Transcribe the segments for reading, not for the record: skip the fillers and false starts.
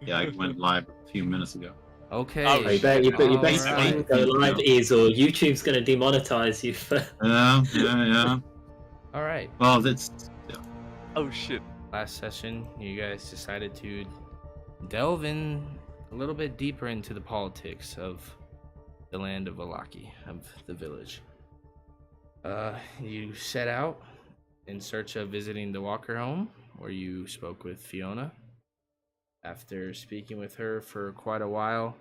Yeah, I went live a few minutes ago. Okay. Oh, You better Alright. go live, Ease, or YouTube's going to demonetize you for. Yeah. All right. Well, that's Oh shit. Last session, you guys decided to delve in a little bit deeper into the politics of the land of Valaki, of the village. You set out in search of visiting the Walker home, where you spoke with Fiona. After speaking with her for quite a while,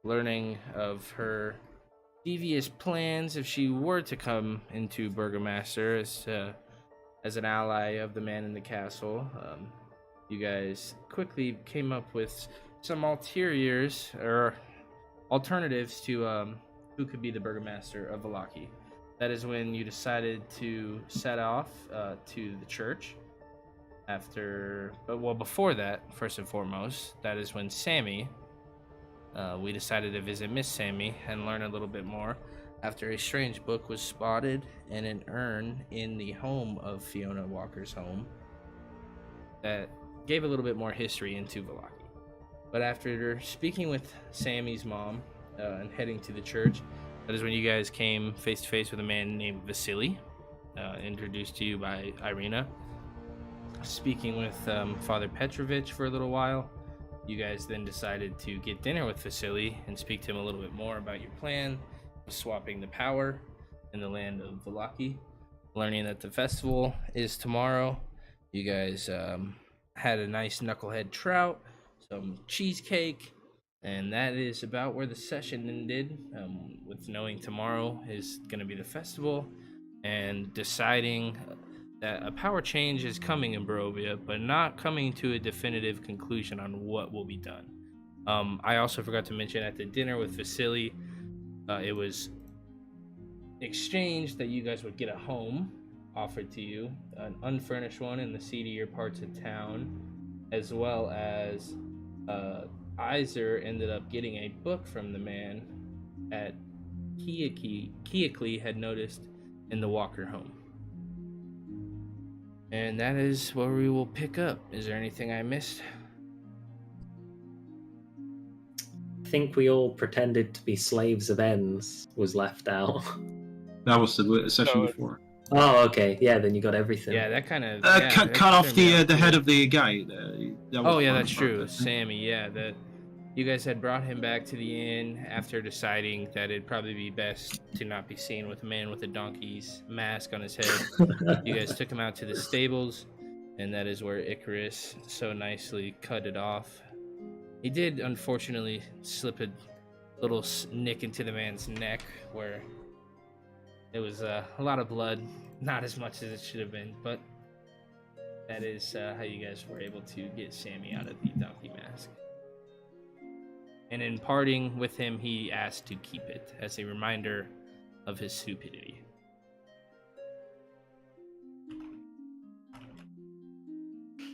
learning of her devious plans if she were to come into Burgomaster as an ally of the man in the castle, you guys quickly came up with some ulteriors or alternatives to who could be the Burgomaster of Valaki. That is when you decided to set off to the church. Before that, first and foremost, that is when Sammy, we decided to visit Miss Sammy and learn a little bit more after a strange book was spotted in an urn in the home of Fiona Walker's home that gave a little bit more history into Valaki. But after speaking with Sammy's mom and heading to the church, that is when you guys came face to face with a man named Vasily, introduced to you by Irina. Speaking with Father Petrovich for a little while, you guys then decided to get dinner with Vasily and speak to him a little bit more about your plan of swapping the power in the land of Valaki. Learning that the festival is tomorrow, you guys had a nice knucklehead trout, some cheesecake, and that is about where the session ended, with knowing tomorrow is going to be the festival and deciding that a power change is coming in Barovia, but not coming to a definitive conclusion on what will be done. I also forgot to mention at the dinner with Vasily, it was exchanged that you guys would get a home offered to you, an unfurnished one in the seedier parts of town, as well as Iser ended up getting a book from the man at Kiakli had noticed in the Walker home. And that is where we will pick up. Is there anything I missed? I think we all pretended to be slaves of ends was left out. that was the session No. before. Oh, okay. Yeah, then you got everything. Yeah, that kind of Cut off the head of the guy. That was Oh yeah, fun that's part, true. I think. Sammy, yeah, that you guys had brought him back to the inn after deciding that it'd probably be best to not be seen with a man with a donkey's mask on his head. You guys took him out to the stables, and that is where Icarus so nicely cut it off. He did unfortunately slip a little nick into the man's neck where it was a lot of blood, not as much as it should have been, but that is how you guys were able to get Sammy out of the donkey mask. And in parting with him, he asked to keep it as a reminder of his stupidity.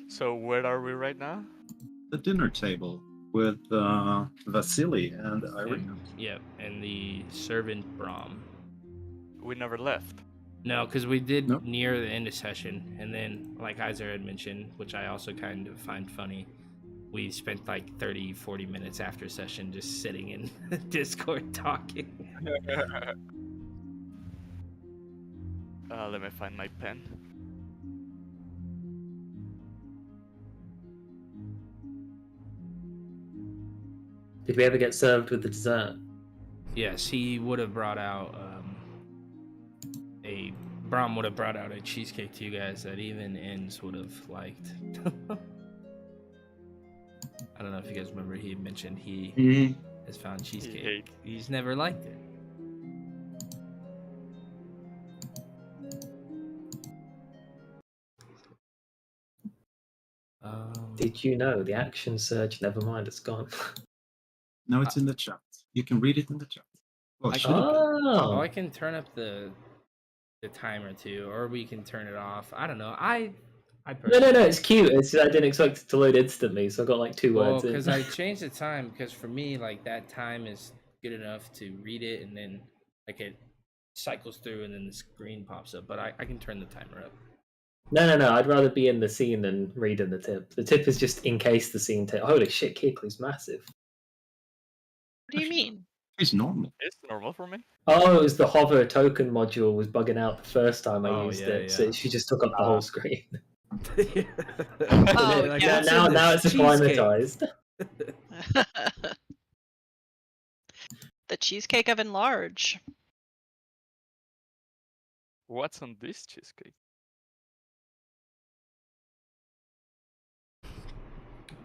So where are we right now? The dinner table with Vasily and Irina. Yep, and the servant Brahm. We never left. No, because we did Nope. near the end of session, and then, like Iser had mentioned, which I also kind of find funny, we spent like 30-40 minutes after session just sitting in Discord talking. Let me find my pen. Did we ever get served with the dessert? Yes, he would have brought out Brahm would have brought out a cheesecake to you guys that even Ends would have liked. I don't know if you guys remember, he had mentioned he has found cheesecake. He's never liked it. Did you know the action surge? Never mind, it's gone. No, it's in the chat. You can read it in the chat. Well, I should have been. Oh, Oh, I can turn up the timer too, or we can turn it off. I don't know. I no, it's cute. I didn't expect it to load instantly, so I got like two Well, words in. because I changed the time, because for me, like, that time is good enough to read it, and then, like, it cycles through, and then the screen pops up, but I can turn the timer up. No. I'd rather be in the scene than reading the tip. The tip is just in case the scene. Holy shit, Keekly's massive. What do you mean? It's normal. It's normal for me. Oh, it was the hover token module was bugging out the first time I Oh, used yeah, it, so yeah. she just took up the whole screen. Oh, Like, yeah. what's in now this? it's Cheesecake. acclimatized. The cheesecake oven large. What's on this cheesecake?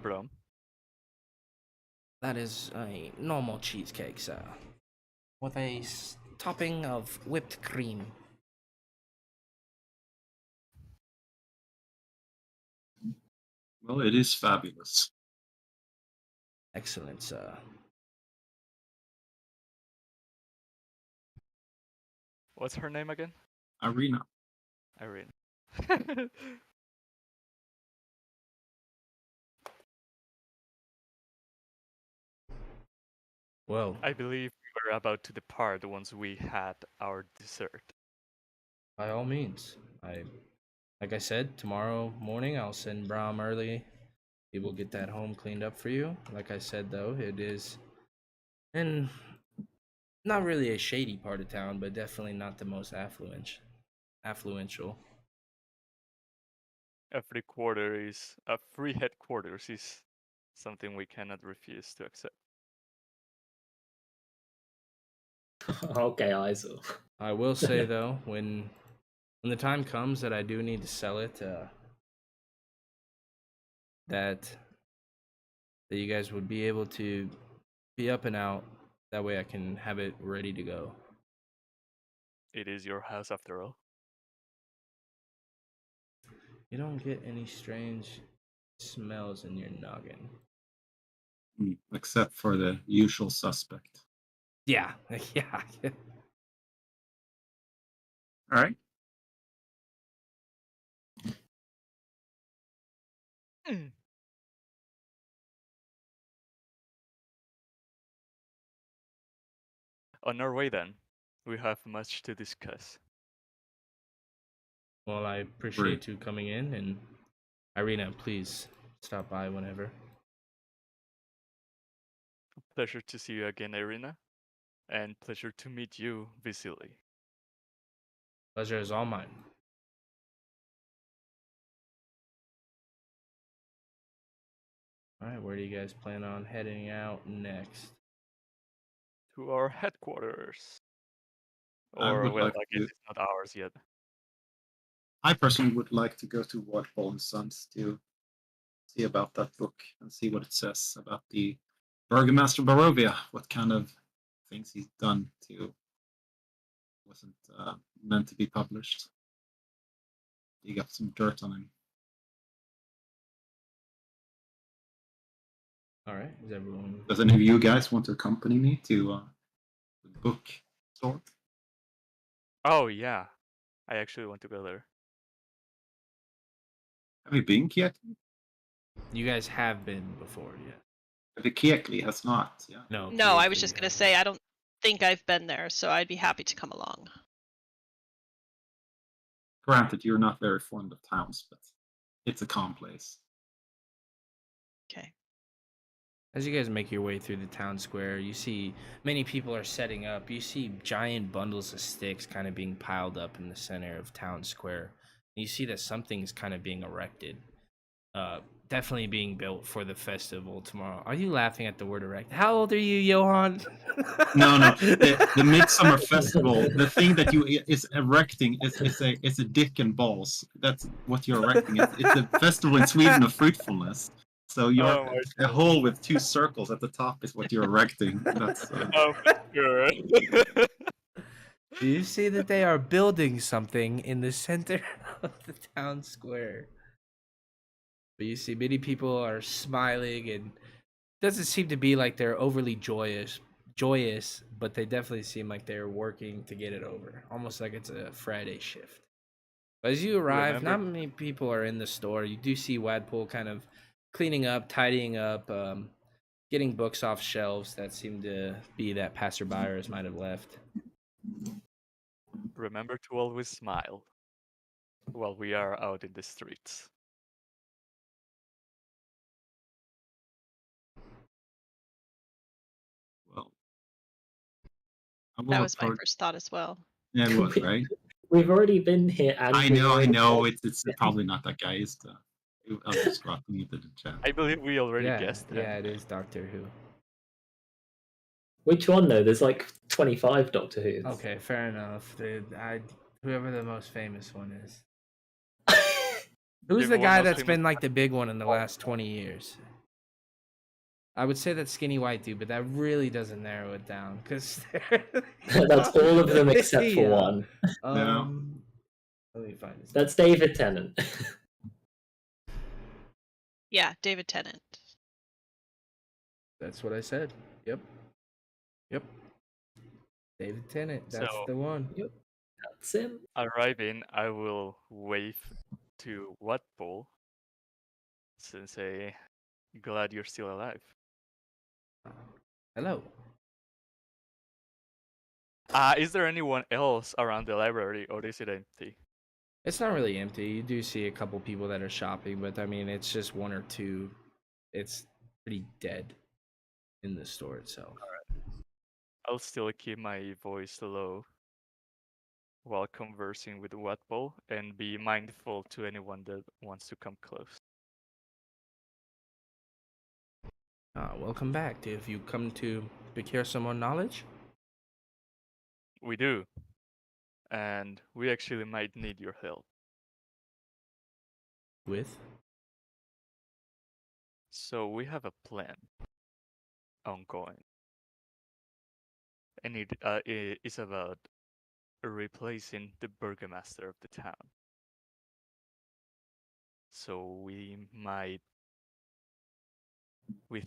Bro. That is a normal cheesecake, sir, with a topping of whipped cream. Well, it is fabulous. Excellent, sir. What's her name again? Irina. Irene. Well, I believe we were about to depart once we had our dessert. by all means, like I said, tomorrow morning I'll send Brahm early. He will get that home cleaned up for you. Like I said, though, it is in not really a shady part of town, but definitely not the most affluential. A free headquarters is something we cannot refuse to accept. Okay, Isaac. I will say though, when the time comes that I do need to sell it, that you guys would be able to be up and out. That way I can have it ready to go. It is your house after all. You don't get any strange smells in your noggin. Except for the usual suspect. Yeah, yeah. All right. On our way then, we have much to discuss. Well, I appreciate you coming in, and Irina, please stop by whenever. Pleasure to see you again, Irina, and pleasure to meet you, Vasily. Pleasure is all mine. All right, where do you guys plan on heading out next? To our headquarters. I Or, would well, like I guess to- it's not ours yet. I personally would like to go to Wardball and Sons to see about that book and see what it says about the Burgomaster Barovia. What kind of things he's done to wasn't meant to be published. You got some dirt on him. All right, is everyone? Does any of you guys want to accompany me to the book store? Oh, yeah. I actually want to go there. Have you been, Kiekli? You guys have been before, yeah? The Kiekli has not. Yeah. No. No, I was Keithley just gonna has. say I don't think I've been there, so I'd be happy to come along. Granted, you're not very fond of towns, but it's a calm place. Okay. As you guys make your way through the town square, you see many people are setting up. You see giant bundles of sticks kind of being piled up in the center of town square. You see that something's kind of being erected. Definitely being built for the festival tomorrow. Are you laughing at the word erect? How old are you, Johan? No. The Midsummer Festival. The thing that you is erecting is a dick and balls. That's what you're erecting. It's a festival in Sweden of fruitfulness. So you're Oh my a hole with two circles at the top is what you're erecting. That's Oh, sure. Do you see that they are building something in the center of the town square? But you see many people are smiling, and it doesn't seem to be like they're overly joyous, but they definitely seem like they're working to get it over, almost like it's a Friday shift. But as you arrive, Remember- not many people are in the store. You do see Wadpool kind of cleaning up, tidying up, getting books off shelves that seem to be that passerbyers might have left. Remember to always smile. while we are out in the streets. Well, I will That was my approach. first thought as well. Yeah, it was right. We've already been here, and I we've know. already- It's probably not that guy. It's the. I was just dropping it in the chat. I believe we already Yeah, guessed that. yeah, it is Doctor Who. Which one though? There's like 25 Doctor Who's. Okay, fair enough. Whoever the most famous one is. Who's Yeah, the but guy most that's famous- been like the big one in the last 20 years? I would say that skinny white dude, but that really doesn't narrow it down because That's all of them except for one. Let me find this. That's David Tennant. Yeah, David Tennant. That's what I said. Yep. David Tennant. That's So- the one. That's him. Arriving, I will wave to Wattpole and say, "Glad you're still alive." Hello. Is there anyone else around the library, or is it empty? It's not really empty. You do see a couple people that are shopping, but I mean, it's just one or two. It's pretty dead in the store itself. I'll still keep my voice low while conversing with Wattpole and be mindful to anyone that wants to come close. Welcome back. Have you come to procure some more knowledge? We do. And we actually might need your help. With? So we have a plan ongoing. And it is about replacing the burgomaster of the town. So we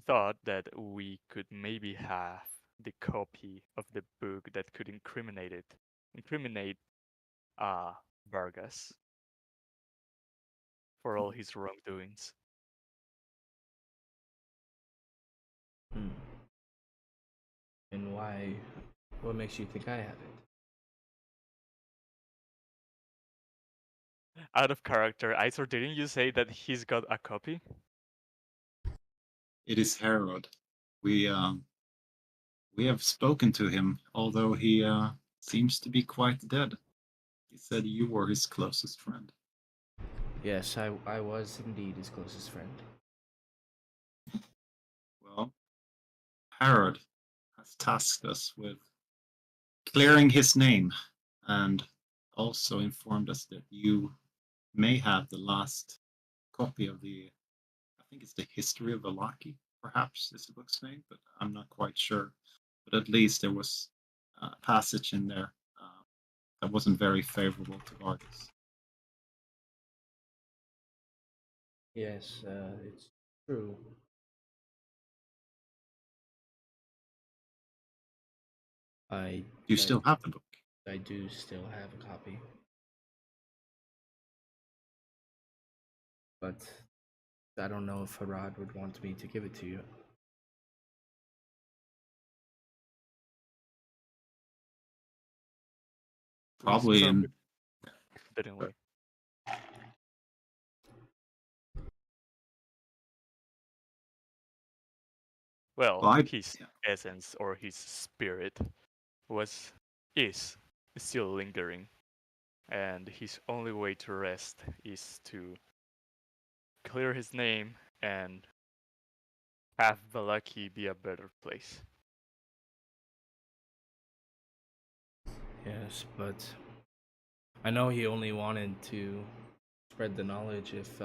thought that we could maybe have the copy of the book that could incriminate Vargas for all his wrongdoings. And why? What makes you think I have it? Out of character, Isor, didn't you say that he's got a copy? It is Harold. We have spoken to him, although he seems to be quite dead. He said you were his closest friend. Yes, I was indeed his closest friend. Well, Harold has tasked us with clearing his name and also informed us that you may have the last copy of I think it's the History of Valaki, perhaps is the book's name, but I'm not quite sure. But at least there was a passage in there that wasn't very favorable to Vargas. Yes, it's true. You still have the book? I do still have a copy. But I don't know if Harad would want me to give it to you. Probably in. Didn't we? Well, his essence or his spirit is still lingering, and his only way to rest is to clear his name and have Valaki be a better place. Yes, but I know he only wanted to spread the knowledge if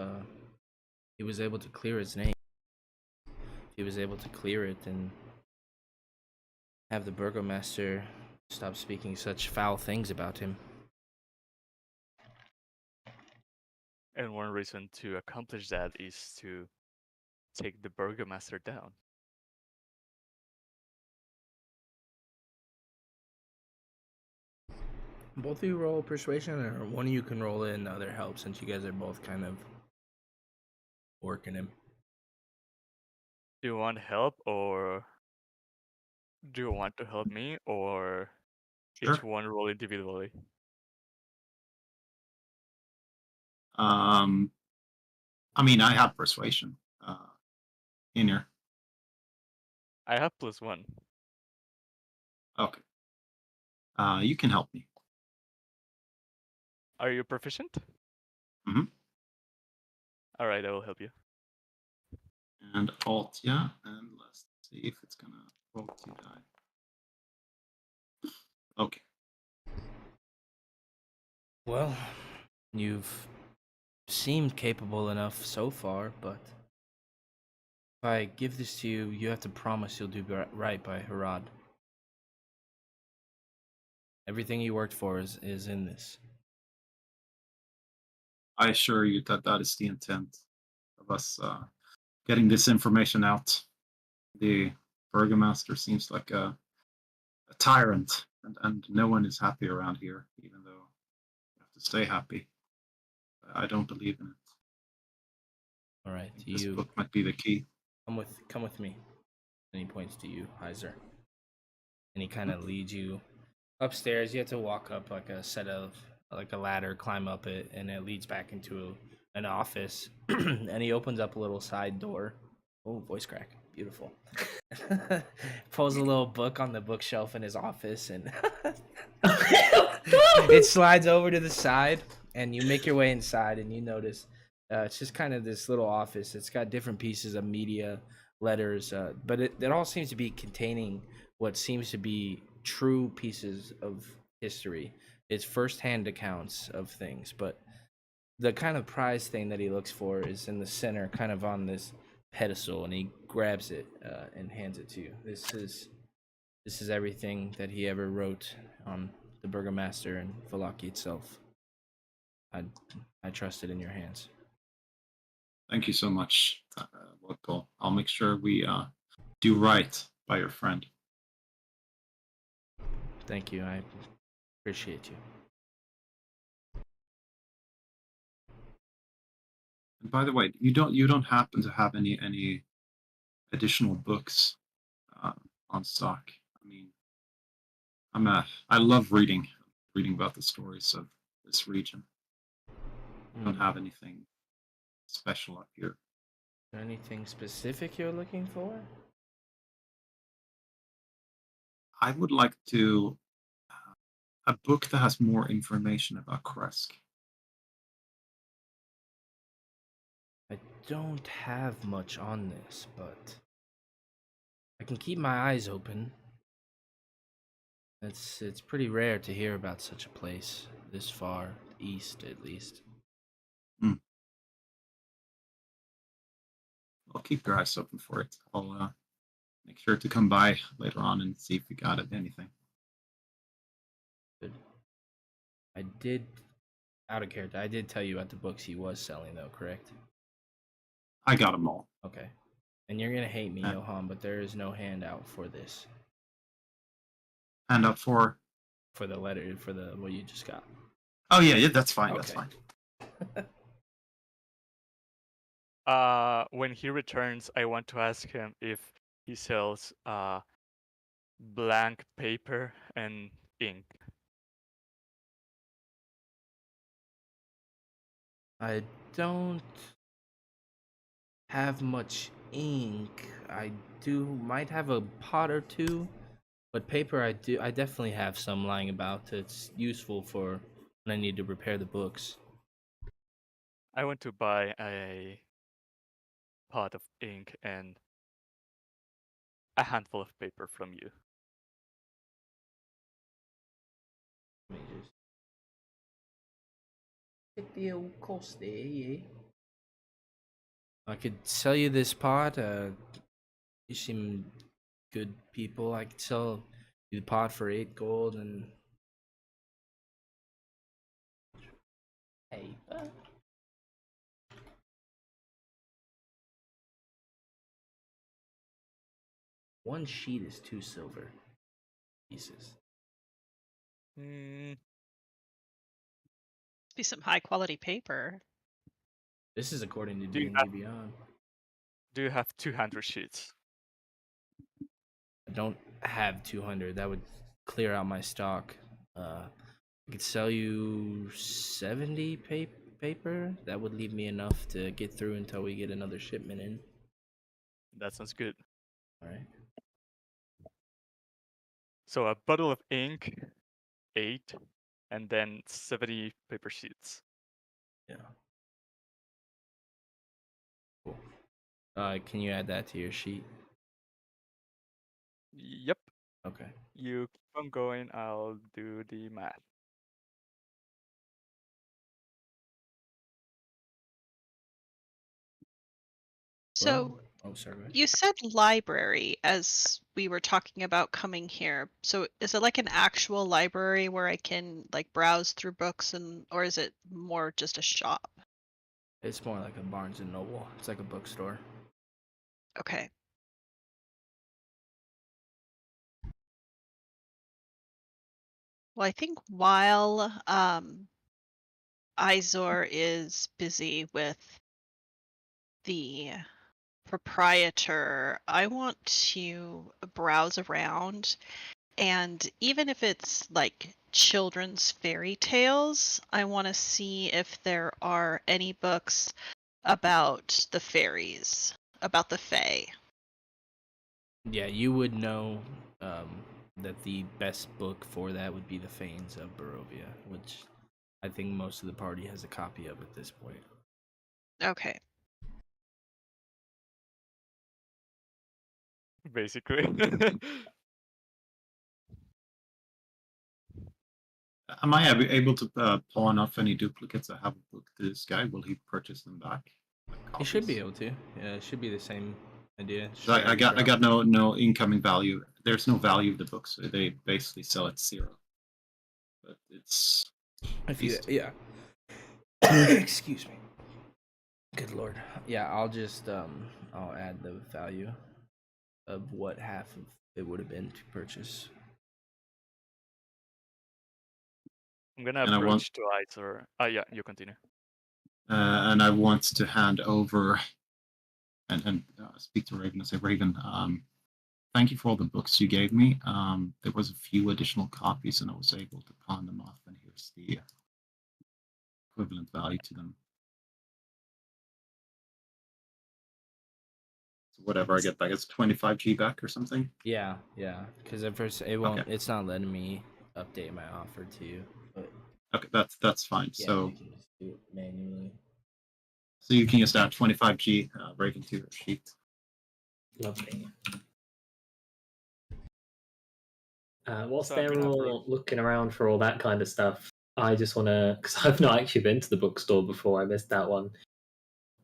he was able to clear his name. If he was able to clear it and have the burgomaster stop speaking such foul things about him. And one reason to accomplish that is to take the burgomaster down. Both of you roll persuasion, or one of you can roll in, the other help, since you guys are both kind of working him. Do you want help, or do you want to help me, or each one roll individually? Um, I mean, I have persuasion in here. I have +1. Okay. You can help me. Are you proficient? Mhm. All right, I will help you. And alt, yeah. And let's see if it's gonna roll 2 die. Okay. Well, you've seemed capable enough so far, but if I give this to you, you have to promise you'll do right by Harad. Everything you worked for is in this. I assure you that that is the intent of us getting this information out. The Burgomaster seems like a tyrant, and no one is happy around here, even though you have to stay happy. I don't believe in it. All right, This you book might be the key. come with me. And he points to you, Heiser. And he kind of leads you upstairs. You have to walk up like a ladder, climb up it, and it leads back into an office. And he opens up a little side door. Oh, voice crack, beautiful. Pulls a little book on the bookshelf in his office, and it slides over to the side. And you make your way inside, and you notice it's just kind of this little office. It's got different pieces of media, letters, but it all seems to be containing what seems to be true pieces of history. It's firsthand accounts of things, but the kind of prize thing that he looks for is in the center, kind of on this pedestal, and he grabs it and hands it to you. This is everything that he ever wrote on the Burgomaster and Valaki itself. I trust it in your hands. Thank you so much, Paul. I'll make sure we do right by your friend. Thank you. I appreciate you. And by the way, you don't happen to have any additional books on stock? I mean, I love reading about the stories of this region. I don't have anything special up here. Is there anything specific you're looking for? I would like to a book that has more information about Kresk. I don't have much on this, but I can keep my eyes open. It's pretty rare to hear about such a place this far east, at least. I'll keep your eyes open for it. I'll make sure to come by later on and see if we got it, anything. Good. I did, out of character, I did tell you about the books he was selling, though, correct? I got them all. Okay. And you're gonna hate me, Johan, but there is no handout for this. Handout for the letter, for the what you just got. Oh yeah, that's fine. Okay. That's fine. When he returns, I want to ask him if he sells blank paper and ink. I don't have much ink. I might have a pot or two, but paper I definitely have some lying about. It's useful for when I need to repair the books. I want to buy a pot of ink and a handful of paper from you. Let me just check the old cost there, yeah. I could sell you this pot. You seem good people. I could sell you the pot for 8 gold and paper. One sheet is 2 silver pieces. Be some high quality paper. This is according to D&D Beyond. Do you have 200 sheets? I don't have 200. That would clear out my stock. I could sell you 70 paper. That would leave me enough to get through until we get another shipment in. That sounds good. All right. So a bottle of ink, 8, and then 70 paper sheets. Yeah. Cool. Can you add that to your sheet? Yep. Okay. You keep on going, I'll do the math. So Oh, sorry. you said library as we were talking about coming here. So is it like an actual library where I can like browse through books or is it more just a shop? It's more like a Barnes and Noble. It's like a bookstore. Okay. Well, I think while Izor is busy with the proprietor, I want to browse around, and even if it's like children's fairy tales, I want to see if there are any books about the fairies, about the fae. Yeah, you would know that the best book for that would be The Fanes of Barovia, which I think most of the party has a copy of at this point. Okay. Basically. Am I able to pawn off any duplicates I have a book to this guy? Will he purchase them back? Like You should be copies? able to. Yeah, it should be the same idea. I got no incoming value. There's no value of the book, so they basically sell at 0. But it's If you decent. yeah. Excuse me. Good lord. Yeah, I'll just I'll add the value of what half of it would have been to purchase. I'm gonna And I want approach to Izor. Yeah, you continue. and I want to hand over and speak to Raven and say, Raven, thank you for all the books you gave me. There was a few additional copies, and I was able to pawn them off, and here's the equivalent value to them. So whatever I get back, it's 25G back or something. Yeah, because at first it won't. Okay. It's not letting me update my offer to you. But Okay, that's fine. yeah, So you can just do it manually. so you can just add 25G right into your sheet. Lovely. Whilst So I'm they're gonna all looking around for all that kind of stuff, I just want to, because I've not actually been to the bookstore before, I missed that one.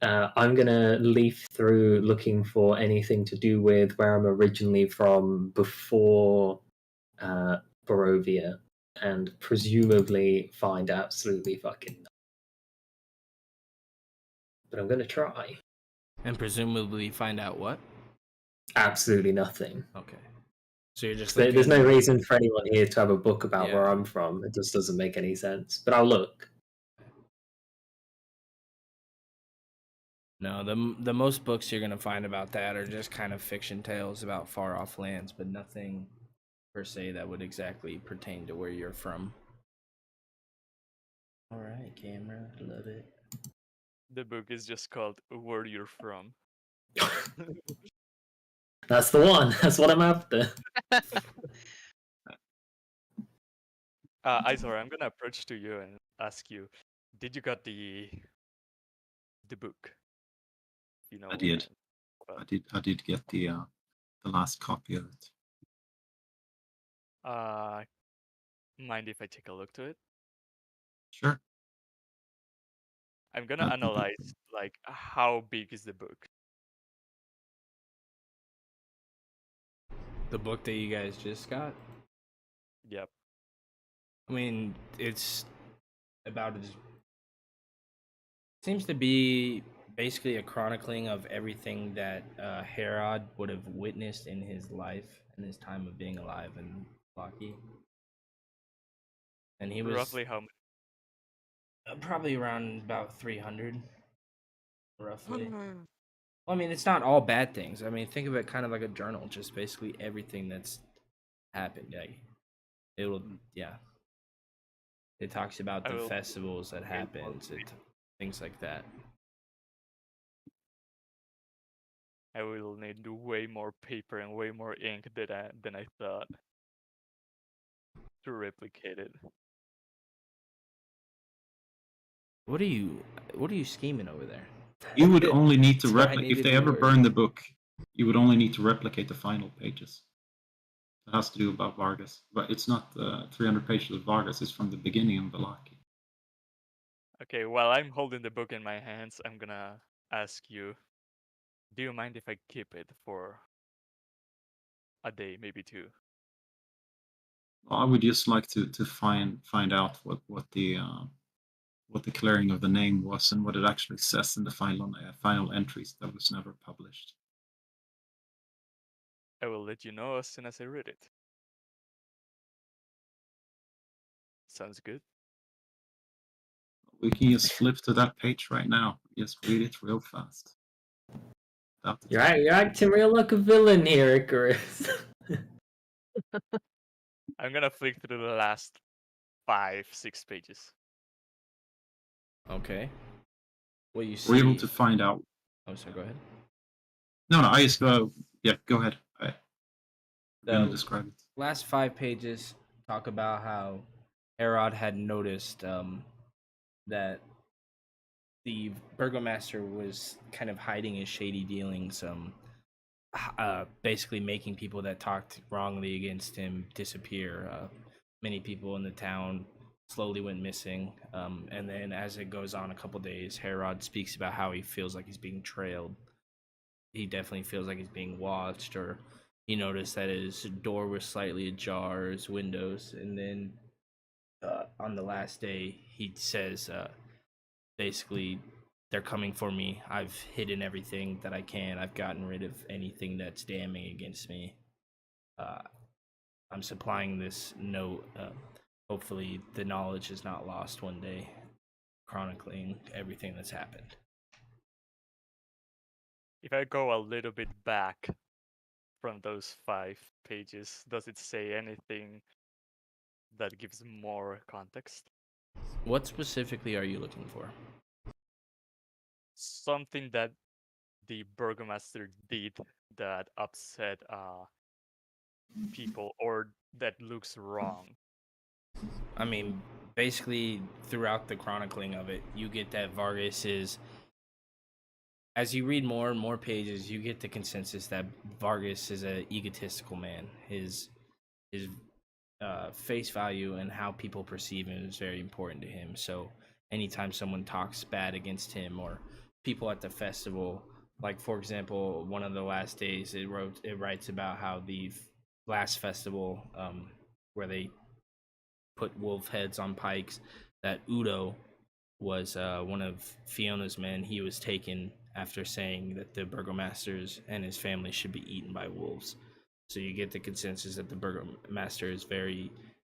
I'm going to leaf through looking for anything to do with where I'm originally from before Barovia, and presumably find absolutely fucking nothing. But I'm going to try. And presumably find out what? Absolutely nothing. Okay. So you're just There's no reason for anyone here to have a book about Yeah. where I'm from. It just doesn't make any sense. But I'll look. No, the most books you're gonna find about that are just kind of fiction tales about far off lands, but nothing per se that would exactly pertain to where you're from. All right, camera, love it. The book is just called Where You're From. That's the one. That's what I'm after. Izor, I'm gonna approach to you and ask you, did you got the book? You know I did. what I did get the last copy of it. Mind if I take a look to it? Sure. I'm gonna analyze like how big is the book. The book that you guys just got? Yep. I mean, it's about as seems to be basically a chronicling of everything that Herod would have witnessed in his life and his time of being alive in Loki. And he was Roughly how many? probably around about 300, roughly. Well, I mean, it's not all bad things. I mean, think of it kind of like a journal, just basically everything that's happened. Like, it will, yeah. It talks about the festivals that happened. things like that. I will need way more paper and way more ink than I thought to replicate it. What are you scheming over there? You would only need to So I replicate need if to they be ever worried. burn the book. You would only need to replicate the final pages. It has to do about Vargas, but it's not 300 pages of Vargas. It's from the beginning of Velaki. Okay, while I'm holding the book in my hands, I'm gonna ask you, do you mind if I keep it for a day, maybe two? I would just like to find out what the clearing of the name was and what it actually says in the final entries that was never published. I will let you know as soon as I read it. Sounds good. We can just flip to that page right now. Just read it real fast. You're acting real like a villain here, Icarus. I'm gonna flick through the last 5-6 pages. Okay. What you see? We're able to find out. Oh, sorry. Go ahead. No, I just go. Yeah, go ahead. I'm gonna The describe it. last 5 pages talk about how Herod had noticed that the burgomaster was kind of hiding his shady dealings, basically making people that talked wrongly against him disappear. Many people in the town slowly went missing, and then as it goes on a couple days, Herod speaks about how he feels like he's being trailed. He definitely feels like he's being watched, or he noticed that his door was slightly ajar, his windows, and then on the last day, he says, basically, they're coming for me. I've hidden everything that I can. I've gotten rid of anything that's damning against me. I'm supplying this note. Hopefully, the knowledge is not lost one day, chronicling everything that's happened. If I go a little bit back from those 5 pages, does it say anything that gives more context? What specifically are you looking for? Something that the burgomaster did that upset people or that looks wrong. I mean, basically, throughout the chronicling of it, you get that Vargas is. As you read more and more pages, you get the consensus that Vargas is an egotistical man. His face value and how people perceive him is very important to him. So anytime someone talks bad against him or people at the festival, like for example, one of the last days, it writes about how the last festival, where they put wolf heads on pikes, that Udo was one of Fiona's men. He was taken after saying that the burgomasters and his family should be eaten by wolves. So you get the consensus that the burgomaster is very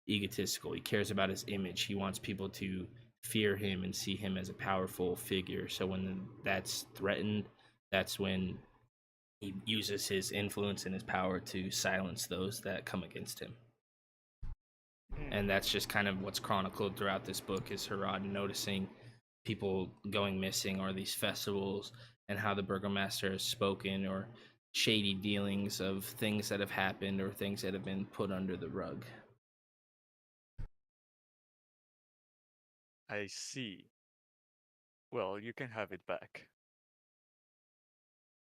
egotistical. He cares about his image. He wants people to fear him and see him as a powerful figure. So when that's threatened, that's when he uses his influence and his power to silence those that come against him. And that's just kind of what's chronicled throughout this book, is Herod noticing people going missing or these festivals, and how the burgomaster has spoken, or shady dealings of things that have happened or things that have been put under the rug. I see. Well, you can have it back.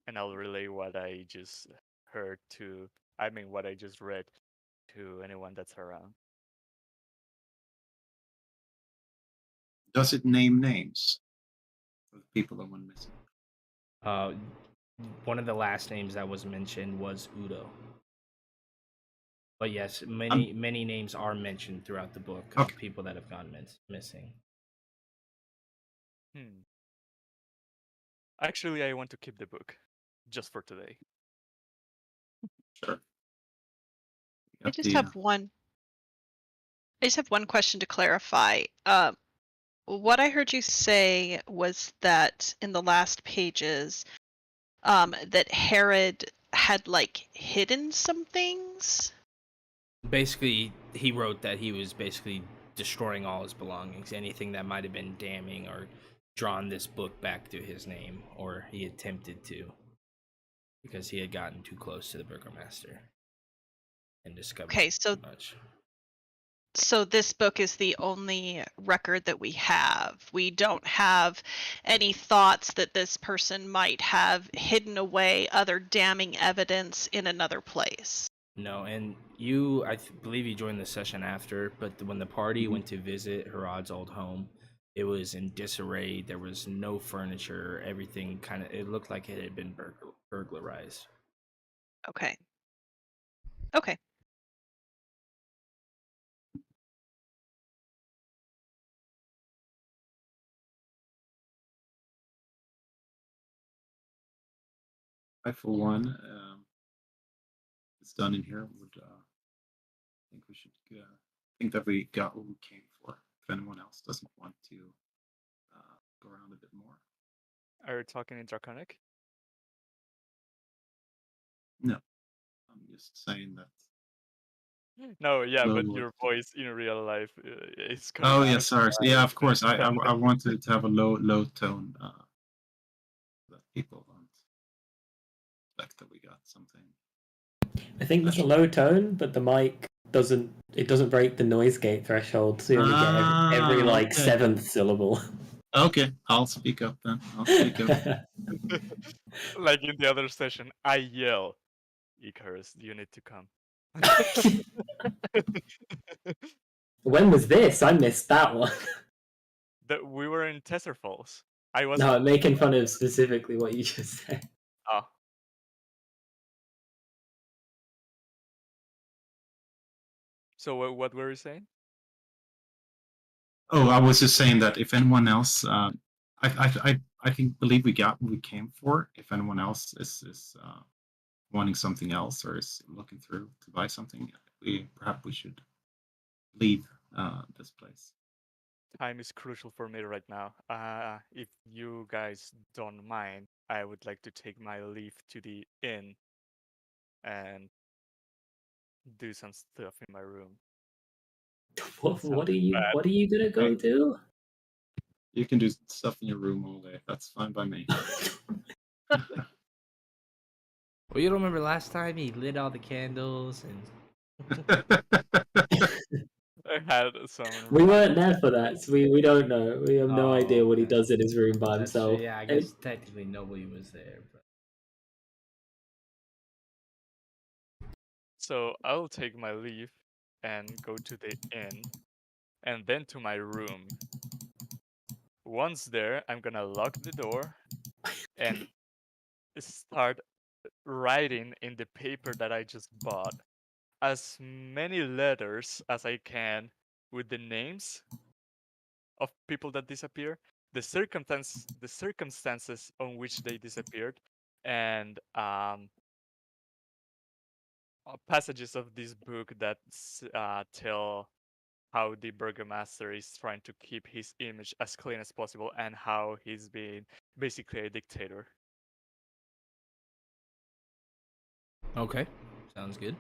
And I'll relay what I just what I just read to anyone that's around. Does it name names of people that went missing? One of the last names that was mentioned was Udo. But yes, many names are mentioned throughout the book of people that have gone missing. Actually, I want to keep the book just for today. Sure. I just have one question to clarify. What I heard you say was that in the last pages, that Herod had like hidden some things. Basically, he wrote that he was basically destroying all his belongings, anything that might have been damning or drawn this book back to his name, or he attempted to, because he had gotten too close to the burgomaster and discovered Okay, too much. So this book is the only record that we have. We don't have any thoughts that this person might have hidden away other damning evidence in another place. No, and I believe you joined the session after, but when the party went to visit Herod's old home, it was in disarray. There was no furniture. Everything it looked like it had been burglarized. Okay. Okay. I, for one, it's done in here. Would think we should think that we got what we came for. If anyone else doesn't want to go around a bit more. Are you talking in Draconic? No, I'm just saying that. No, yeah, but your voice in real life is coming Oh, out. yeah, sorry. Yeah, of course. I wanted to have a low tone that people don't expect that we got something. I think there's a low tone, but the mic doesn't break the noise gate threshold, so you only get every like seventh syllable. Okay, I'll speak up then. I'll speak up. Like in the other session, I yell, Icarus, you need to come. When was this? I missed that one. That we were in Tesser Falls. I was. No, I'm making fun of specifically what you just said. Oh. So what were you saying? Oh, I was just saying that if anyone else, I believe we got what we came for. If anyone else is wanting something else or is looking through to buy something, perhaps we should leave this place. Time is crucial for me right now. If you guys don't mind, I would like to take my leave to the inn and do some stuff in my room. What are you gonna go do? You can do stuff in your room all day. That's fine by me. Well, you don't remember last time he lit all the candles and I had some. We weren't there for that, so we don't know. We have no idea what he does in his room by himself. Yeah, I guess technically nobody was there. But... So I'll take my leave and go to the inn and then to my room. Once there, I'm gonna lock the door and start writing in the paper that I just bought as many letters as I can with the names of people that disappear, the circumstances on which they disappeared, and passages of this book that tell how the burgomaster is trying to keep his image as clean as possible and how he's being basically a dictator. Okay, sounds good.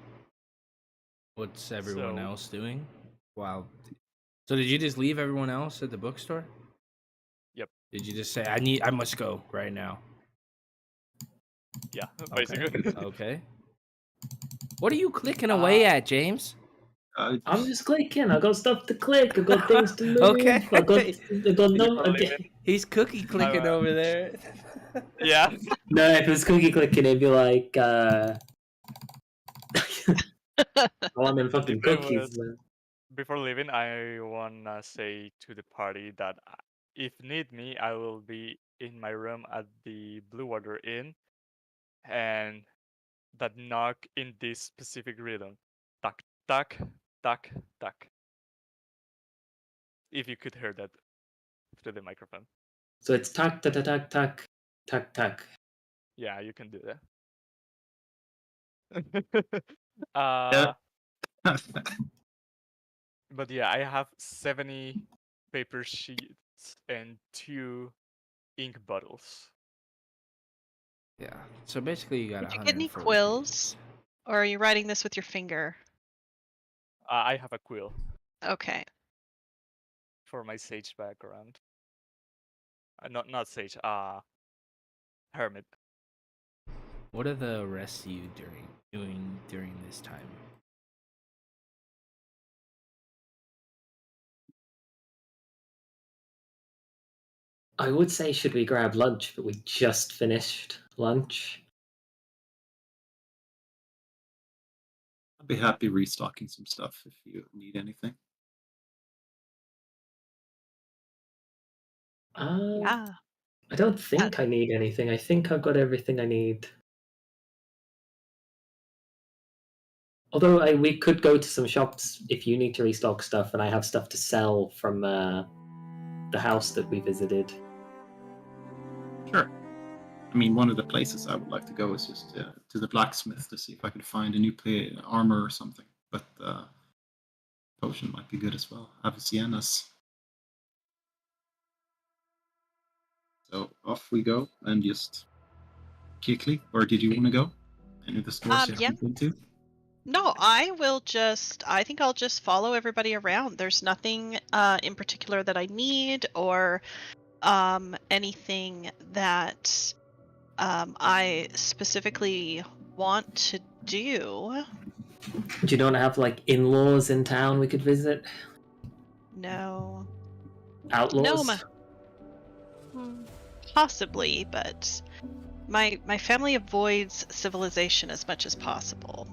What's everyone else doing? Wow. So did you just leave everyone else at the bookstore? Yep. Did you just say I must go right now? Yeah, basically. Okay. What are you clicking away at, James? I'm just clicking. I got stuff to click. I got things to move. Okay. I got He's cookie clicking over there. Yeah. No, if it was cookie clicking, it'd be like I want them fucking cookies, man. Before leaving, I wanna say to the party that if need me, I will be in my room at the Blue Water Inn, and that knock in this specific rhythm, tuck tuck tuck tuck. If you could hear that through the microphone. So it's tuck tuck tuck tuck tuck tuck. Yeah, you can do that. But yeah, I have 70 paper sheets and 2 ink bottles. Yeah. So basically, you got. Did you get any quills, or are you writing this with your finger? I have a quill. Okay. For my sage background. not sage. Hermit. What are the rest of you doing during this time? I would say should we grab lunch, but we just finished lunch. I'd be happy restocking some stuff if you need anything. Yeah. I don't think I need anything. I think I've got everything I need. Although we could go to some shops if you need to restock stuff, and I have stuff to sell from the house that we visited. Sure. I mean, one of the places I would like to go is just to the blacksmith to see if I could find a new armor or something. But potion might be good as well. Avicenna's. So off we go, and just quickly. Or did you want to go? Any of the stores you haven't been to? No, I think I'll just follow everybody around. There's nothing in particular that I need or anything that I specifically want to do. Do you not have like in-laws in town we could visit? No. Outlaws? No, possibly, but my family avoids civilization as much as possible.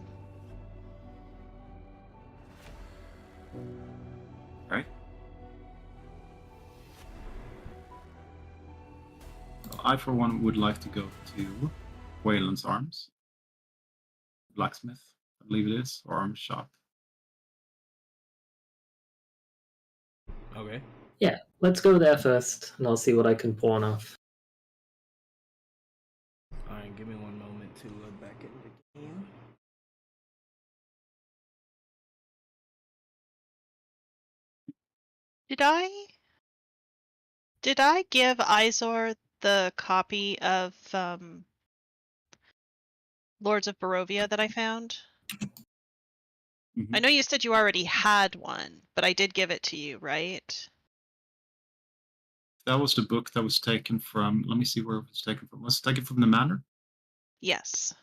Right. I, for one, would like to go to Wayland's Arms. Blacksmith, I believe it is, or arms shop. Okay. Yeah, let's go there first, and I'll see what I can pawn off. Alright, give me one moment to load back into the game. Did I give Izor the copy of Lords of Barovia that I found? Mm-hmm. I know you said you already had one, but I did give it to you, right? That was the book that was taken from. Let me see where it was taken from. Was it taken from the manor? Yes.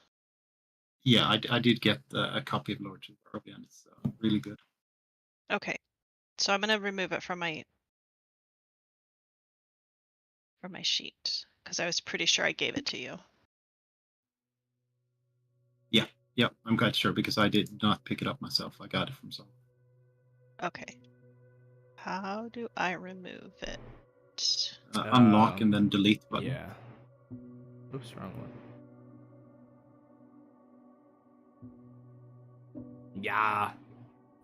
Yeah, I did get a copy of Lords of Barovia, and it's really good. Okay, so I'm gonna remove it from my sheet because I was pretty sure I gave it to you. Yeah, I'm quite sure because I did not pick it up myself. I got it from someone. Okay. How do I remove it? Unlock and then delete button. Yeah. Oops, wrong one. Yeah.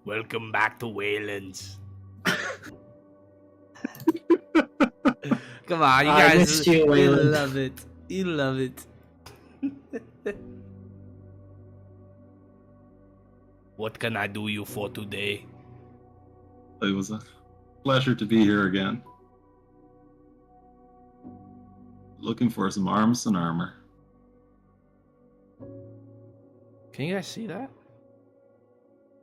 Welcome back to Wayland's. Come on, you I guys. missed you, You Wayland. love it. You love it. What can I do you for today? It was a pleasure to be here again. Looking for some arms and armor. Can you guys see that?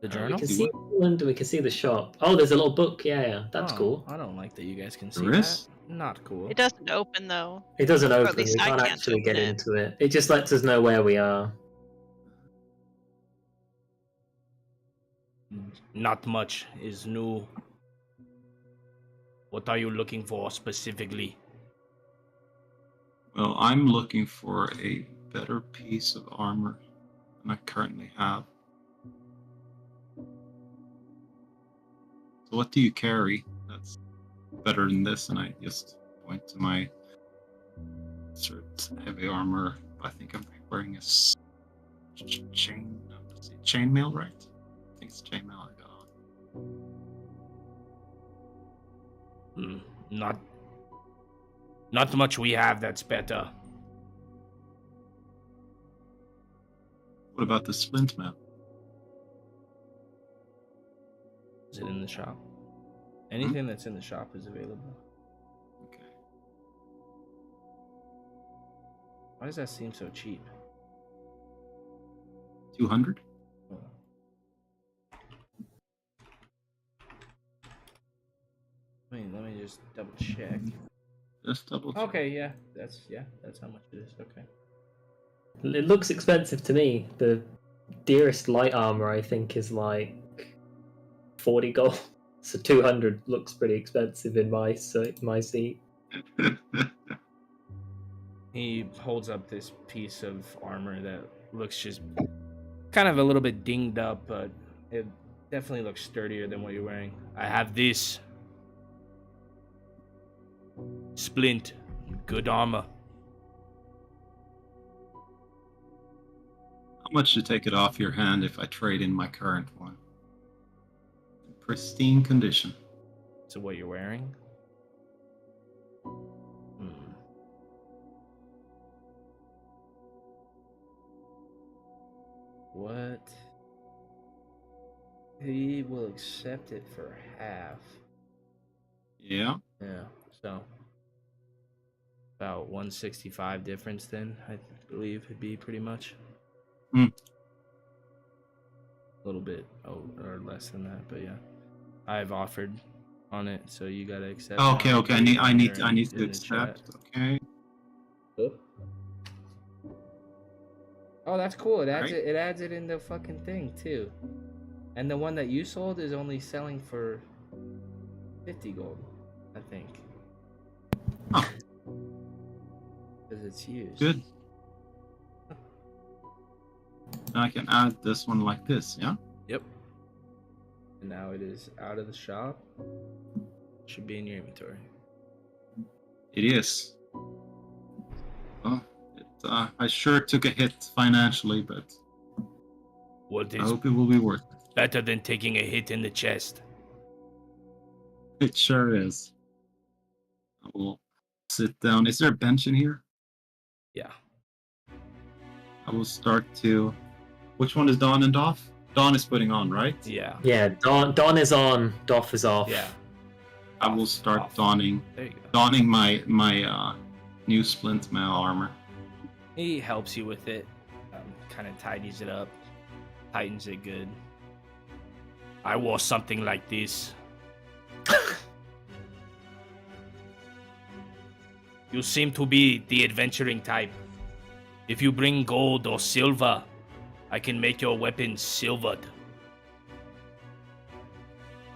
The We journal? can see Wayland, we can see the shop. Oh, there's a little book. Yeah, that's cool. I don't like that you guys can see There is? that. Not cool. It doesn't open though. It doesn't Or open. at least We I can't can't actually get open it. into it. It just lets us know where we are. Not much is new. What are you looking for specifically? Well, I'm looking for a better piece of armor than I currently have. So what do you carry that's better than this? And I just point to my sort of heavy armor. I think I'm wearing a chainmail, right? I think it's chainmail I got on. Not much we have that's better. What about the splint mail? Is it in the shop? Anything that's in the shop is available. Okay. Why does that seem so cheap? 200? Let me just double check. Just double check. Okay, yeah, that's how much it is. Okay. It looks expensive to me. The dearest light armor, I think, is like 40 gold. So 200 looks pretty expensive in my seat. He holds up this piece of armor that looks just kind of a little bit dinged up, but it definitely looks sturdier than what you're wearing. I have this. Splint. Good armor. How much to take it off your hand if I trade in my current one? In pristine condition. So what you're wearing? What? He will accept it for half. Yeah. Yeah, so about 165 difference then, I believe it'd be pretty much. A little bit or less than that, but yeah. I've offered on it, so you gotta accept. Okay. I need to accept. Okay. Oh, that's cool. It adds it in the fucking thing too. And the one that you sold is only selling for 50 gold, I think. Oh. Because it's used. Good. I can add this one like this, yeah? Yep. And now it is out of the shop. Should be in your inventory. It is. Well, I sure took a hit financially, but What I is hope it will be worth it. better than taking a hit in the chest? It sure is. I will sit down. Is there a bench in here? Yeah. I will start to... Which one is Dawn and Doff? Dawn is putting on, right? Yeah. Yeah, Dawn is on, Doff is off. Yeah. I will start Off. donning There you go. my new splint mail armor. He helps you with it. Kind of tidies it up. Tightens it good. I wore something like this. You seem to be the adventuring type. If you bring gold or silver, I can make your weapons silvered.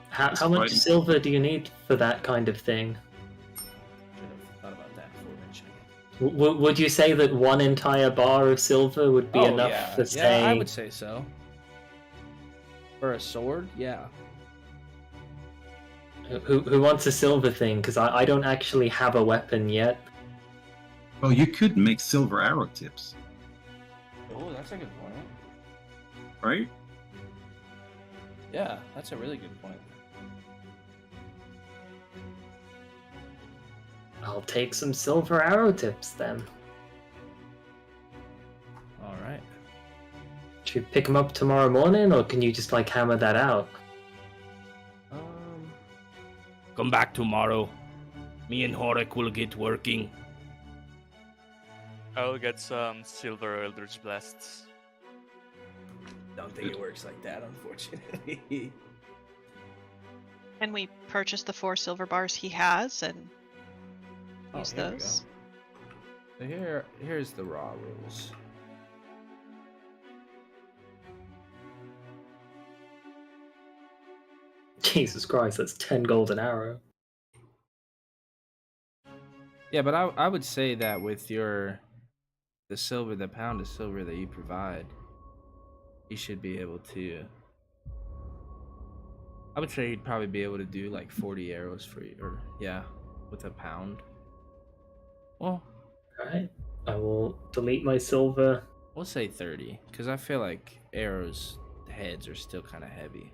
How much silver do you need for that kind of thing? Should have thought about that before mentioning it. Would you say that one entire bar of silver would be enough to say? Yeah, I would say so. For a sword, yeah. Who wants a silver thing? Because I don't actually have a weapon yet. Well, you could make silver arrow tips, Oh, that's a good point. right? Yeah, that's a really good point. I'll take some silver arrow tips then. All right. Should we pick them up tomorrow morning, or can you just like hammer that out? Come back tomorrow. Me and Horek will get working. I'll get some silver Eldritch Blasts. Don't think it works like that, unfortunately. Can we purchase the 4 silver bars he has and use here we go. those? So here's the raw rules. Jesus Christ, that's 10 gold an arrow. Yeah, but I would say that with the pound of silver that you provide, you should be able to. I would say you'd probably be able to do like 40 arrows for you, or yeah, with a pound. Well, Alright, I will delete my silver. we'll say 30, because I feel like arrows' heads are still kind of heavy.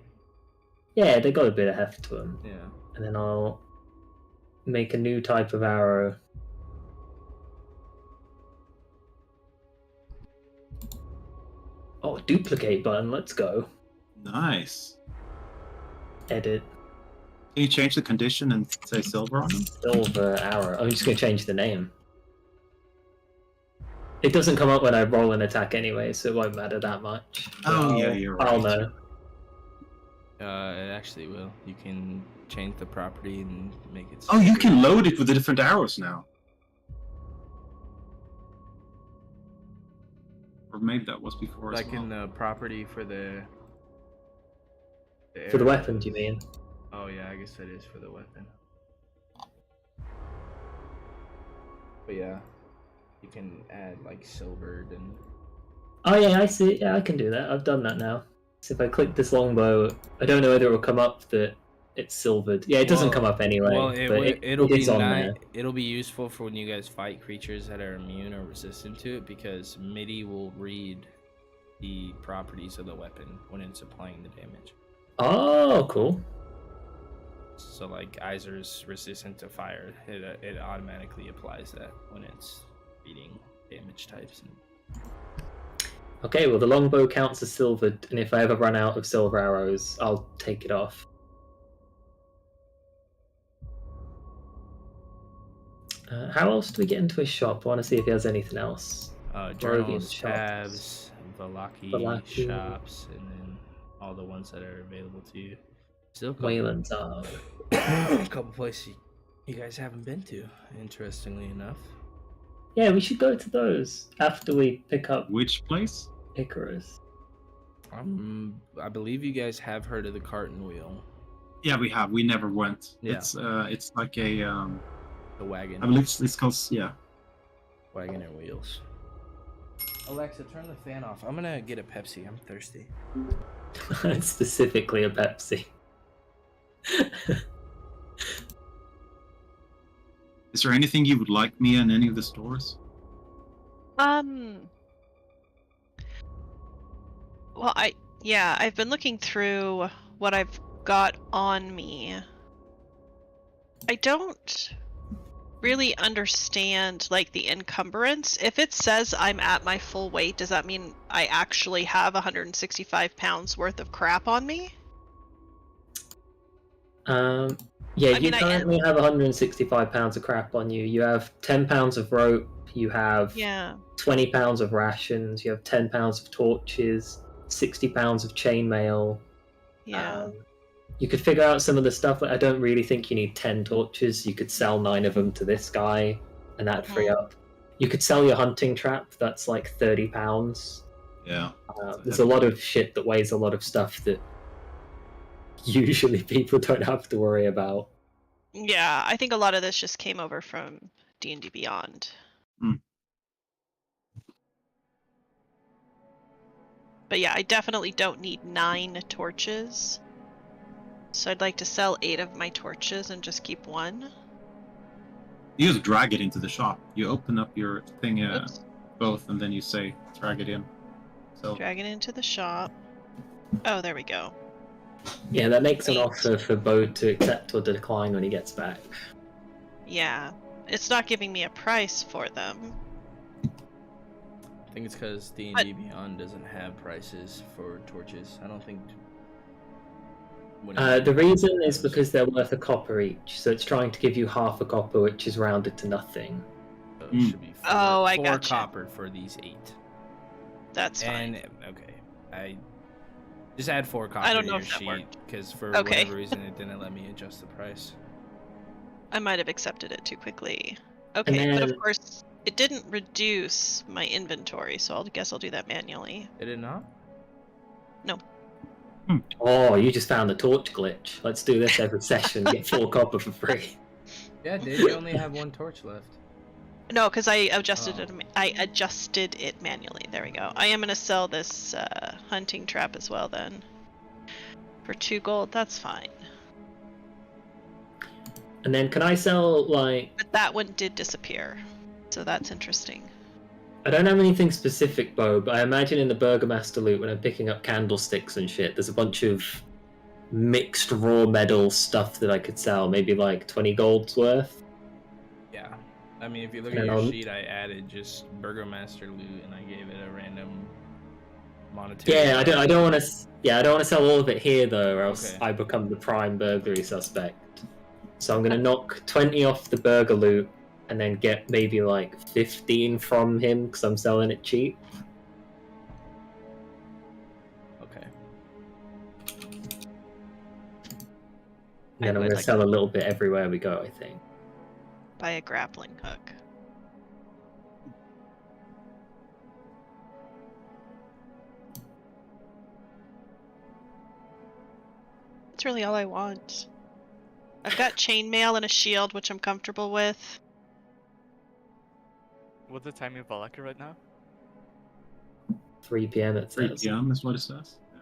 Yeah, they got a bit of heft to them. Yeah. And then I'll make a new type of arrow. Oh, duplicate button, let's go. Nice. Edit. Can you change the condition and say silver on them? Silver arrow. I'm just going to change the name. It doesn't come up when I roll an attack anyway, so it won't matter that much. Oh, yeah, you're right. I'll know. It actually will. You can change the property and make it. Oh, you can load it with the different arrows now. Or maybe that was before like as well. in the property for the For the weapon, do you mean? Oh yeah, I guess that is for the weapon. But yeah, you can add like silvered and. Oh yeah, I see. Yeah, I can do that. I've done that now. So if I click this longbow, I don't know whether it will come up that it's silvered. Yeah, it doesn't come up anyway. Well, it'll is be on there. It'll be useful for when you guys fight creatures that are immune or resistant to it, because MIDI will read the properties of the weapon when it's applying the damage. Oh, cool. So like Izer's resistant to fire, it automatically applies that when it's reading damage types. Okay, well the longbow counts as silvered, and if I ever run out of silver arrows, I'll take it off. How else do we get into his shop? I want to see if he has anything else. Journals, Barovian tabs, Valaki shops, and then all the ones that are available to you. Still Wayland's Arm. A couple places you guys haven't been to, interestingly enough. Yeah, we should go to those after we pick up Which place? Icarus. I believe you guys have heard of the Carton Wheel. Yeah, we have. We never went. Yeah. It's like a the wagon. I believe it's called Wagon and wheels. Alexa, turn the fan off. I'm gonna get a Pepsi. I'm thirsty. Specifically a Pepsi. Is there anything you would like, Mia, in any of the stores? Well, I've been looking through what I've got on me. I don't really understand like the encumbrance. If it says I'm at my full weight, does that mean I actually have 165 pounds worth of crap on me? Yeah, you currently have 165 pounds of crap on you. You have 10 pounds of rope, you have 20 pounds of rations, you have 10 pounds of torches, 60 pounds of chainmail. Yeah. You could figure out some of the stuff. I don't really think you need 10 torches. You could sell 9 of them to this guy, and that'd free up. You could sell your hunting trap. That's like 30 pounds. Yeah. There's a lot of shit that weighs a lot of stuff that usually people don't have to worry about. Yeah, I think a lot of this just came over from D&D Beyond. But yeah, I definitely don't need 9 torches. So I'd like to sell 8 of my torches and just keep 1. You just drag it into the shop. You open up your thing, both, and then you say, drag it in. So drag it into the shop. Oh, there we go. Yeah, that makes an offer for Bo to accept or decline when he gets back. Yeah, it's not giving me a price for them. I think it's because D&D Beyond doesn't have prices for torches. I don't think. The reason is because they're worth a copper each, so it's trying to give you half a copper, which is rounded to nothing. So it should be I four gotcha. copper for these 8. That's fine. Okay, I just add 4 copper I don't to know your if that sheet worked. because for whatever reason it didn't let me adjust the price. I might have accepted it too quickly. Okay, but of course it didn't reduce my inventory, so I guess I'll do that manually. Did it not? No. Oh, you just found the torch glitch. Let's do this every session. Get 4 copper for free. Yeah, Dave, you only have 1 torch left. No, because I adjusted it. I adjusted it manually. There we go. I am gonna sell this hunting trap as well then. For 2 gold, that's fine. And then can I sell like? But that one did disappear, so that's interesting. I don't have anything specific, Bo, but I imagine in the Burgomaster loot when I'm picking up candlesticks and shit, there's a bunch of mixed raw metal stuff that I could sell. Maybe like 20 gold's worth. Yeah. I mean, if you look at your sheet, I added just Burgomaster loot, and I gave it a random monetary. Yeah, I don't want to. Yeah, I don't want to sell all of it here though, or else I become the prime burglary suspect. So I'm gonna knock 20 off the burger loot, and then get maybe like 15 from him because I'm selling it cheap. Okay. And then I'm going to sell a little bit everywhere we go, I think. Buy a grappling hook. That's really all I want. I've got chainmail and a shield, which I'm comfortable with. What's the time in Valaki right now? 3 p.m. it 3 says. p.m. is what it says. Yeah.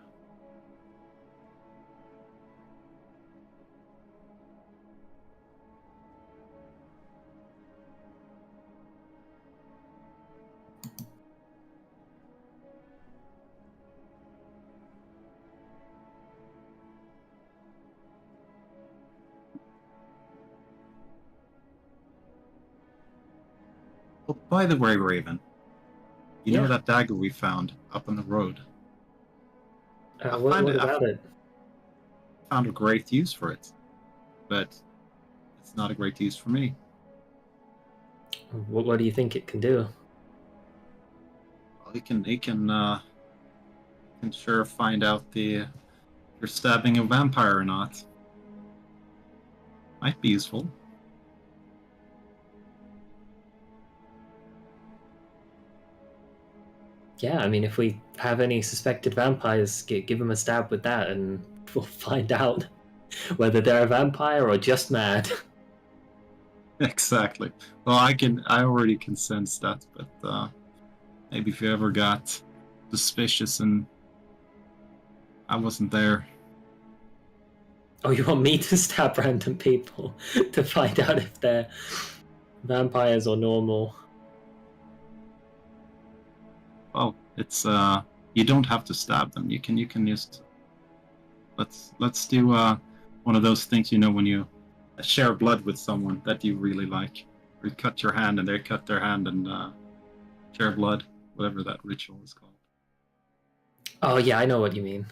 Oh, by the way, Raven, you know that dagger we found up on the road? What about it? I found a great use for it, but it's not a great use for me. What do you think it can do? Well, it can sure find out if you're stabbing a vampire or not. Might be useful. Yeah, I mean, if we have any suspected vampires, give them a stab with that, and we'll find out whether they're a vampire or just mad. Exactly. Well, I already can sense that, but maybe if you ever got suspicious and I wasn't there. Oh, you want me to stab random people to find out if they're vampires or normal? Oh, it's you don't have to stab them. You can just let's do one of those things, when you share blood with someone that you really like. Or you cut your hand and they cut their hand and share blood, whatever that ritual is called. Oh yeah, I know what you mean.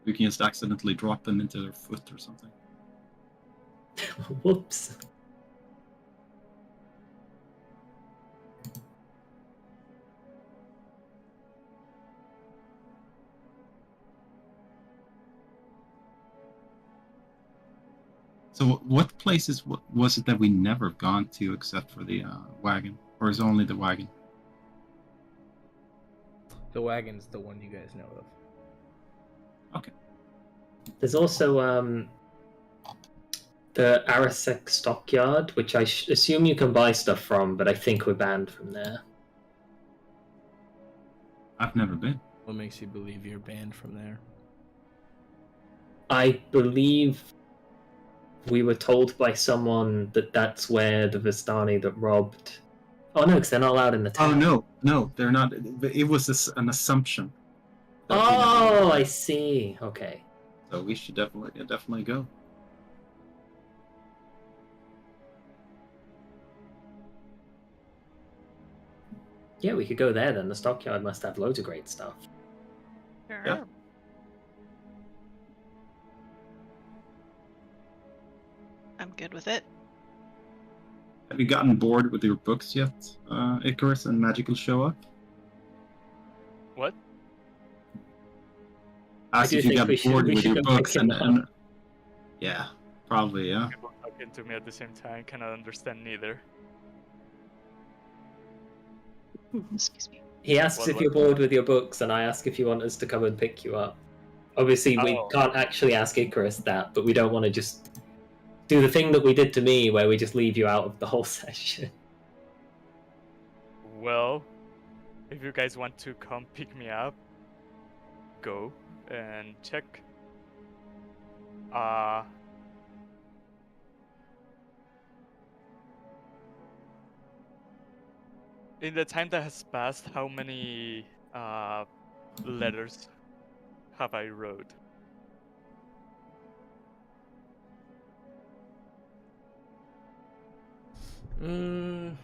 You can just accidentally drop them into their foot or something. Whoops. So what places was it that we never gone to except for the wagon? Or is it only the wagon? The wagon's the one you guys know of. Okay. There's also the Arasek stockyard, which I assume you can buy stuff from, but I think we're banned from there. I've never been. What makes you believe you're banned from there? I believe we were told by someone that that's where the Vistani that robbed... Oh no, because they're not allowed in the town. Oh no, they're not. It was an assumption. Oh, I see. Okay. So we should definitely go. Yeah, we could go there then. The stockyard must have loads of great stuff. Sure. Yeah. I'm good with it. Have you gotten bored with your books yet, Icarus and Magical Show Up? What? Ask if you got bored with your books and yeah, probably, yeah. People talking to me at the same time, cannot understand neither. Excuse me. He asks if you're bored with your books, and I ask if you want us to come and pick you up. Obviously, we can't actually ask Icarus that, but we don't want to just do the thing that we did to me, where we just leave you out of the whole session. Well, if you guys want to come pick me up, go and check. In the time that has passed, how many letters have I wrote? Because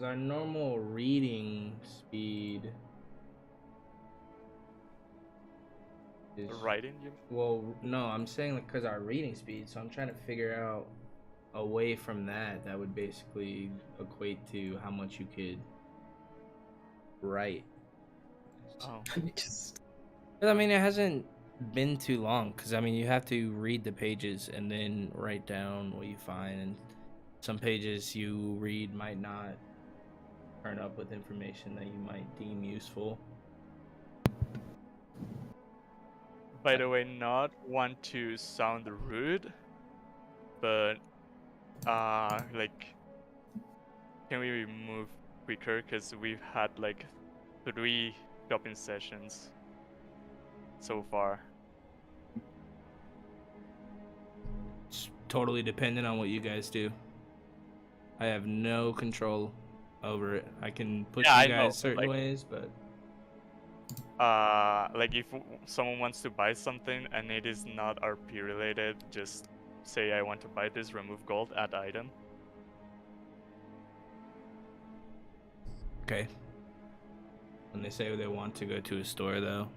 our normal reading speed is... Writing, you mean? Well, no, I'm saying because our reading speed, so I'm trying to figure out away from that would basically equate to how much you could write. Oh. But I mean, it hasn't been too long, because I mean you have to read the pages and then write down what you find, and some pages you read might not turn up with information that you might deem useful. By the way, not want to sound rude, but like, can we move quicker? Because we've had like 3 shopping sessions so far. It's totally dependent on what you guys do. I have no control over it. I can push you guys certain ways, but like if someone wants to buy something and it is not RP related, just say I want to buy this, remove gold, add item. Okay. When they say they want to go to a store, though,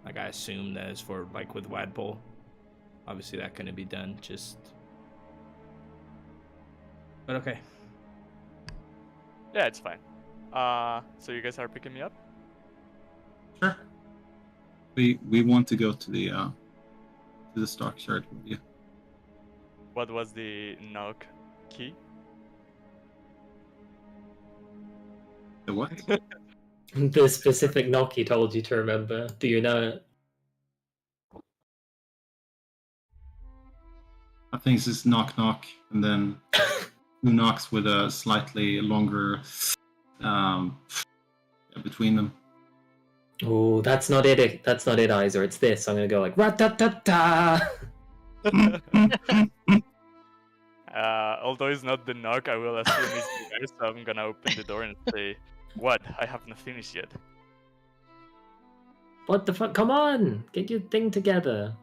like I assume that is for like with Wadpole. Obviously, that couldn't be done. But okay. Yeah, it's fine. So you guys are picking me up? Sure. We want to go to the stock chart with you. What was the knock key? The what? The specific knock he told you to remember. Do you know it? I think it's knock knock, and then 2 knocks with a slightly longer between them. Oh, that's not it. That's not it, Iser. It's this. I'm gonna go like rat-ta-ta-ta. Although it's not the knock, I will assume it's you guys, so I'm gonna open the door and say, "What? I haven't finished yet." What the fuck? Come on, get your thing together.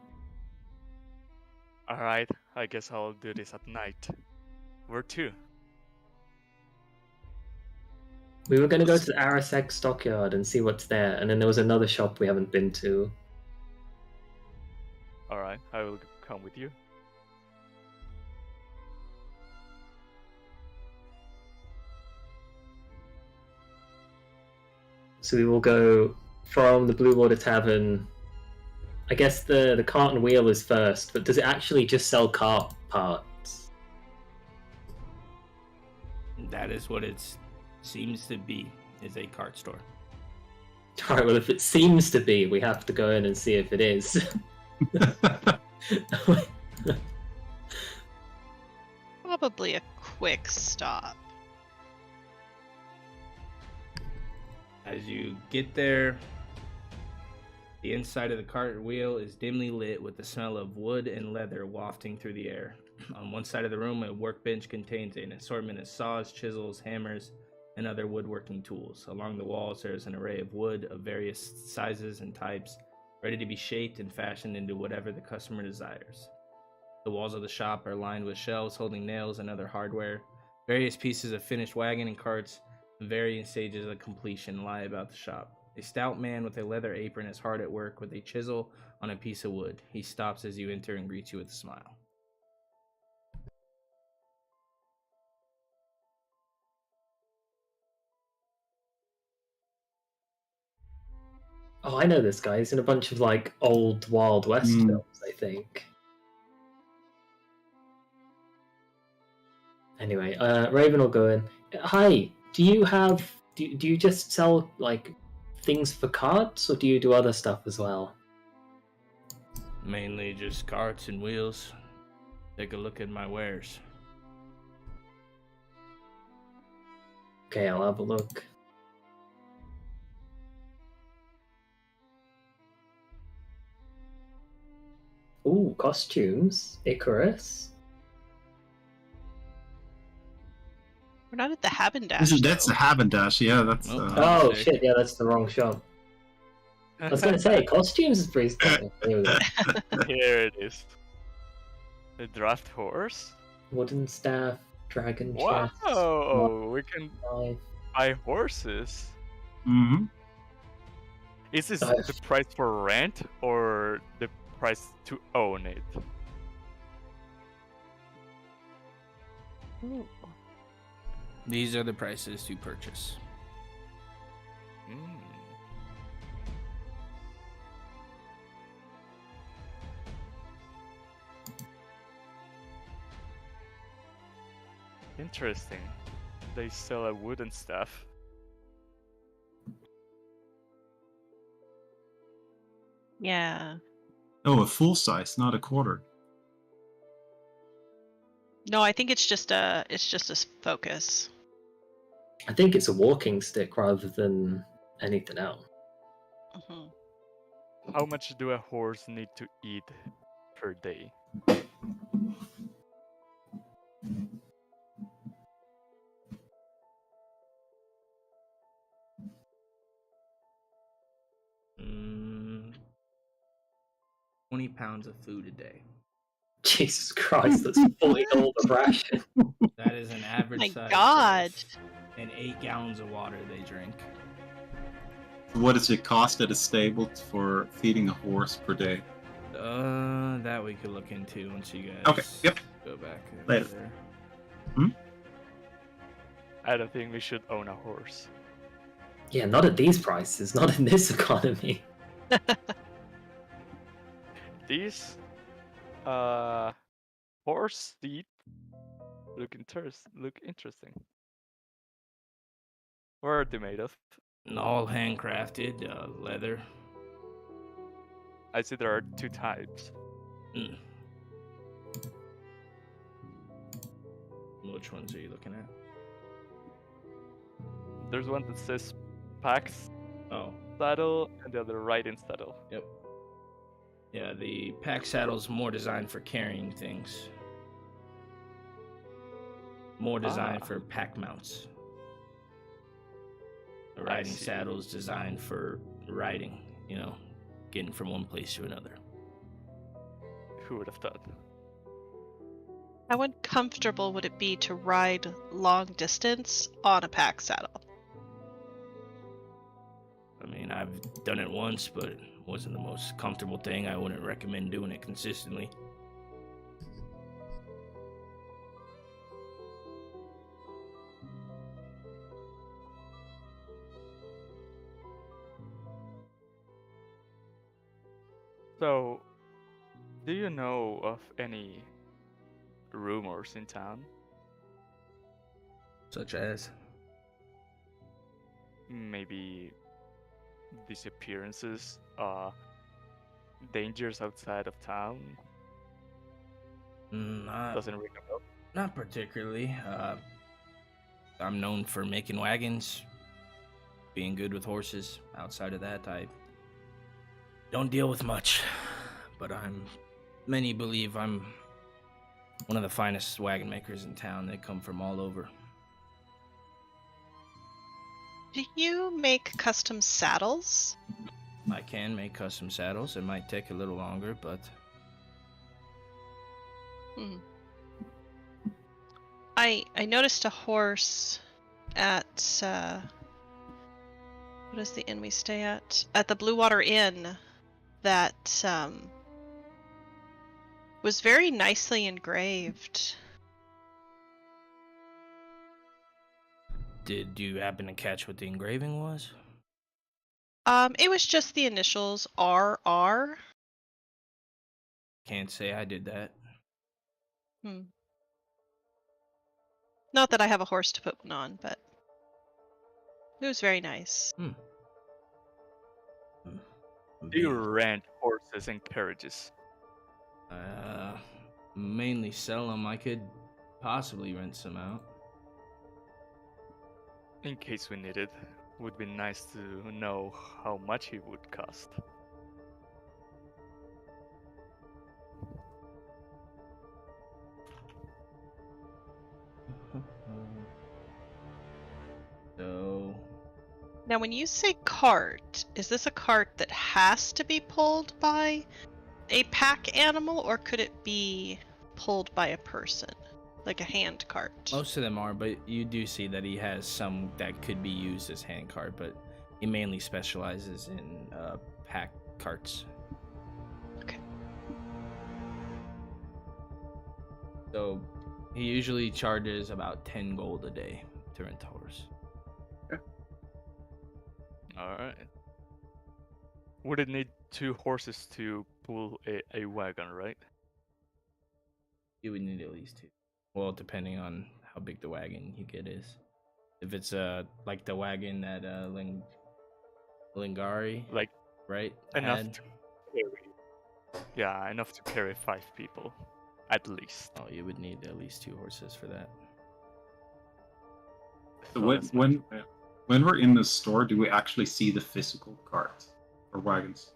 All right, I guess I'll do this at night. Where to? We were gonna go to the Arasek stockyard and see what's there, and then there was another shop we haven't been to. All right, I will come with you. So we will go from the Blue Water Tavern. I guess the cart and wheel is first, but does it actually just sell cart parts? That is what it seems to be, is a cart store. Alright, well if it seems to be, we have to go in and see if it is. Probably a quick stop. As you get there, the inside of the cart wheel is dimly lit with the smell of wood and leather wafting through the air. On one side of the room, a workbench contains an assortment of saws, chisels, hammers, and other woodworking tools. Along the walls, there is an array of wood of various sizes and types, ready to be shaped and fashioned into whatever the customer desires. The walls of the shop are lined with shelves holding nails and other hardware. Various pieces of finished wagon and carts in varying stages of completion lie about the shop. A stout man with a leather apron is hard at work with a chisel on a piece of wood. He stops as you enter and greets you with a smile. Oh, I know this guy. He's in a bunch of like old Wild West films, I think. Anyway, Raven will go in. Hi, do you just sell like things for carts, or do you do other stuff as well? Mainly just carts and wheels. Take a look at my wares. Okay, I'll have a look. Ooh, costumes. Icarus. We're not at the Habendash. That's a Habendash, yeah. That's. Oh shit! Yeah, that's the wrong shop. I was gonna say costumes is pretty standard. Here we go. Here it is. The draft horse. Wooden staff, dragon Wow! chest. We can Knife. buy horses. Mm-hmm. Is this the price for rent or the price to own it? Ooh. These are the prices to purchase. Interesting. They sell a wooden staff. Yeah. Oh, a full size, not a quarter. No, I think it's just a focus. I think it's a walking stick rather than anything else. Hmm. How much do a horse need to eat per day? Mm, 20 pounds of food a day. Jesus Christ, that's fully all the ration. That is an average My size God. horse. And 8 gallons of water they drink. What does it cost at a stable for feeding a horse per day? That we could look into once you guys Okay, yep. go back Later. there. I don't think we should own a horse. Yeah, not at these prices, not in this economy. These horse teeth look interesting. What are they made of? All handcrafted, leather. I see there are 2 types. Mm. Which ones are you looking at? There's one that says Pax Oh, saddle and the other riding saddle. yep. Yeah, the pack saddle's more designed for carrying things. More designed for pack mounts. The riding see. saddle's designed for riding, getting from one place to another. Who would have thought? How uncomfortable would it be to ride long distance on a pack saddle? I mean, I've done it once, but it wasn't the most comfortable thing. I wouldn't recommend doing it consistently. So, do you know of any rumors in town? Such as? Maybe disappearances, dangers outside of town? Doesn't ring a bell? Not particularly. I'm known for making wagons, being good with horses. Outside of that, I don't deal with much. But many believe I'm one of the finest wagon makers in town. They come from all over. Do you make custom saddles? I can make custom saddles. It might take a little longer, but... I noticed a horse at what is the inn we stay at? At the Blue Water Inn that was very nicely engraved. Did you happen to catch what the engraving was? It was just the initials RR. Can't say I did that. Not that I have a horse to put one on, but it was very nice. Do you rent horses and carriages? Mainly sell them. I could possibly rent some out. In case we need it, would be nice to know how much it would cost. So... Now, when you say cart, is this a cart that has to be pulled by a pack animal, or could it be pulled by a person, like a hand cart? Most of them are, but you do see that he has some that could be used as hand cart, but he mainly specializes in pack carts. Okay. So he usually charges about 10 gold a day to rent a horse. Alright. Would it need 2 horses to pull a wagon, right? You would need at least 2. Well, depending on how big the wagon you get is. If it's like the wagon that Lingari, Like right? enough had. to carry. Yeah, enough to carry 5 people, at least. Oh, you would need at least 2 horses for that. So when we're in the store, do we actually see the physical carts or wagons?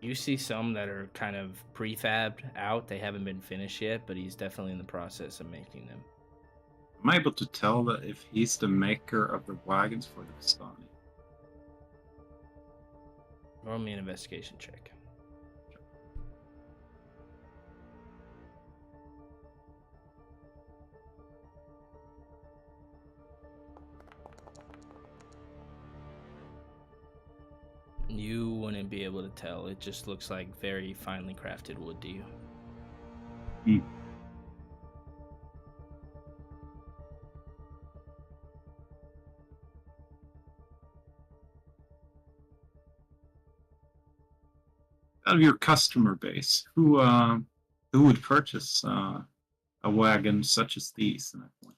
You see some that are kind of prefabbed out. They haven't been finished yet, but he's definitely in the process of making them. Am I able to tell that if he's the maker of the wagons for the Vistani? Roll me an investigation check. You wouldn't be able to tell. It just looks like very finely crafted wood to you. Out of your customer base, who would purchase a wagon such as these at that point?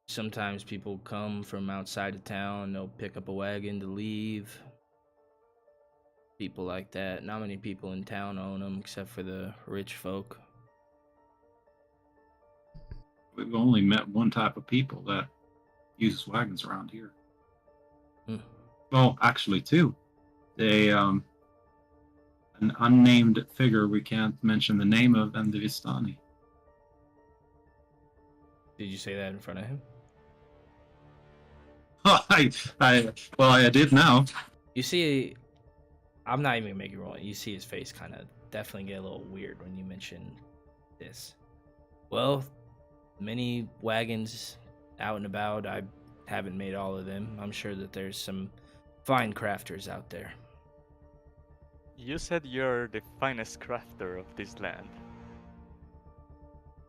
Sometimes people come from outside of town. They'll pick up a wagon to leave. People like that. Not many people in town own them, except for the rich folk. We've only met one type of people that uses wagons around here. Well, actually, 2. An unnamed figure we can't mention the name of, and the Vistani. Did you say that in front of him? I did now. You see, I'm not even gonna make you roll it. You see his face kind of definitely get a little weird when you mention this. Well, many wagons out and about. I haven't made all of them. I'm sure that there's some fine crafters out there. You said you're the finest crafter of this land.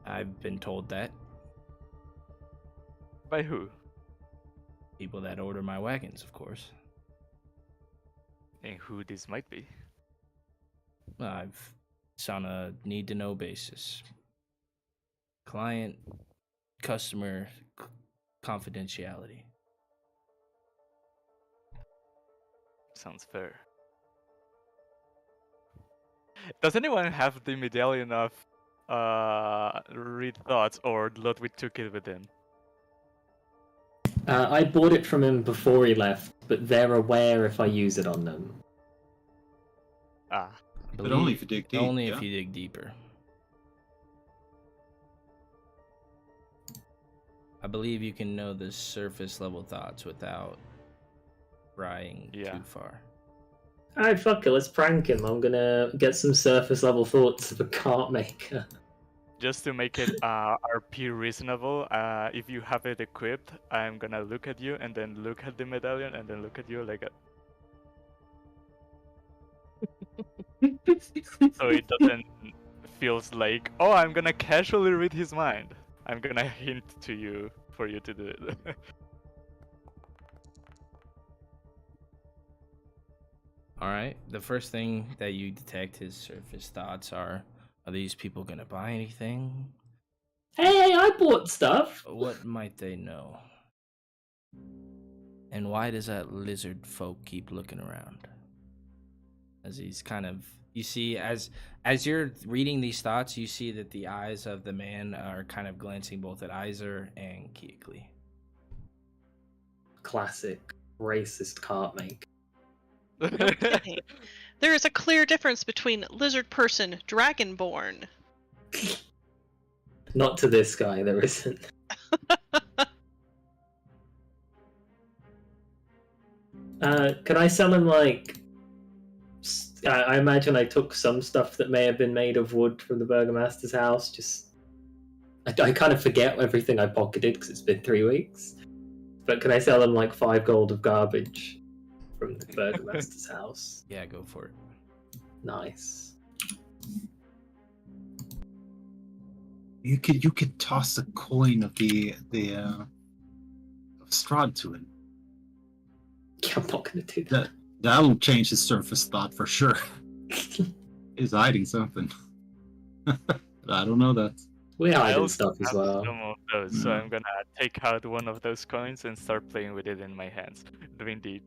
I've been told that. By who? People that order my wagons, of course. And who this might be? It's on a need-to-know basis. Client, customer, confidentiality. Sounds fair. Does anyone have the medallion of read thoughts, or Ludwig took it with him? I bought it from him before he left, but they're aware if I use it on them. But only if you dig deep. Only if you dig deeper. I believe you can know the surface level thoughts without prying too far. Alright, fuck it, let's prank him. I'm gonna get some surface level thoughts of a cart maker. Just to make it RP reasonable, if you have it equipped, I'm gonna look at you and then look at the medallion and then look at you like a... So it doesn't feels like, oh, I'm gonna casually read his mind. I'm gonna hint to you for you to do it. Alright, the first thing that you detect his surface thoughts are these people gonna buy anything? Hey, I bought stuff! What might they know? And why does that lizard folk keep looking around? As he's kind of... You see, as you're reading these thoughts, you see that the eyes of the man are kind of glancing both at Iser and Keekly. Classic racist cart maker. Okay. There is a clear difference between lizard person, dragonborn. Not to this guy, there isn't. Can I sell him, like... I imagine I took some stuff that may have been made of wood from the Burgomaster's house, just... I kind of forget everything I pocketed because it's been 3 weeks. But can I sell him, like, 5 gold of garbage from the Burgomaster's house? Yeah, go for it. Nice. You could toss a coin of the of Strahd to him. Yeah, I'm not gonna do that. That'll change his surface thought for sure. He's hiding something. I don't know that. We're I hiding also stuff as have well. some of those, so Yeah. I'm gonna take out one of those coins and start playing with it in my hands. Doing the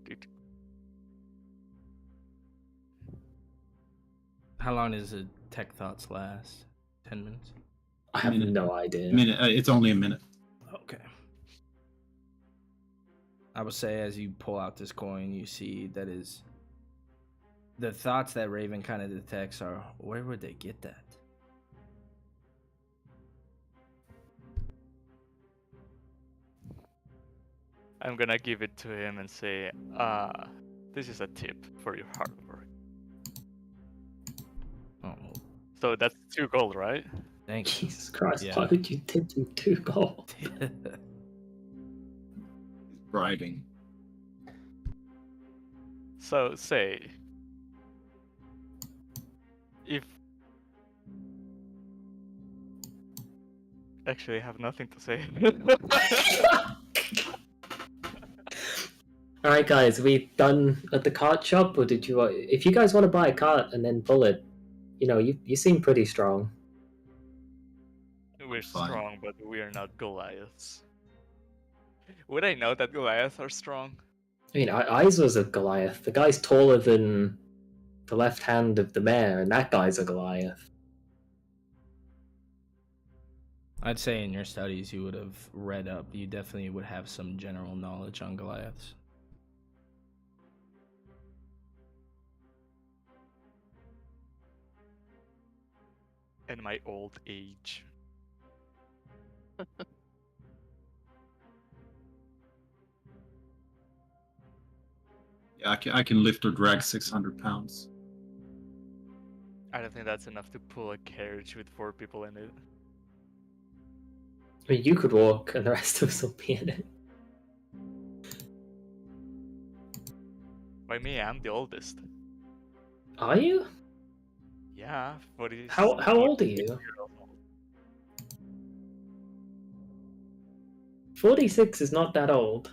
How long does the tech thoughts last? 10 minutes? I have Minute. no idea. Minute. It's only a minute. Okay. I would say as you pull out this coin, you see that is the thoughts that Raven kind of detects are, where would they get that? I'm gonna give it to him and say, this is a tip for your hard work. Oh, So that's 2 gold, right? thank you. Jesus Christ, Yeah. why would you tip him 2 gold? Bribing. So say, if... Actually, I have nothing to say. Alright guys, are we done at the cart shop, or did you... If you guys want to buy a cart and then bullet, you seem pretty strong. We're Fine. strong, but we are not Goliaths. Would I know that Goliaths are strong? I mean, Eyes was a Goliath. The guy's taller than the left hand of the mayor, and that guy's a Goliath. I'd say in your studies you would have read up. You definitely would have some general knowledge on Goliaths. In my old age. Yeah, I can lift or drag 600 pounds. I don't think that's enough to pull a carriage with 4 people in it. I mean, you could walk, and the rest of us will be in it. By me, I'm the oldest. Are you? Yeah, 40. How old are you? years old. 46 is not that old.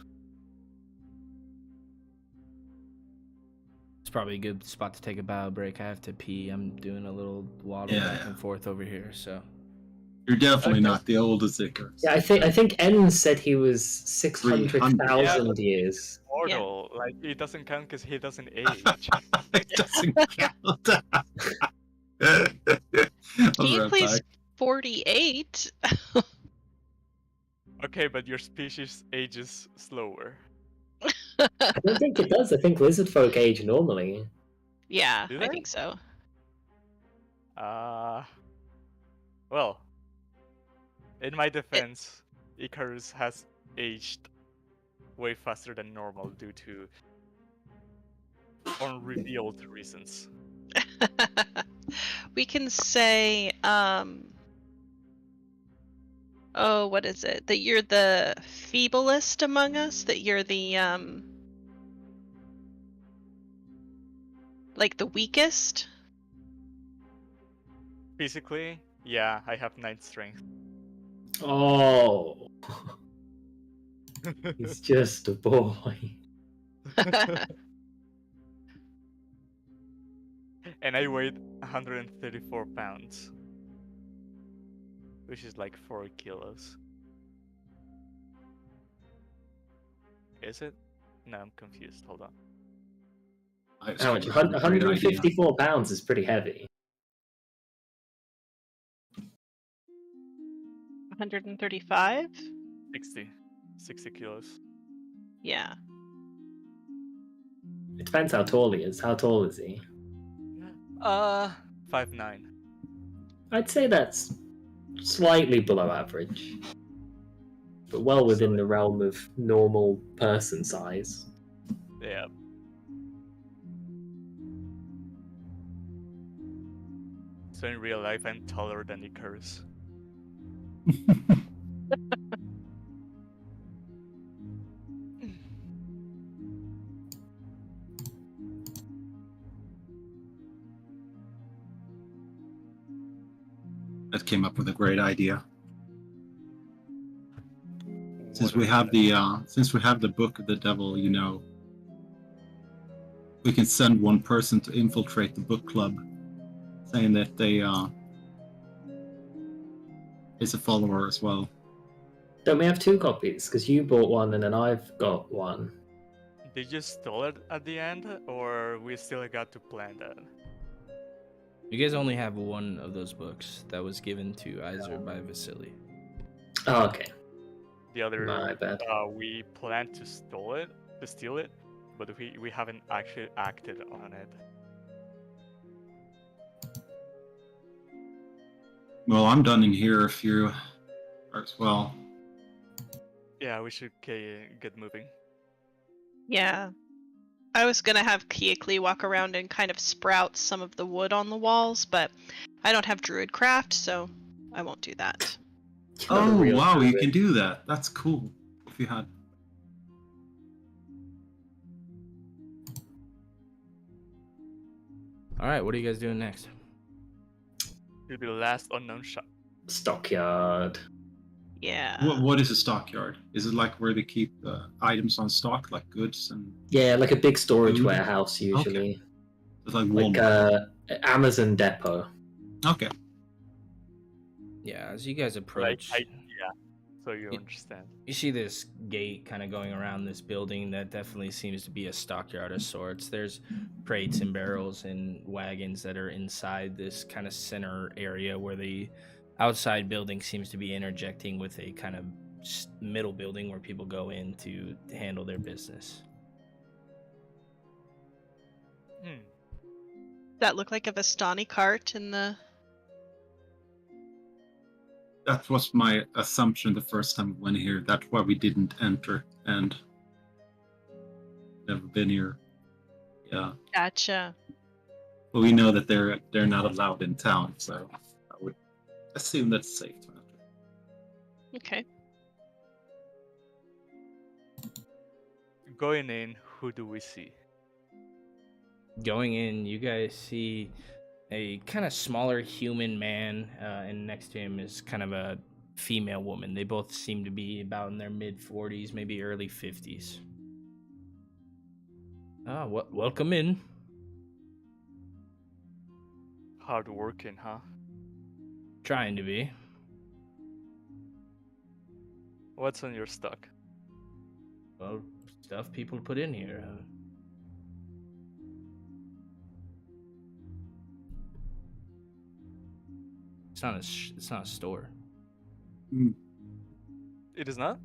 It's probably a good spot to take a bio break. I have to pee. I'm doing a little waddle Yeah, back yeah. and forth over here, so. You're definitely Okay. not the oldest Icarus. Yeah, I think N said he was 600,000 years. Mortal, like it doesn't count because he doesn't age. It doesn't count. He Alright, plays bye. 48. Okay, but your species ages slower. I don't think it does. I think lizard folk age normally. Yeah, Do I they? think so. Well, in my defense, Icarus has aged way faster than normal due to unrevealed reasons. We can say, oh, what is it? That you're the feeblest among us? That you're the, like the weakest? Physically, yeah, I have 9 strength. Oh, he's just a boy. And I weighed 134 pounds. Which is like 4 kilos. Is it? No, I'm confused. Hold on. How much? 154 pounds is pretty heavy. 135? 60 kilos. Yeah. It depends how tall he is. How tall is he? 5'9". I'd say that's slightly below average, but well within the realm of normal person size. Yeah. So in real life, I'm taller than Icarus. That came up with a great idea. Since we have the Book of the Devil, we can send one person to infiltrate the book club, saying that is a follower as well. Don't we have 2 copies? Because you bought one and then I've got one. Did you stall it at the end, or we still got to plan that? You guys only have one of those books that was given to Iser by Vasily. Oh, okay. The other, My bad. We planned to steal it, but we haven't actually acted on it. Well, I'm done in here if you are as well. Yeah, we should get moving. Yeah. I was gonna have Kiekli walk around and kind of sprout some of the wood on the walls, but I don't have Druidcraft, so I won't do that. Oh, wow, you can do that. That's cool. If you had... Alright, what are you guys doing next? It'll be the last unknown shop. Stockyard. Yeah. What is a stockyard? Is it like where they keep items on stock, like goods and... Yeah, like a big storage Food? warehouse usually. Okay. It's like Walmart. Like Amazon depot. Okay. Yeah, as you guys approach, Yeah, so you understand. you see this gate kind of going around this building that definitely seems to be a stockyard of sorts. There's crates and barrels and wagons that are inside this kind of center area where the outside building seems to be interjecting with a kind of middle building where people go in to handle their business. Does that look like a Vistani cart in the... That was my assumption the first time we went here. That's why we didn't enter and never been here. Yeah. Gotcha. But we know that they're not allowed in town, so I would assume that's safe to enter. Okay. Going in, who do we see? Going in, you guys see a kind of smaller human man, and next to him is kind of a female woman. They both seem to be about in their mid-40s, maybe early 50s. Welcome in. Hard working, huh? Trying to be. What's on your stock? Well, stuff people put in here. It's not a store. It is not?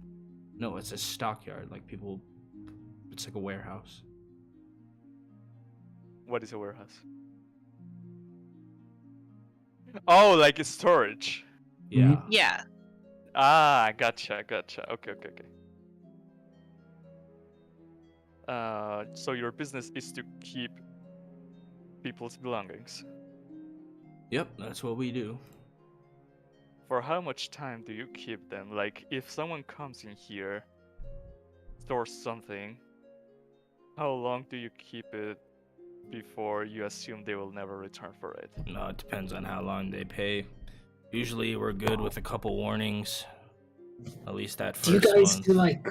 No, it's a stockyard. Like people, it's like a warehouse. What is a warehouse? Oh, like a storage. Yeah. Yeah. Ah, gotcha. Okay. So your business is to keep people's belongings. Yep, that's what we do. For how much time do you keep them? Like, if someone comes in here, stores something, how long do you keep it before you assume they will never return for it? No, it depends on how long they pay. Usually we're good with a couple warnings. At least that first Do you guys one. do like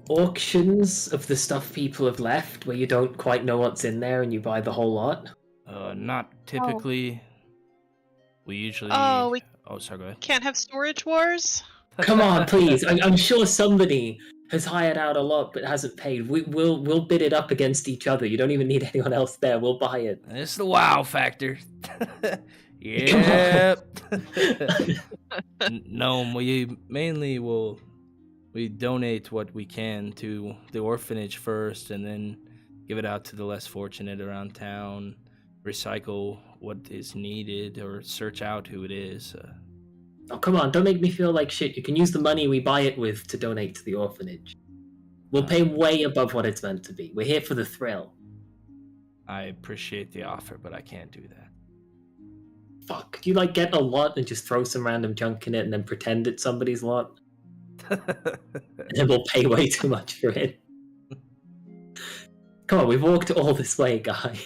auctions of the stuff people have left where you don't quite know what's in there and you buy the whole lot? Not typically. We usually... Oh, sorry, go ahead. Can't have storage wars? Come on, please. I'm sure somebody has hired out a lot but hasn't paid. We'll bid it up against each other. You don't even need anyone else there. We'll buy it. It's the wow factor. Yep. No, we mainly we donate what we can to the orphanage first, and then give it out to the less fortunate around town. Recycle what is needed, or search out who it is. Oh, come on, don't make me feel like shit. You can use the money we buy it with to donate to the orphanage. We'll pay way above what it's meant to be. We're here for the thrill. I appreciate the offer, but I can't do that. Fuck, do you like get a lot and just throw some random junk in it and then pretend it's somebody's lot? And then we'll pay way too much for it. Come on, we've walked all this way, guy.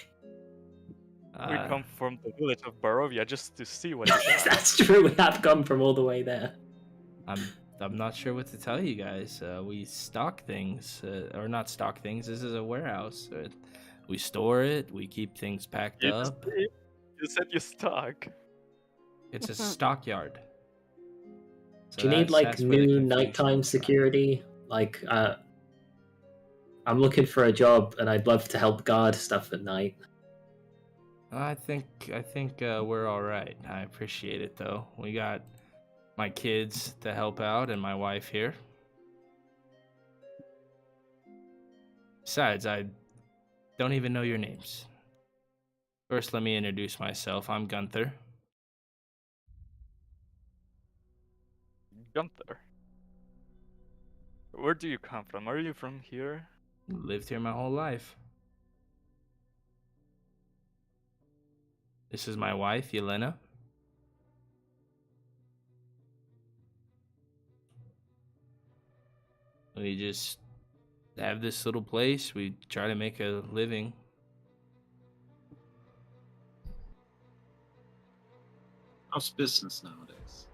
We come from the village of Barovia just to see what it's at. That's true, we have come from all the way there. I'm not sure what to tell you guys. We stock things, or not stock things. This is a warehouse. We store it. We keep things packed up. You said you stock. It's a stockyard. So Do you need like that's where the new confusion nighttime is, right? security? Like, I'm looking for a job, and I'd love to help guard stuff at night. I think we're all right. I appreciate it though. We got my kids to help out and my wife here. Besides, I don't even know your names. First, let me introduce myself. I'm Gunther. Gunther. Where do you come from? Are you from here? Lived here my whole life. This is my wife, Yelena. We just have this little place. We try to make a living. How's business nowadays?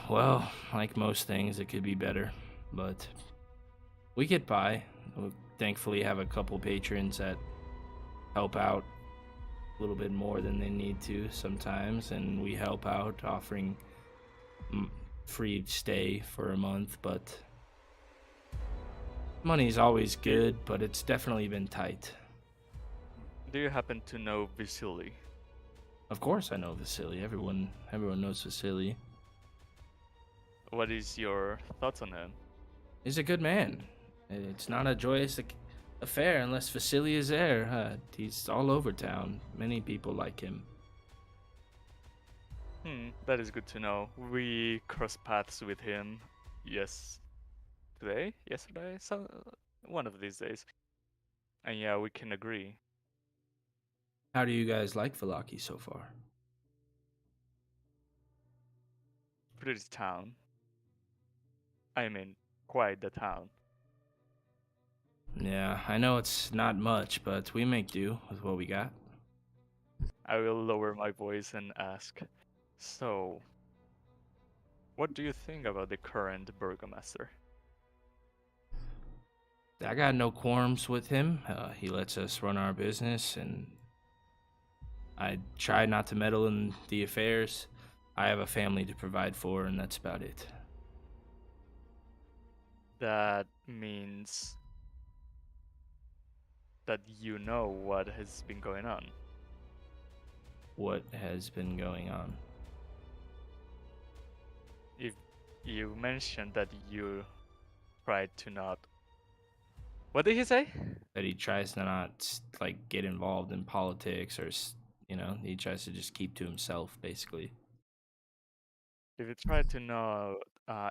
Well, like most things, it could be better, but we get by. We thankfully have a couple patrons that help out a little bit more than they need to sometimes, and we help out offering free stay for a month, but money's always good, but it's definitely been tight. Do you happen to know Vasily? Of course I know Vasily. Everyone knows Vasily. What is your thoughts on him? He's a good man. It's not a joyous affair unless Vasily is there. He's all over town. Many people like him. That is good to know. We crossed paths with him yesterday, so one of these days. And yeah, we can agree. How do you guys like Valaki so far? Pretty town. I mean, quite the town. Yeah, I know it's not much, but we make do with what we got. I will lower my voice and ask, so, what do you think about the current burgomaster? I got no qualms with him. He lets us run our business, and I try not to meddle in the affairs. I have a family to provide for, and that's about it. That means that you know what has been going on. What has been going on? If you mentioned that you tried to not... What did he say? That he tries to not, like, get involved in politics or, he tries to just keep to himself, basically. If you tried to not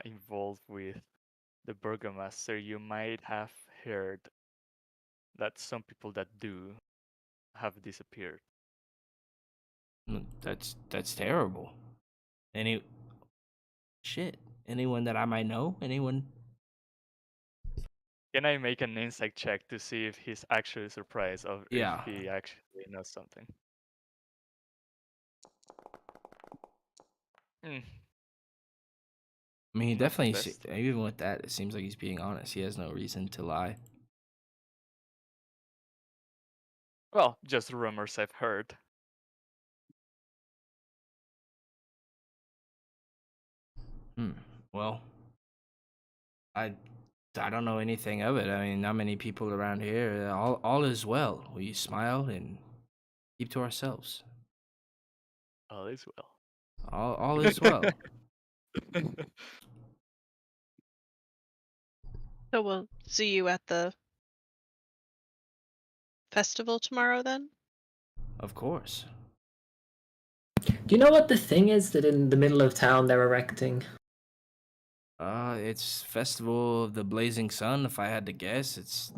involve with the burgomaster, you might have heard that some people that do have disappeared. That's terrible. Anyone that I might know? Anyone? Can I make an insight check to see if he's actually surprised or Yeah. if he actually knows something? I mean, he Not the definitely, best. even with that, it seems like he's being honest. He has no reason to lie. Well, just rumors I've heard. Well, I don't know anything of it. I mean, not many people around here. All is well. We smile and keep to ourselves. All is well. All is well. So we'll see you at the festival tomorrow then? Of course. Do you know what the thing is that in the middle of town they're erecting? It's Festival of the Blazing Sun, if I had to guess. It's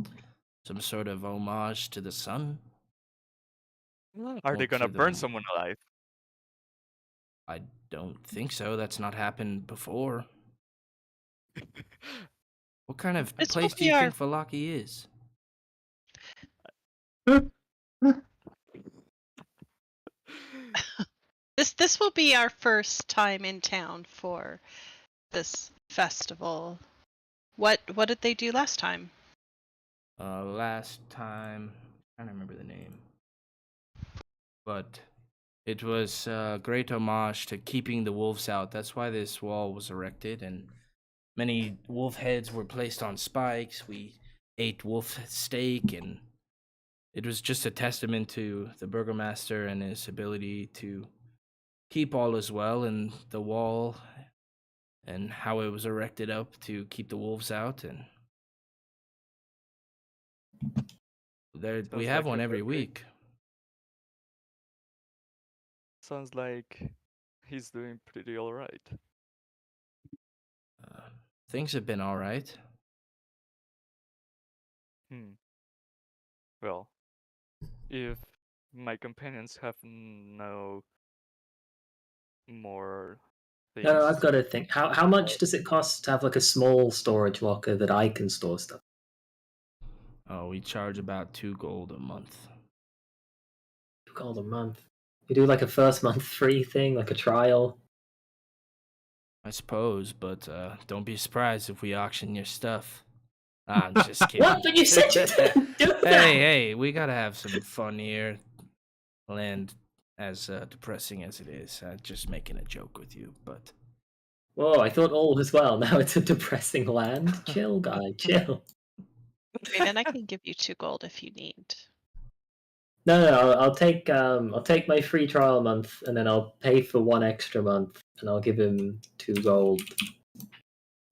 some sort of homage to the sun. Are they gonna burn them. someone alive? I don't think so. That's not happened before. What kind of This place will do be you our think Valaki is? this will be our first time in town for this festival. What did they do last time? Last time, I don't remember the name, but It was a great homage to keeping the wolves out. That's why this wall was erected, and many wolf heads were placed on spikes. We ate wolf steak, and it was just a testament to the burgomaster and his ability to keep all as well, and the wall and how it was erected up to keep the wolves out. And there, we Sounds have like one a every very week. Sounds like he's doing pretty alright. Uh, things have been all right. Hmm. Well, if my companions have no more No, things I've got to think. How much does it cost to have like a small storage locker that I can store stuff? Oh, we charge about 2 gold a month. $2 a month. You do like a first month free thing, like a trial. I suppose, but don't be surprised if we auction your stuff. I'm just kidding. What? But you said you didn't do that. Hey, we gotta have some fun here. Land as depressing as it is. Just making a joke with you, but Whoa, I thought all was well. Now it's a depressing land. Chill, guy, chill. Raven, I can give you 2 gold if you need. No, I'll take my free trial month, and then I'll pay for 1 extra month, and I'll give him 2 gold.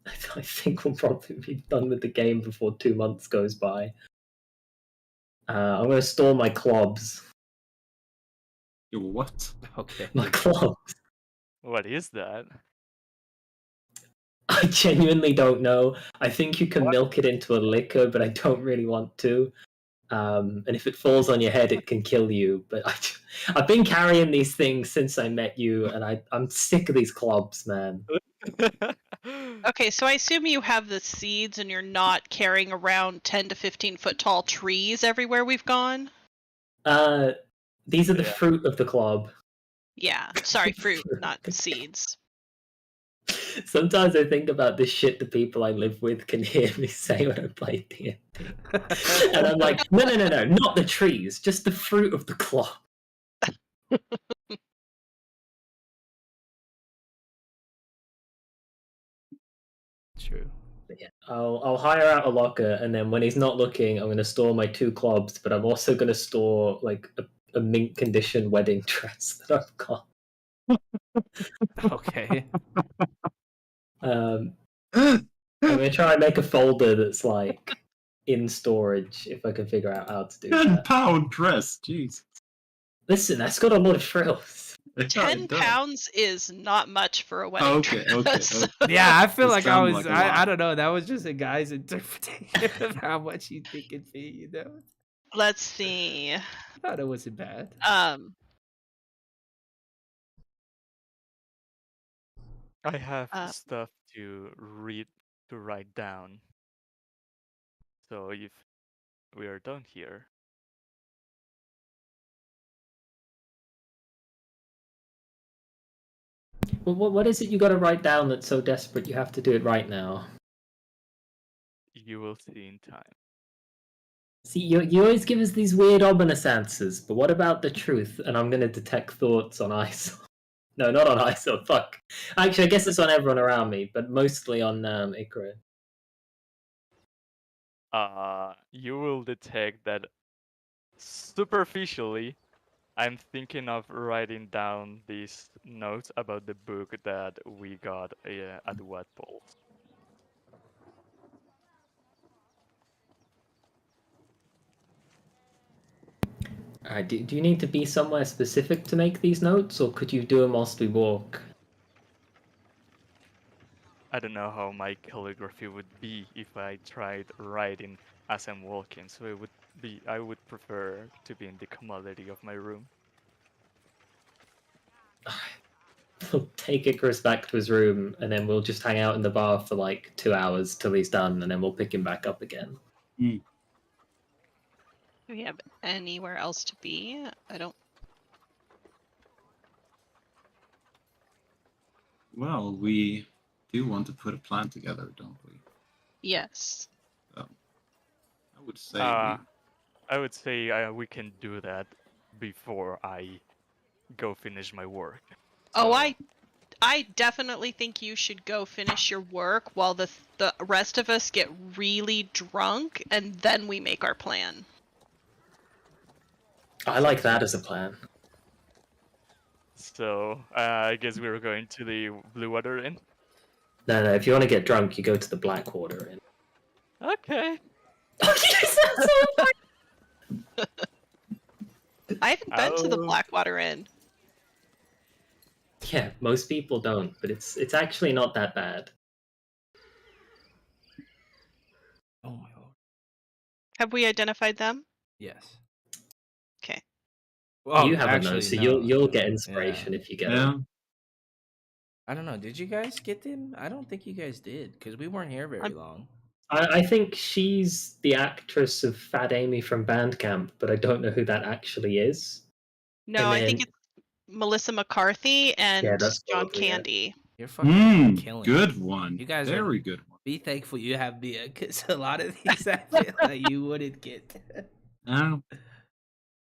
I think we'll probably be done with the game before 2 months goes by. I'm gonna store my clubs. Your what? okay. My clubs. What is that? I genuinely don't know. I think you can milk it into a liquor, but I don't really want to. And if it falls on your head, it can kill you. But I've been carrying these things since I met you, and I'm sick of these clubs, man. Okay, so I assume you have the seeds and you're not carrying around 10 to 15 foot tall trees everywhere we've gone? These are the Yeah. fruit of the club. Yeah, sorry, fruit, not seeds. Sometimes I think about this shit the people I live with can hear me say when I play D&D. And I'm like, no, not the trees, just the fruit of the club. True. Yeah, I'll hire out a locker, and then when he's not looking, I'm going to store my 2 clubs, but I'm also going to store like a mint condition wedding dress that I've got. Okay. I'm going to try and make a folder that's like in storage if I can figure out how to do that. 10-pound dress, jeez. Listen, that's got a lot of frills. 10 pounds is not much for a wedding Okay. dress. Yeah, I feel This like I sounded was. like a lot. I don't know. That was just a guy's interpretation of how much you think it'd be. You know. Let's see. I thought it wasn't bad. I have Uh, stuff to write down. So if we are done here, Well, what is it you got to write down that's so desperate you have to do it right now? you will see in time. See, you always give us these weird, ominous answers, but what about the truth? And I'm going to detect thoughts on ISO. No, not on ISO, fuck. Actually, I guess it's on everyone around me, but mostly on Ikra. You will detect that superficially, I'm thinking of writing down these notes about the book that we got at Wattpole. Alright, do you need to be somewhere specific to make these notes, or could you do them whilst we walk? I don't know how my calligraphy would be if I tried writing as I'm walking, so I would prefer to be in the commodity of my room. We'll take Icarus back to his room, and then we'll just hang out in the bar for like 2 hours till he's done, and then we'll pick him back up again. do we have anywhere else to be? I don't. Well, we do want to put a plan together, don't we? Yes. I would say I would say we can do that before I go finish my work. Oh, So, I definitely think you should go finish your work while the rest of us get really drunk, and then we make our plan. I like that as a plan. So I guess we were going to the Blue Water Inn. No, if you want to get drunk, you go to the Blackwater Inn. Okay. I haven't been to the Blackwater Inn. Yeah, most people don't, but it's actually not that bad. Oh my lord. Have we identified them? Yes. Okay. Well, you haven't actually, though, so no. you'll get inspiration if you get them. I don't know. Did you guys get them? I don't think you guys did, because we weren't here very long. I think she's the actress of Fat Amy from Bandcamp, but I don't know who that actually is. No, I think it's Melissa McCarthy and that's John probably Candy. You're fucking killing good it. one. You guys very are, good one. Be thankful you have me, because a lot of these I feel like you wouldn't get. No.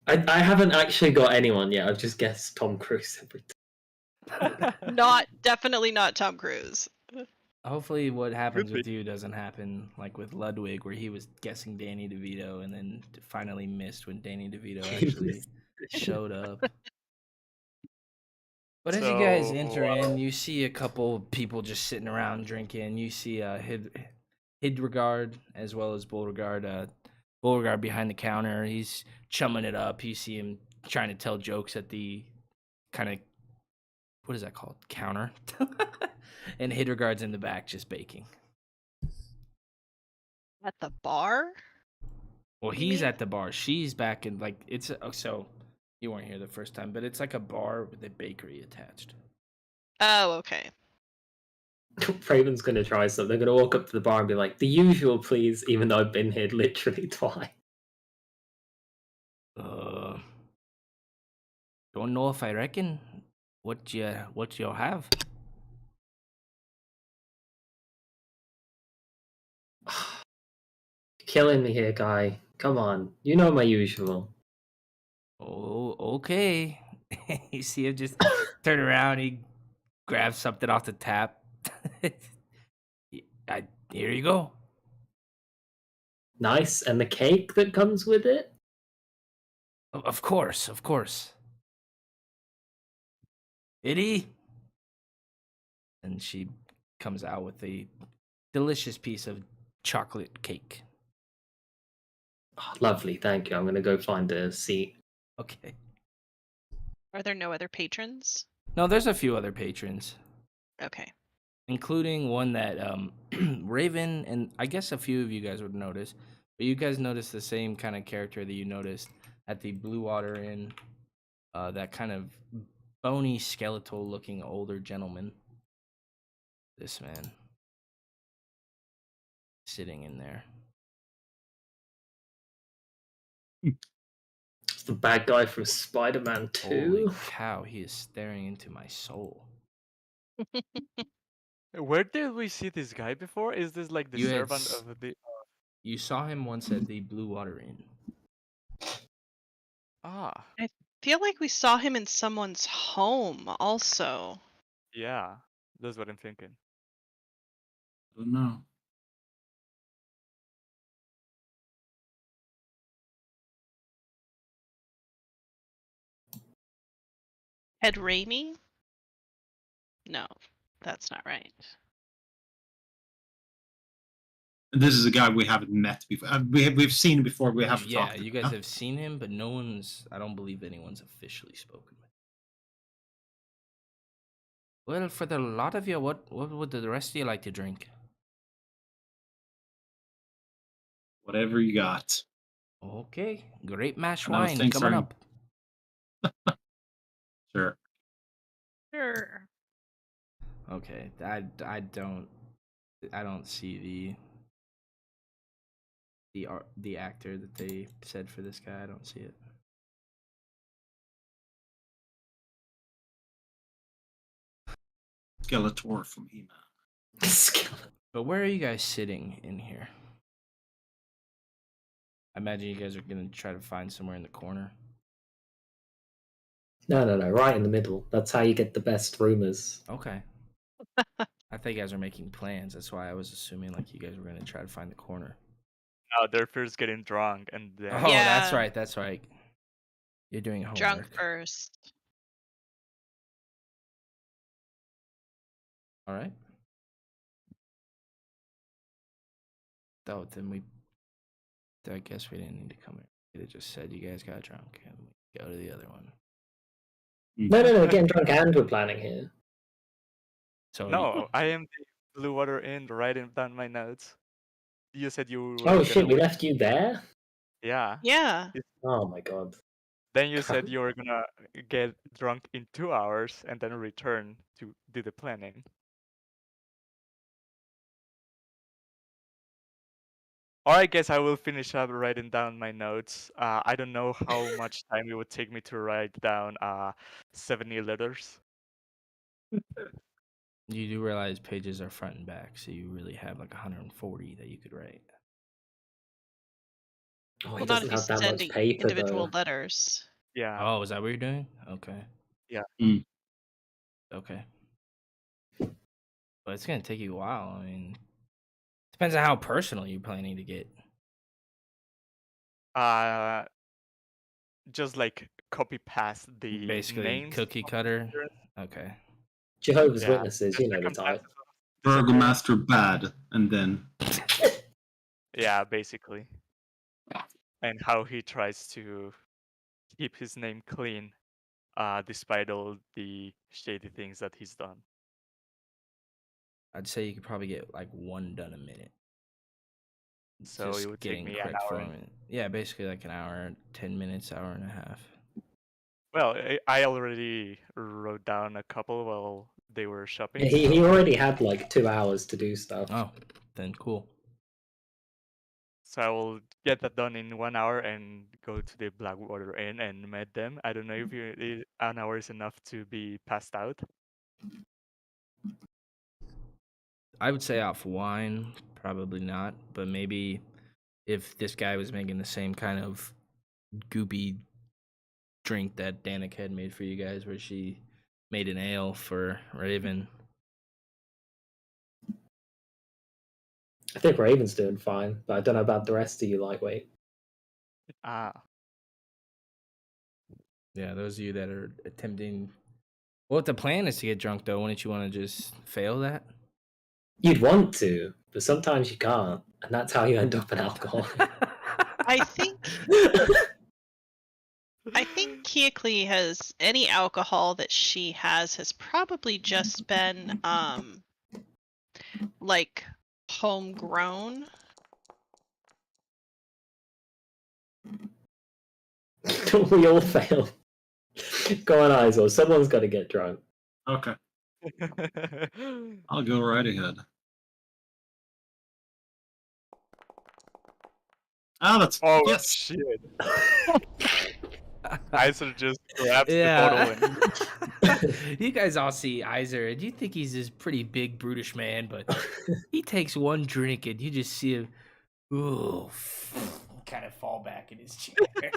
I haven't actually got anyone yet. I've just guessed Tom Cruise every time. Definitely not Tom Cruise. Hopefully what happens with you doesn't happen like with Ludwig, where he was guessing Danny DeVito and then finally missed when Danny DeVito actually showed up. But as you guys enter in, you see a couple people just sitting around drinking. You see Hidregard as well as Beauregard. Beauregard behind the counter. He's chumming it up. You see him trying to tell jokes at the kind of, what is that called? Counter. And Hidregard's in the back just baking. At the bar? Well, he's at the bar. She's back in, like, it's, so you weren't here the first time, but it's like a bar with a bakery attached. Oh, okay. Raven's going to try something. They're going to walk up to the bar and be like, the usual, please, even though I've been here literally twice. Don't know if I reckon what you'll have. Killing me here, guy. Come on. You know my usual. Oh, okay. You see him just turn around, he grabs something off the tap. Here you go. Nice. And the cake that comes with it? Of course. Itty. And she comes out with a delicious piece of chocolate cake. Oh, lovely, thank you. I'm going to go find a seat. Okay. Are there no other patrons? No, there's a few other patrons. Okay. Including one that Raven and I guess a few of you guys would notice, but you guys noticed the same kind of character that you noticed at the Blue Water Inn, that kind of bony, skeletal looking older gentleman. This man sitting in there. It's the bad guy from Spider-Man 2. Holy cow, he is staring into my soul. Where did we see this guy before? Is this like the servant of the... You saw him once at the Blue Water Inn. Ah. I feel like we saw him in someone's home also. Yeah, that's what I'm thinking. I don't know. Ed Raimi? No, that's not right. This is a guy we haven't met before. We've seen him before. We haven't talked to him. You guys have seen him, but no one's. I don't believe anyone's officially spoken with. Well, for the lot of you, what would the rest of you like to drink? Whatever you got. Okay, great mash wine coming up. Sure. Okay, I don't see the actor that they said for this guy. I don't see it. Skeletor from He-Man. But where are you guys sitting in here? I imagine you guys are gonna try to find somewhere in the corner. No, right in the middle. That's how you get the best rumors. Okay. I thought you guys were making plans. That's why I was assuming like you guys were gonna try to find the corner. No, they're first getting drunk and then. Oh, that's Yeah. right. That's right. You're doing homework. Drunk first. All right. Oh, then I guess we didn't need to come here. It had just said you guys got drunk and we go to the other one. No, getting drunk and we're planning here. So No, I am the Blue Water Inn writing down my notes. You said you were. Oh shit, we left you there? Yeah. Yeah. Oh my god. Then you said you were gonna get drunk in 2 hours and then return to do the planning. Or I guess I will finish up writing down my notes. I don't know how much time it would take me to write down 70 letters. you do realize pages are front and back, so you really have like 140 that you could write. Oh, Well, he not doesn't if you have that send much paper individual though. letters. Yeah. Oh, is that what you're doing? Okay. Yeah. Okay. But it's gonna take you a while. I mean, depends on how personal you're planning to get. Just like copy paste the Basically, names. cookie cutter. Okay. Jehovah's Yeah. Witnesses, The you know the type. circumstances of disappearance. Burgomaster bad, and then Yeah, basically. And how he tries to keep his name clean, despite all the shady things that he's done. I'd say you could probably get like one done a minute. So Just it would take getting me an correct hour. format. Yeah, basically like an hour, 10 minutes, hour and a half. Well, I already wrote down a couple while they were shopping. He already had like 2 hours to do stuff. Oh, then cool. So I will get that done in 1 hour and go to the Blackwater Inn and meet them. I don't know if an hour is enough to be passed out. I would say out for wine, probably not. But maybe if this guy was making the same kind of goopy drink that Danica had made for you guys, where she made an ale for Raven. I think Raven's doing fine, but I don't know about the rest of you lightweight. Yeah, those of you that are attempting. Well, if the plan is to get drunk, though, wouldn't you want to just fail that? You'd want to, but sometimes you can't, and that's how you end up an alcoholic. I think Keoklee has any alcohol that she has probably just been like homegrown. We all fail. Go on, Isol. Someone's got to get drunk. Okay. I'll go right ahead. Oh, that's yes. Shit! Iser just grabs the bottle and you guys all see Iser, and you think he's this pretty big, brutish man, but he takes one drink, and you just see him, kind of fall back in his chair.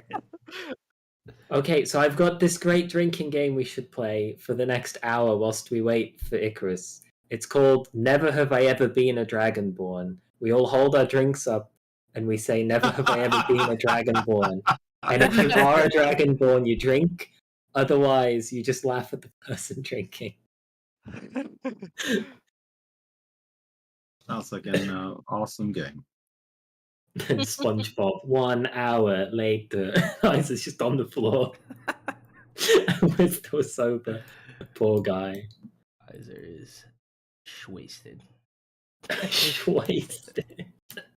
Okay, so I've got this great drinking game we should play for the next hour whilst we wait for Icarus. It's called Never Have I Ever Been a Dragonborn. We all hold our drinks up and we say, Never have I ever been a Dragonborn. And if you are a Dragonborn, you drink. Otherwise, you just laugh at the person drinking. Sounds like an awesome game. And SpongeBob, 1 hour later, Isaac's just on the floor. We're still sober. Poor guy. Iser is wasted. Wasted.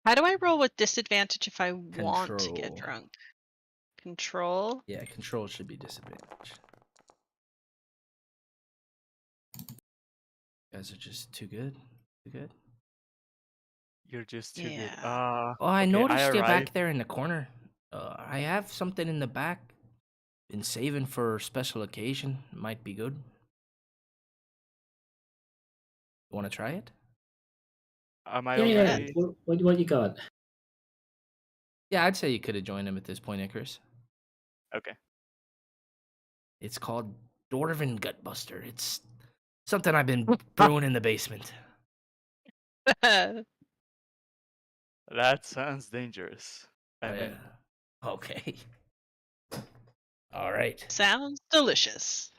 How do I roll with disadvantage if I want to get drunk? Control? Yeah, control should be disadvantage. You guys are just too good. Too good. You're just too good. Oh, I noticed you back there in the corner. I have something in the back. Been saving for a special occasion. Might be good. Want to try it? Am I Yeah. What you got? Yeah, I'd say you could have joined him at this point, Icarus. Okay. It's called Dwarven Gutbuster. It's something I've been brewing in the basement. That sounds dangerous. I mean, Okay. All right. Sounds delicious.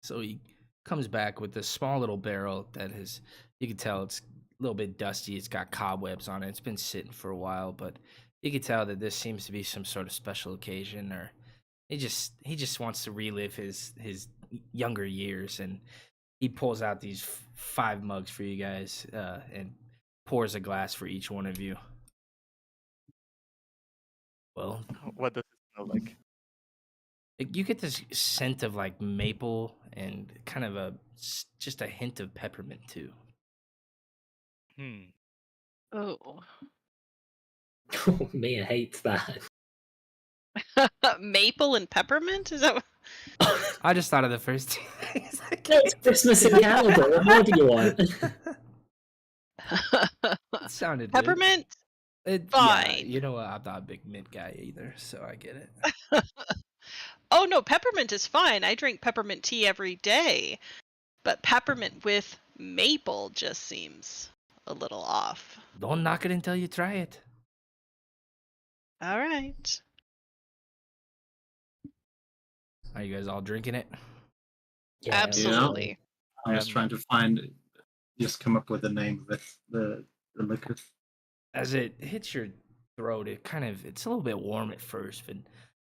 So he comes back with this small little barrel that is, you can tell it's a little bit dusty. It's got cobwebs on it. It's been sitting for a while, but you can tell that this seems to be some sort of special occasion, or he just wants to relive his younger years, and he pulls out these 5 mugs for you guys, and pours a glass for each one of you. Well, what does it smell like? you get this scent of like maple and kind of just a hint of peppermint too. Oh. Oh, Mia hates that. Maple and peppermint? Is that what... I just thought of the first two things. It's Christmas in Canada. What more do you want? It sounded Peppermint? good. Yeah, Fine. you know what? I'm not a big mint guy either, so I get it. Oh no, peppermint is fine. I drink peppermint tea every day. But peppermint with maple just seems a little off. Don't knock it until you try it. All right. Are you guys all drinking it? Yeah, Absolutely. I'm just trying to just come up with the name of it, the liquor. As it hits your throat, it's a little bit warm at first, but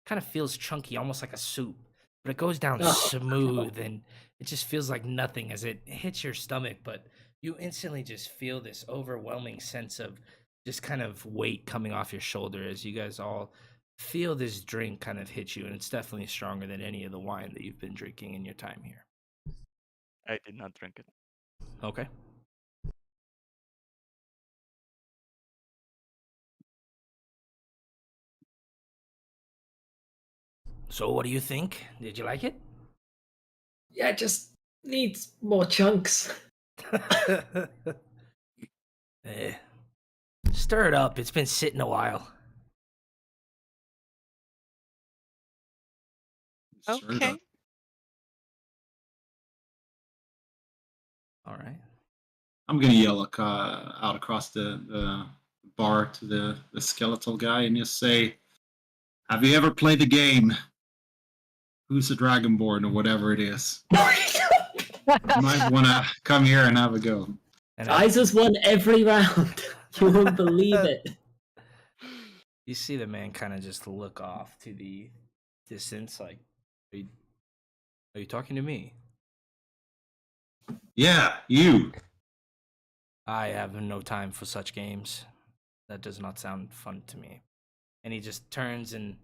kind of feels chunky, almost like a soup. But it goes down Oh, smooth, and it just feels like nothing as it hits your stomach. But you instantly just feel this overwhelming sense of just kind of weight coming off your shoulder as you guys all feel this drink kind of hit you, and it's definitely stronger than any of the wine that you've been drinking in your time here. I did not drink it. Okay. So what do you think? Did you like it? Yeah, it just needs more chunks. Eh. Stir it up. It's been sitting a while. Okay. All right. I'm gonna yell out across the bar to the skeletal guy and just say, "Have you ever played the game? Who's the Dragonborn or whatever it is? You might want to come here and have a go." And Isa's won every round. You won't believe it. you see the man kind of just look off to the distance, like, are you talking to me? Yeah, you. I have no time for such games. That does not sound fun to me. And he just turns and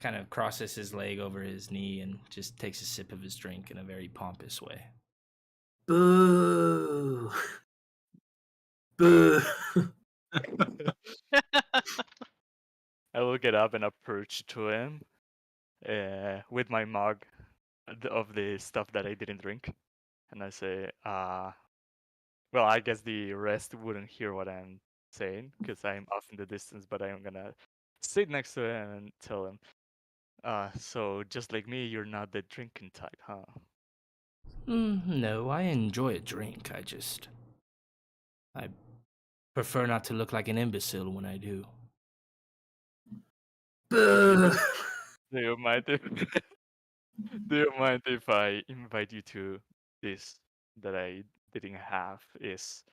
kind of crosses his leg over his knee and just takes a sip of his drink in a very pompous way. Boo. Boo. I will get up and approach to him with my mug of the stuff that I didn't drink. And I say, well, I guess the rest wouldn't hear what I'm saying because I'm off in the distance, but I'm gonna sit next to him and tell him, so just like me, you're not the drinking type, huh? No, I enjoy a drink. I prefer not to look like an imbecile when I do. Boo. Do you mind if do you mind if I invite you to this that I didn't have is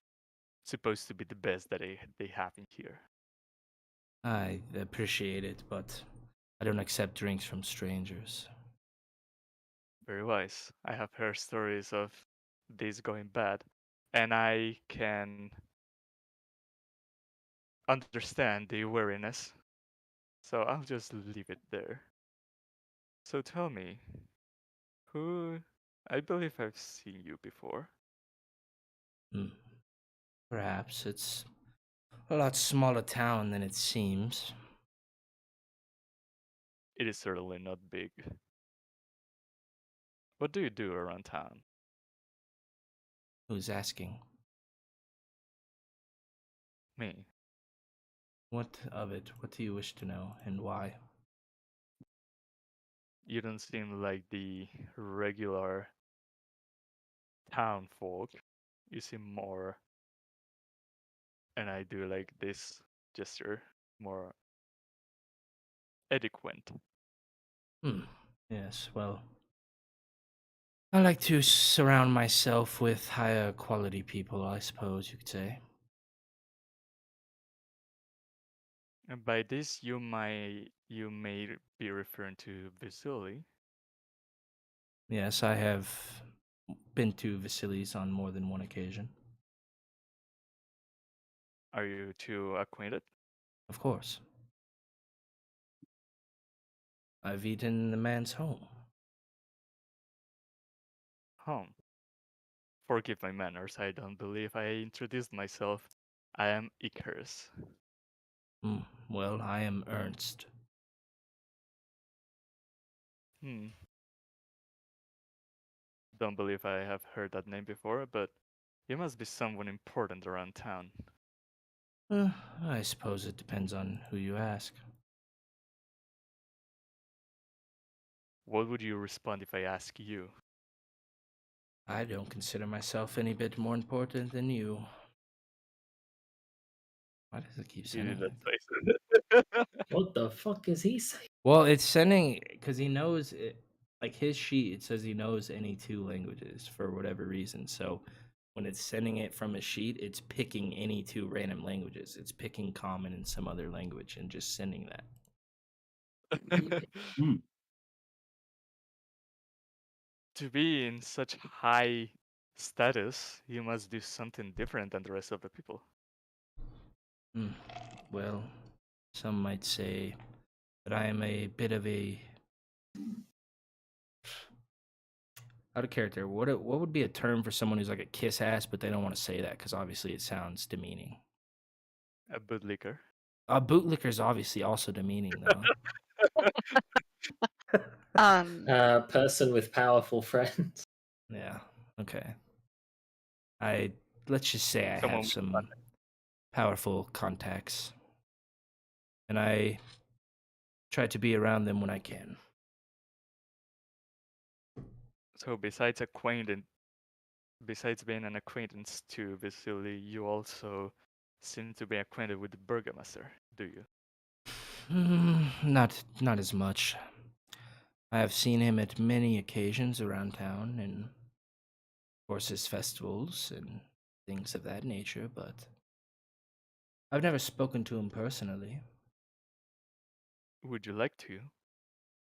supposed to be the best that they have in here? I appreciate it, but I don't accept drinks from strangers. Very wise. I have heard stories of this going bad, and I can understand the wariness. So I'll just leave it there. So tell me, who? I believe I've seen you before. Perhaps it's a lot smaller town than it seems. It is certainly not big. What do you do around town? Who's asking? Me. What of it? What do you wish to know, and why? You don't seem like the regular town folk. You seem more, and I do like this gesture, more eloquent. Yes, well, I like to surround myself with higher quality people, I suppose you could say. And by this, you may be referring to Vasily. Yes, I have been to Vasilis on more than one occasion. Are you two acquainted? Of course. I've eaten in the man's home. Home. Forgive my manners. I don't believe I introduced myself. I am Icarus. Well, I am Ernst. Don't believe I have heard that name before, but you must be someone important around town. I suppose it depends on who you ask. What would you respond if I ask you? I don't consider myself any bit more important than you. Why does it keep sending it? What the fuck is he saying? Well, it's sending because he knows it. Like his sheet, it says he knows any two languages for whatever reason. So when it's sending it from a sheet, it's picking any two random languages. It's picking common and some other language and just sending that. To be in such high status, you must do something different than the rest of the people. Well, some might say that I am a bit of a out of character. What would be a term for someone who's like a kiss ass, but they don't want to say that because obviously it sounds demeaning. A bootlicker. A bootlicker is obviously also demeaning, though. Person with powerful friends. Yeah. Okay. Let's just say I Someone have some powerful contacts, and I try to be around them when I can. So besides being an acquaintance to Vasily, you also seem to be acquainted with the Burgomaster, do you? Not as much. I have seen him at many occasions around town, and of course his festivals and things of that nature, but I've never spoken to him personally. Would you like to?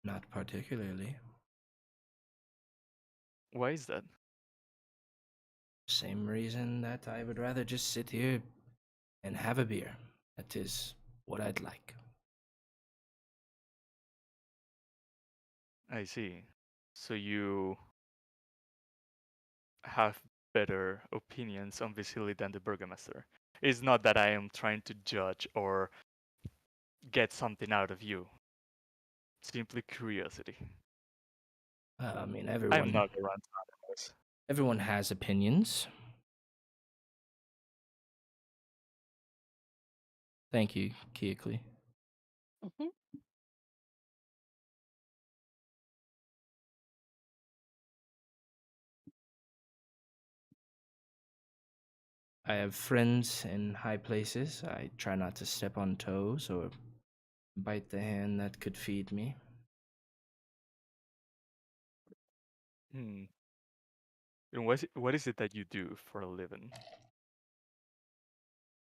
Not particularly. Why is that? Same reason that I would rather just sit here and have a beer. That is what I'd like. I see. So you have better opinions on Vasily than the Burgomaster. It's not that I am trying to judge or get something out of you. Simply curiosity. I mean, I'm not around town. Everyone has opinions. Thank you, Kiakli. Mm-hmm. I have friends in high places. I try not to step on toes or bite the hand that could feed me. And what is it that you do for a living?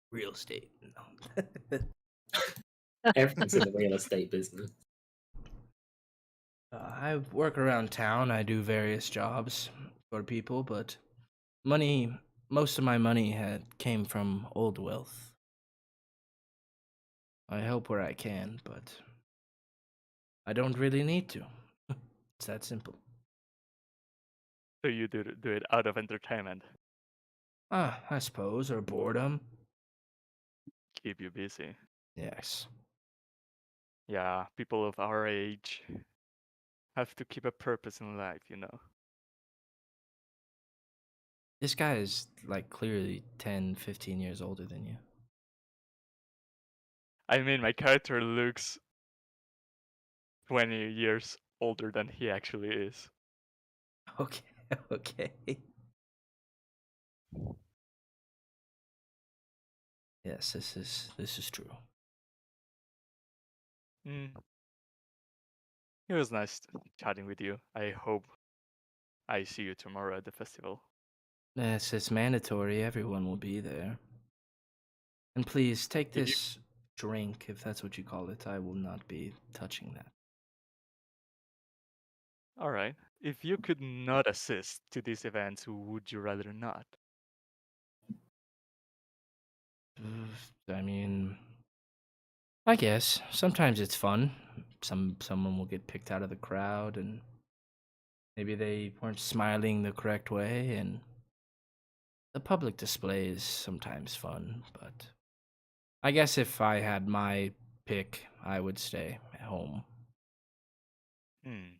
Real estate. No. Everyone's in the real estate business. I work around town. I do various jobs for people, but most of my money came from old wealth. I help where I can, but I don't really need to. It's that simple. So you do it out of entertainment. I suppose, or boredom. Keep you busy. Yes. Yeah, people of our age have to keep a purpose in life, you know. This guy is like clearly 10, 15 years older than you. I mean, my character looks 20 years older than he actually is. Okay, okay. Yes, this is true. Mm. It was nice chatting with you. I hope I see you tomorrow at the festival. Yes, it's mandatory. Everyone will be there. And please take If you, this drink, if that's what you call it. I will not be touching that. all right. If you could not assist to these events, would you rather not? I mean, I guess sometimes it's fun. Someone will get picked out of the crowd, and maybe they weren't smiling the correct way, and the public display is sometimes fun. But I guess if I had my pick, I would stay at home. Hmm.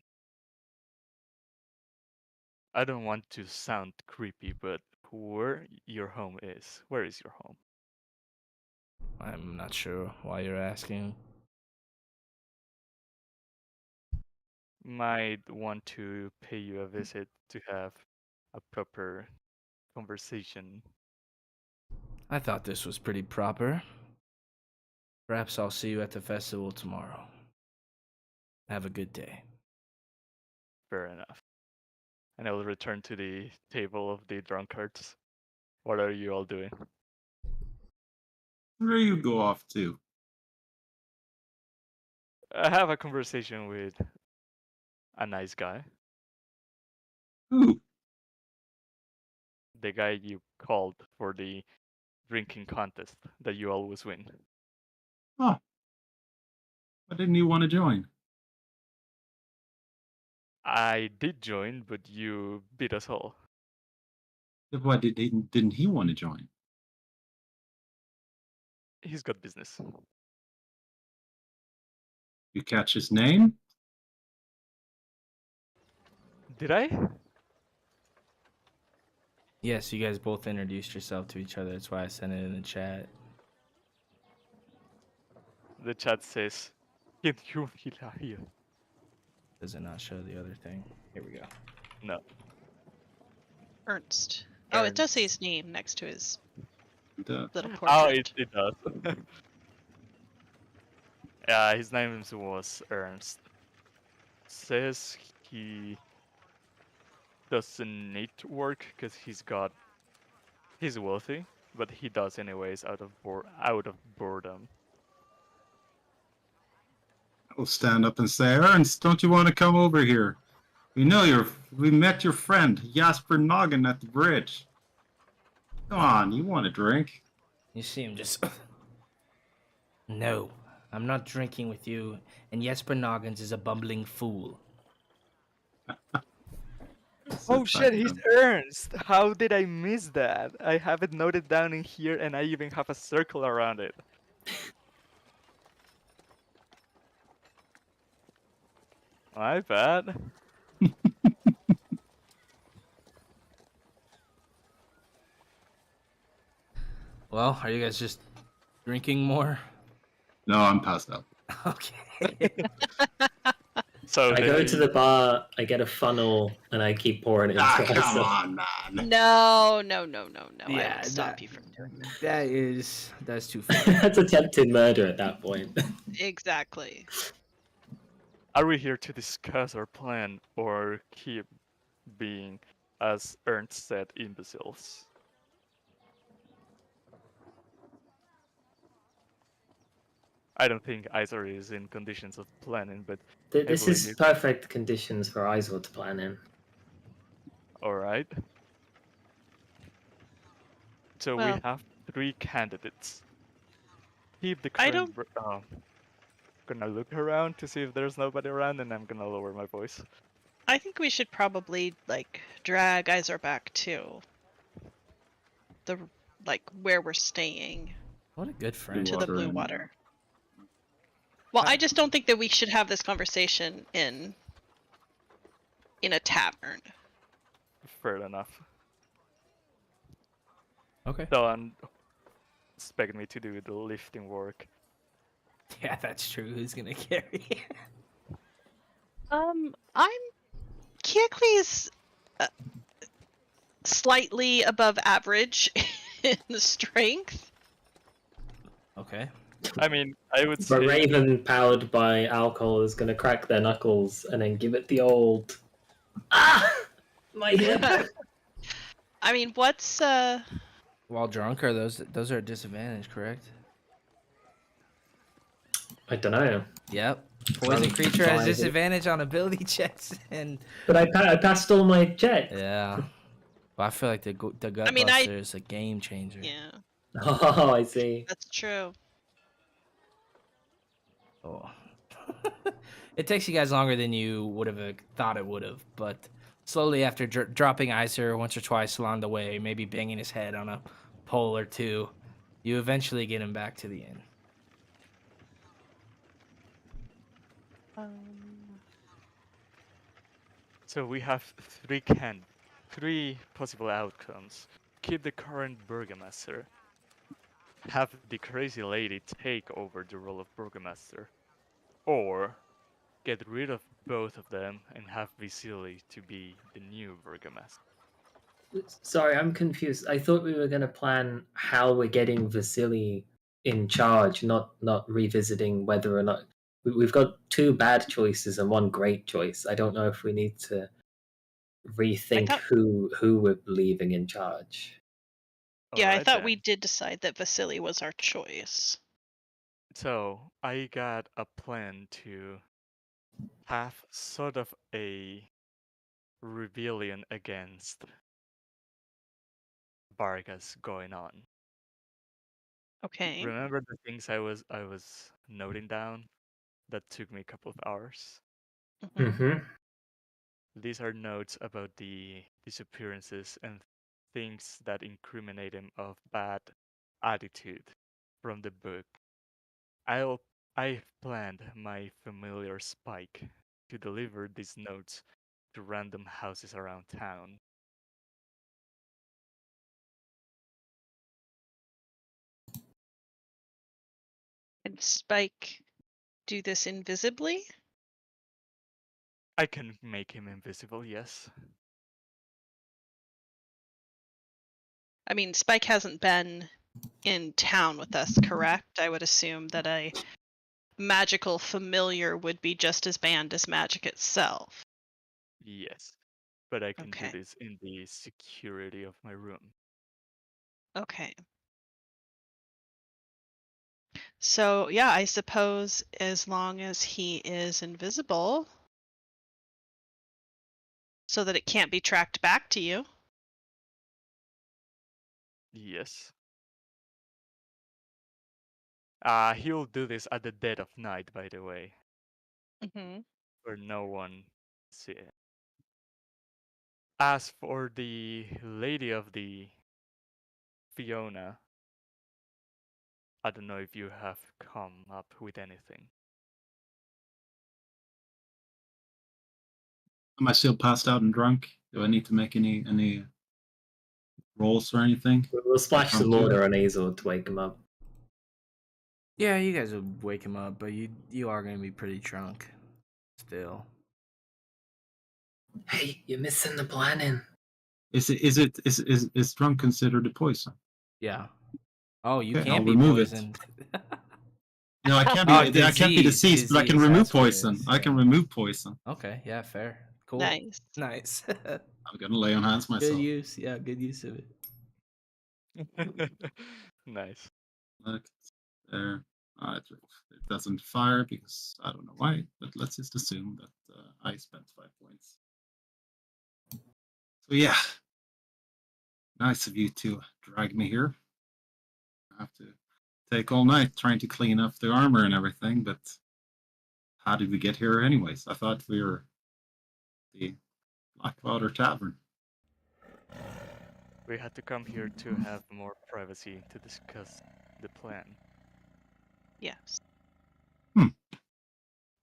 I don't want to sound creepy, but where your home is? Where is your home? I'm not sure why you're asking. Might want to pay you a visit to have a proper conversation. I thought this was pretty proper. Perhaps I'll see you at the festival tomorrow. Have a good day. Fair enough. And I will return to the table of the drunkards. What are you all doing? Where you go off to? I have a conversation with a nice guy. Who? The guy you called for the drinking contest that you always win. Oh, why didn't you want to join? I did join, but you beat us all. Why didn't he want to join? He's got business. You catch his name? Did I? Yes, you guys both introduced yourself to each other. That's why I sent it in the chat. The chat says, "Can you here?" Does it not show the other thing? Here we go. No. Ernst. Oh, it does say Ernst. his name next to his The, little Oh, portrait. it does. Yeah, his name was Ernst. Says he doesn't need to work because he's wealthy, but he does anyways out of boredom. I'll stand up and say, Ernst, don't you want to come over here? We met your friend, Jasper Noggin, at the bridge. Come on, you want a drink? You see him just... No, I'm not drinking with you, and Jesper Noggins is a bumbling fool. Oh shit, he's Ernst! How did I miss that? I have it noted down in here and I even have a circle around it. My bad. Well, are you guys just drinking more? No, I'm passed out. Okay. So I go to the bar, I get a funnel, and I keep pouring it into Come myself. on, man. No. Yeah, I will stop you from doing that. That's too far. That's attempted murder at that point. Exactly. Are we here to discuss our plan or keep being, as Ernst said, imbeciles? I don't think Isor is in conditions of planning, but This is perfect conditions for Isor to plan in. Alright. So we have 3 candidates. Keep the current... Gonna look around to see if there's nobody around, and I'm gonna lower my voice. I think we should probably drag Izor back to the where we're staying. What a good friend. To the blue water. Well, I just don't think that we should have this conversation in a tavern. Fair enough. Okay. Don't expect me to do the lifting work. Yeah, that's true. Who's gonna carry? I'm Kiakui's slightly above average in the strength. Okay. I mean, I would The say raven powered by alcohol is going to crack their knuckles and then give it the old my hip. I mean, what's While drunk, are those are a disadvantage, correct? I don't know. Yep. Poison creature has disadvantage on ability checks, and but I passed all my checks. yeah. But I feel like the gut I mean, buster is a game changer. yeah, Oh, I see. that's true. Oh. It takes you guys longer than you would have thought it would have, but slowly after dropping Iser once or twice along the way, maybe banging his head on a pole or two, you eventually get him back to the inn. so. We have three possible outcomes: keep the current burgomaster, have the crazy lady take over the role of burgomaster, or get rid of both of them and have Vasily to be the new burgomaster. Sorry, I'm confused. I thought we were going to plan how we're getting Vasily in charge, not revisiting whether or not we've got two bad choices and one great choice. I don't know if we need to rethink who we're leaving in charge. Yeah, I thought then. we did decide that Vasily was our choice. So I got a plan to have sort of a rebellion against Vargas going on. Okay. Remember the things I was noting down that took me a couple of hours? Mm-hmm. These are notes about the disappearances and things that incriminate him of bad attitude from the book. I've planned my familiar Spike to deliver these notes to random houses around town. And Spike do this invisibly? I can make him invisible, yes. I mean, Spike hasn't been in town with us, correct? I would assume that a magical familiar would be just as banned as magic itself. Yes. But I can do Okay. this in the security of my room. Okay. So, yeah, I suppose as long as he is invisible so that it can't be tracked back to you. Yes. He'll do this at the dead of night, by the way, Mm-hmm. where no one see it. As for the lady of the Fiona, I don't know if you have come up with anything. Am I still passed out and drunk? Do I need to make any rolls or anything? We'll splash some Come to. water on Azor to wake him up. Yeah, you guys will wake him up, but you are gonna be pretty drunk still. Hey, you're missing the planning. Is drunk considered a poison? Yeah. Oh, you Okay, can't I'll be remove poisoned. No, I can't be. Oh, I can't be deceased, but I can disease, remove that's what it poison. is, I can yeah. remove poison. Okay, yeah, fair. Cool. Nice. Nice. I'm gonna lay on hands myself. Good use. Yeah, good use of it. Nice. Look, there. It doesn't fire because I don't know why, but let's just assume that I spent 5 points. So yeah, nice of you to drag me here. I have to take all night trying to clean up the armor and everything, but how did we get here anyways? I thought we were the Blackwater Tavern. We had to come here to have more privacy to discuss the plan. Yes.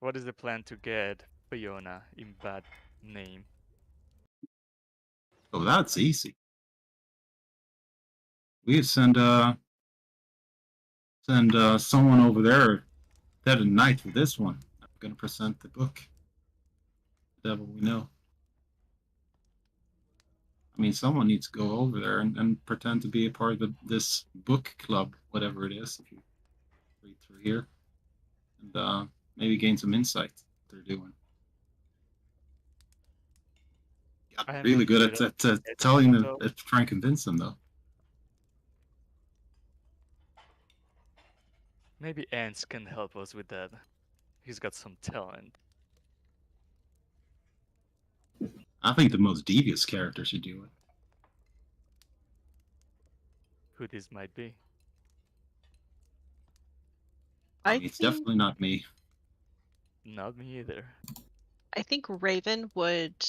What is the plan to get Fiona in bad name? Oh, that's easy. We send someone over there dead at night for this one. I'm gonna present the book. devil we know. I mean, someone needs to go over there and pretend to be a part of this book club, whatever it is, if you read through here, and maybe gain some insight what they're doing. Got really good at telling them, at trying to convince them, though. Maybe Ants can help us with that. He's got some talent. I think the most devious character should do it. Who this might be? I mean, it's definitely not me. Not me either. I think Raven would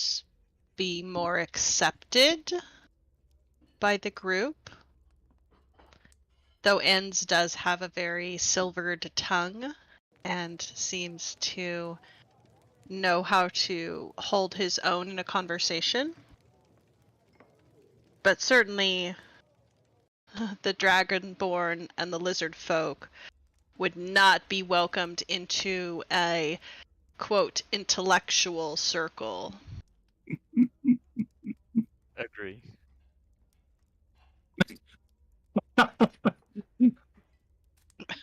be more accepted by the group. Though Enz does have a very silvered tongue and seems to know how to hold his own in a conversation. But certainly the Dragonborn and the Lizard folk would not be welcomed into a, quote, intellectual circle. Agree.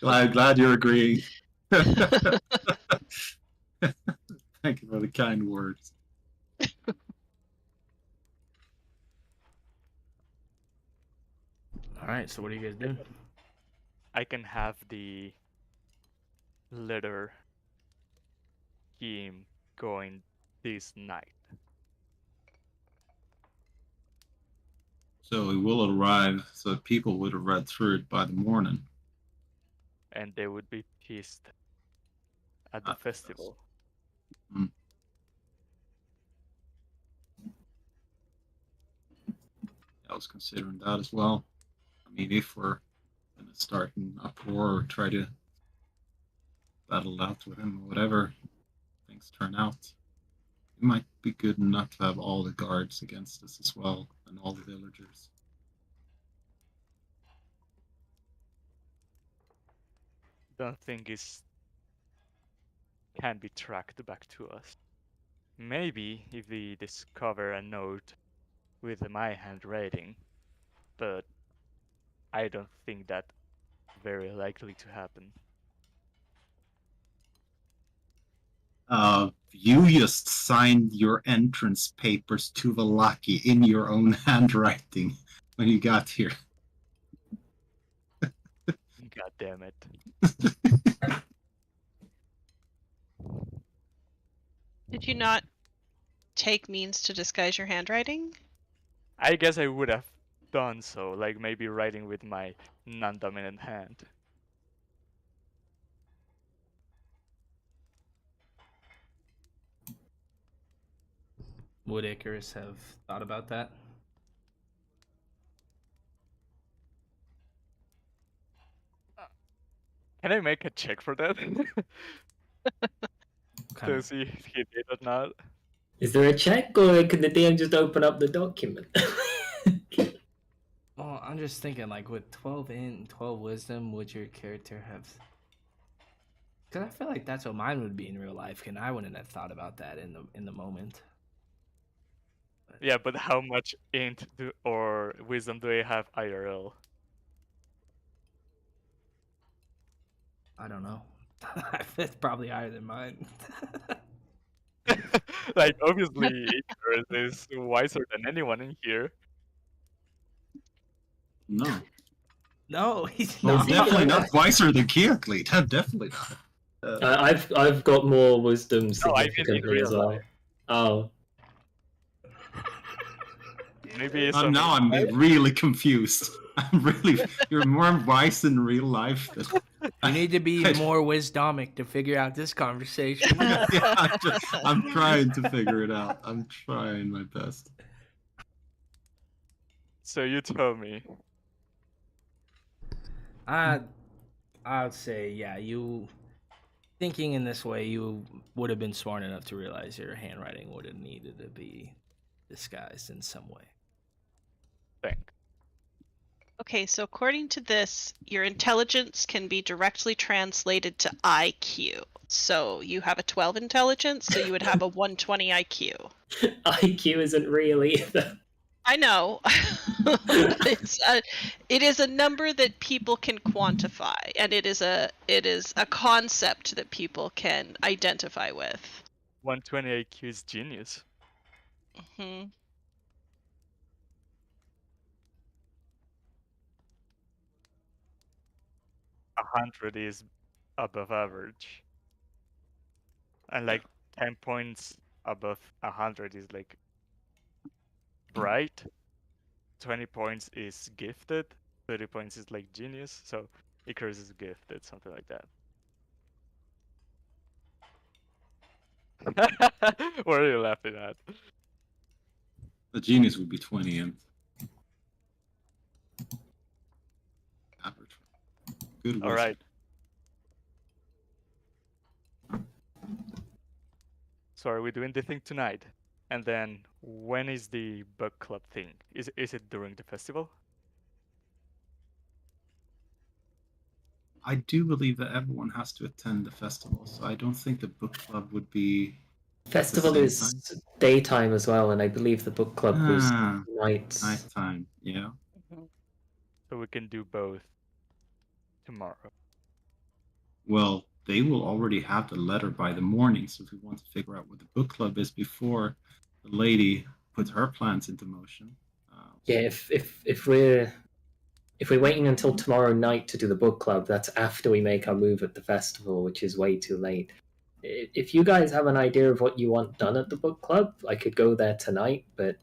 Glad you're agreeing. Thank you for the kind words. All right, so what do you guys do? I can have the letter scheme going this night. So it will arrive, so people would have read through it by the morning. And they would be pissed at the festival. Mm. I was considering that as well. I mean, if we're going to start an uproar or try to battle out with him or whatever things turn out, it might be good not to have all the guards against us as well, and all the villagers. Don't think it can be tracked back to us. Maybe if we discover a note with my handwriting, but I don't think that's very likely to happen. You just signed your entrance papers to Vallaki in your own handwriting when you got here. God damn it. Did you not take means to disguise your handwriting? I guess I would have done so, like maybe writing with my non-dominant hand. Would Icarus have thought about that? Can I make a check for that? To see if he did or not? Is there a check, or can the DM just open up the document? Well, I'm just thinking, like, with 12 int, 12 wisdom, would your character have... Because I feel like that's what mine would be in real life, and I wouldn't have thought about that in the moment. Yeah, but how much int or wisdom do I have IRL? I don't know. It's probably higher than mine. Like, obviously, Icarus is wiser than anyone in here. No. No, he's Well, not. definitely not wiser than Keoclete. Definitely not. I've got more wisdom significantly as well. Oh. Maybe now I'm really confused. You're more wise in real life. You need to be more wisdomic to figure out this conversation. Yeah, I'm trying to figure it out. I'm trying my best. So you tell me. I would say, yeah, you thinking in this way, you would have been smart enough to realize your handwriting would have needed to be disguised in some way. Thank. Okay, so according to this, your intelligence can be directly translated to IQ. So you have a 12 intelligence, so you would have a 120 IQ. IQ isn't real either. I know. It is a number that people can quantify, and it is a concept that people can identify with. 120 IQ is genius. Hmm. 100 is above average. And like 10 points above 100 is like bright. 20 points is gifted. 30 points is like genius. So Icarus is gifted, something like that. What are you laughing at? The genius would be 20 and average. Good All wisdom. right. So are we doing the thing tonight? And then when is the book club thing? Is it during the festival? I do believe that everyone has to attend the festival, so I don't think the book club would be Festival same is time? daytime as well, and I believe the book club was nights. Nighttime, yeah. So we can do both tomorrow. Well, they will already have the letter by the morning, so if we want to figure out what the book club is before the lady puts her plans into motion. Yeah, if we're waiting until tomorrow night to do the book club, that's after we make our move at the festival, which is way too late. If you guys have an idea of what you want done at the book club, I could go there tonight, but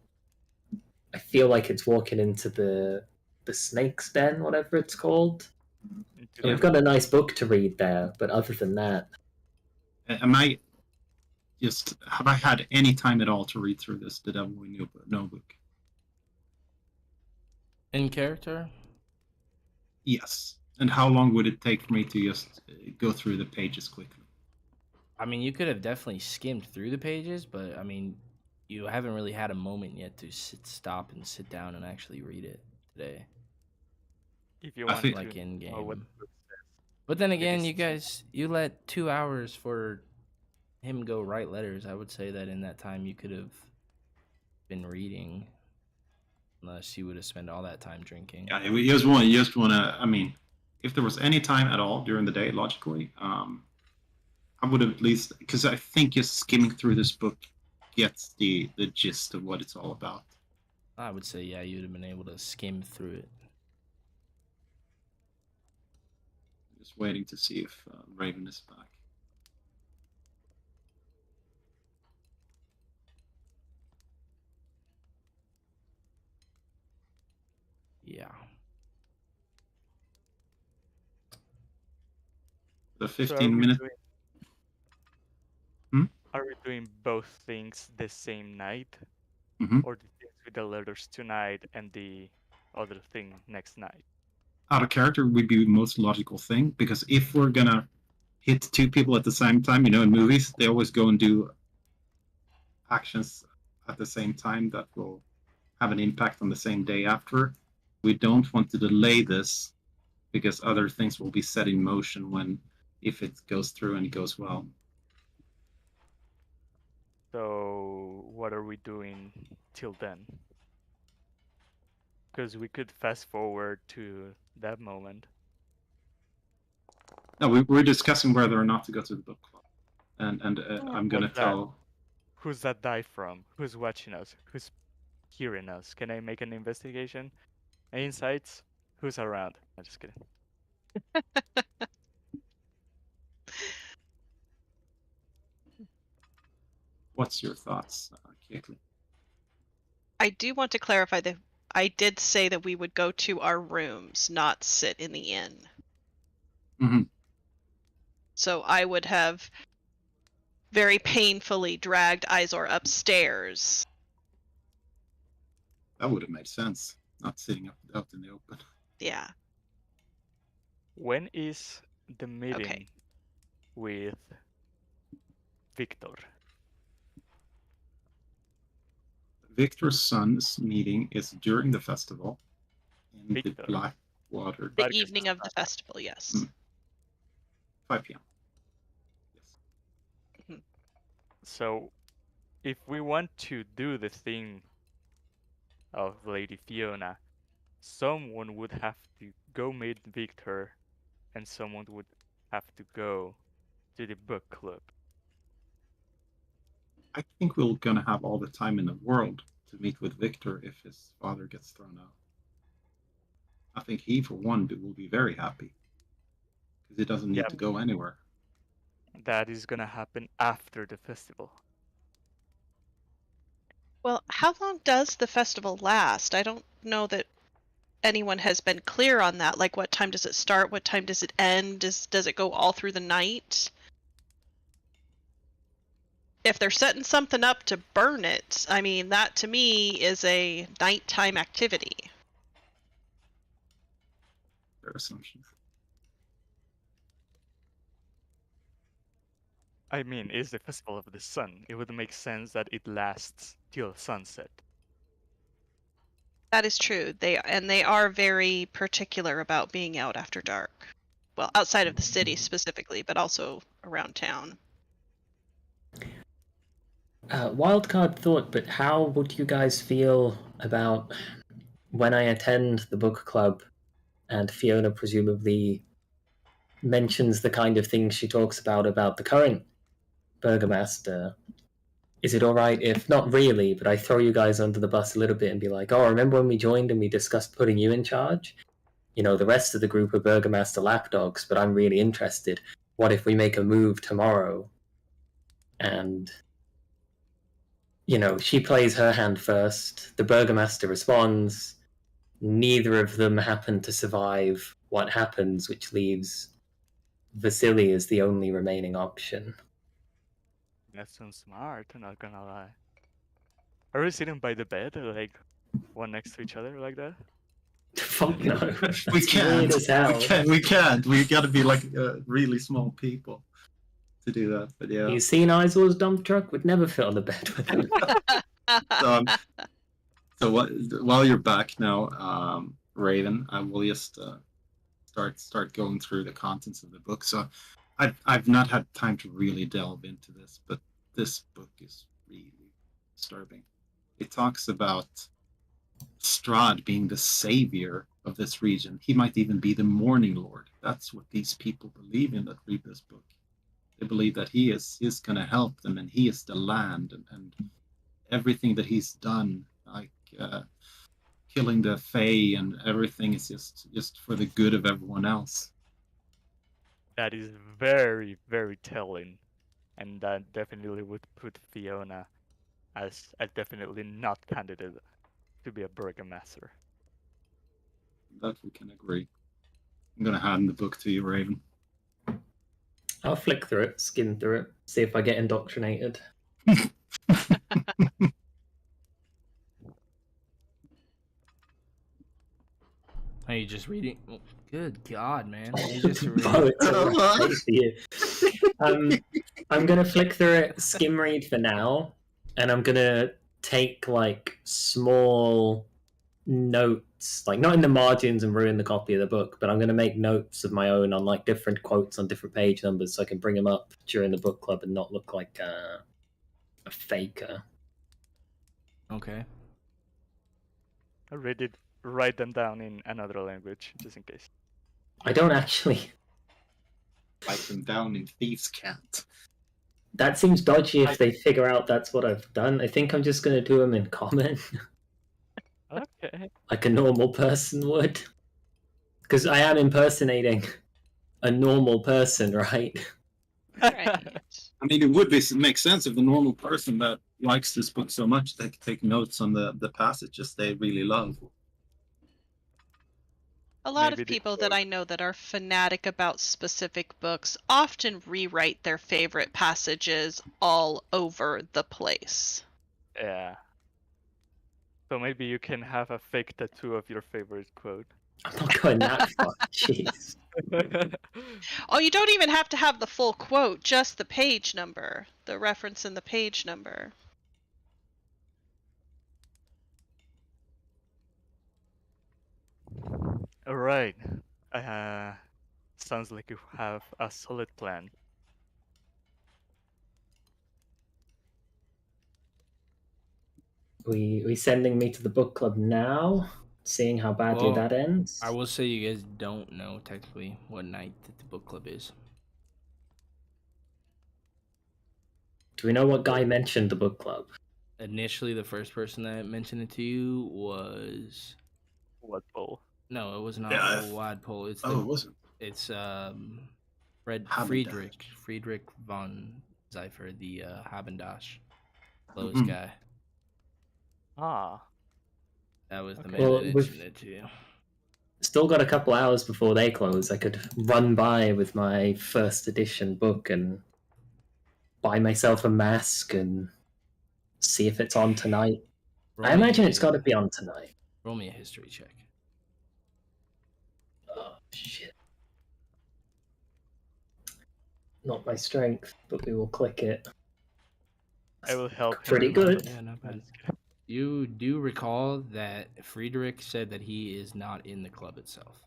I feel like it's walking into the snake's den, whatever it's called. And we've got a nice book to read there, but other than that, have I had any time at all to read through this The Devil We Know book? In character? Yes. And how long would it take for me to just go through the pages quickly? I mean, you could have definitely skimmed through the pages, but I mean, you haven't really had a moment yet to stop and sit down and actually read it today. If you want like to in game. know what But then again, you let 2 hours for him go write letters. I would say that in that time you could have been reading, unless you would have spent all that time drinking. Yeah, you just want to. I mean, if there was any time at all during the day, logically, I would have at least, because I think just skimming through this book gets the gist of what it's all about. I would say, yeah, you'd have been able to skim through it. Just waiting to see if Raven is back. Yeah. The 15-minute. Are we doing both things the same night? Mm-hmm. Or the things with the letters tonight and the other thing next night? Out of character would be the most logical thing, because if we're gonna hit two people at the same time, in movies, they always go and do actions at the same time that will have an impact on the same day after. We don't want to delay this because other things will be set in motion if it goes through and it goes well. So what are we doing till then? Because we could fast forward to that moment. No, we're discussing whether or not to go to the book club, and I'm gonna tell. Who's that die from? Who's watching us? Who's hearing us? Can I make an investigation? Insights? Who's around? I'm just kidding. What's your thoughts, Caitlin? I do want to clarify that I did say that we would go to our rooms, not sit in the inn. Mm-hmm. So I would have very painfully dragged Izor upstairs. That would have made sense. Not sitting out in the open. Yeah. When is the meeting with Victor? Victor's son's meeting is during the festival, in Victor. the Blackwater. The evening of the festival, yes. 5 p.m. Yes. So, if we want to do the thing of Lady Fiona, someone would have to go meet Victor, and someone would have to go to the book club. I think we're gonna have all the time in the world to meet with Victor if his father gets thrown out. I think he, for one, will be very happy because he doesn't need to go anywhere. That is gonna happen after the festival. Well, how long does the festival last? I don't know that anyone has been clear on that. Like, what time does it start? What time does it end? Does it go all through the night? If they're setting something up to burn it, I mean, that to me is a nighttime activity. Their assumptions. I mean, it's the Festival of the Sun. It would make sense that it lasts till sunset. That is true. They are very particular about being out after dark. Well, outside of the city specifically, but also around town. Wildcard thought, but how would you guys feel about when I attend the book club and Fiona presumably mentions the kind of things she talks about the current burgomaster? Is it all right if, not really, but I throw you guys under the bus a little bit and be like, oh, remember when we joined and we discussed putting you in charge? You know, the rest of the group are burgomaster lapdogs, but I'm really interested. What if we make a move tomorrow? And, you know, she plays her hand first. The burgomaster responds. Neither of them happen to survive what happens, which leaves Vasily as the only remaining option. That sounds smart, I'm not gonna lie. Are we sitting by the bed, like one next to each other, like that? Fuck no. We can't. We can't. We gotta be like really small people to do that. But yeah. You've seen Isor's dump truck? Would never fit on the bed with him. While you're back now, Raven, I will just start going through the contents of the book. So I've not had time to really delve into this, but this book is really disturbing. It talks about Strahd being the savior of this region. He might even be the Morning Lord. That's what these people believe in that read this book. They believe that he is going to help them, and he is the land, and everything that he's done, like killing the Fae and everything, is just for the good of everyone else. That is very, very telling, and that definitely would put Fiona as a definitely not candidate to be a burgomaster. That we can agree. I'm going to hand the book to you, Raven. I'll flick through it, skim through it, see if I get indoctrinated. Are you just reading? Oh, good God, man! You just reading. I'm gonna flick through it, skim read for now, and I'm gonna take like small notes, like not in the margins and ruin the copy of the book, but I'm gonna make notes of my own on like different quotes on different page numbers, so I can bring them up during the book club and not look like a faker. Okay. I really did write them down in another language, just in case. I don't actually write them down in Thieves' Cant. That seems dodgy if they figure out that's what I've done. I think I'm just gonna do them in common. Okay. Like a normal person would. Because I am impersonating a normal person, right? Right. I mean, it would make sense if the normal person that likes this book so much, they could take notes on the passages they really love. A lot of people that I know that are fanatic about specific books often rewrite their favorite passages all over the place. Yeah. So maybe you can have a fake tattoo of your favorite quote. I'm not going that far. Jeez. Oh, you don't even have to have the full quote, just the page number, the reference in the page number. sounds like you have a solid plan. We sending me to the book club now, seeing how badly Well, that ends. I will say you guys don't know technically what night that the book club is. Do we know what guy mentioned the book club? Initially, the first person that mentioned it to you was What bull? no, it was not Yeah, Wadpole. It's Oh, it wasn't. it's Habendash. Friedrich von Zeifer, the Habendash clothes Mhm. guy. Ah, That was the Okay. man Well, that with- mentioned it to you. Still got a couple hours before they close. I could run by with my first edition book and buy myself a mask and see if it's on tonight. I imagine it's got to be on tonight. Roll me a history check. Oh, shit. Not my strength, but we will click it. I will help. Pretty him. good. Yeah, not I'm bad. just kidding. You do recall that Friedrich said that he is not in the club itself.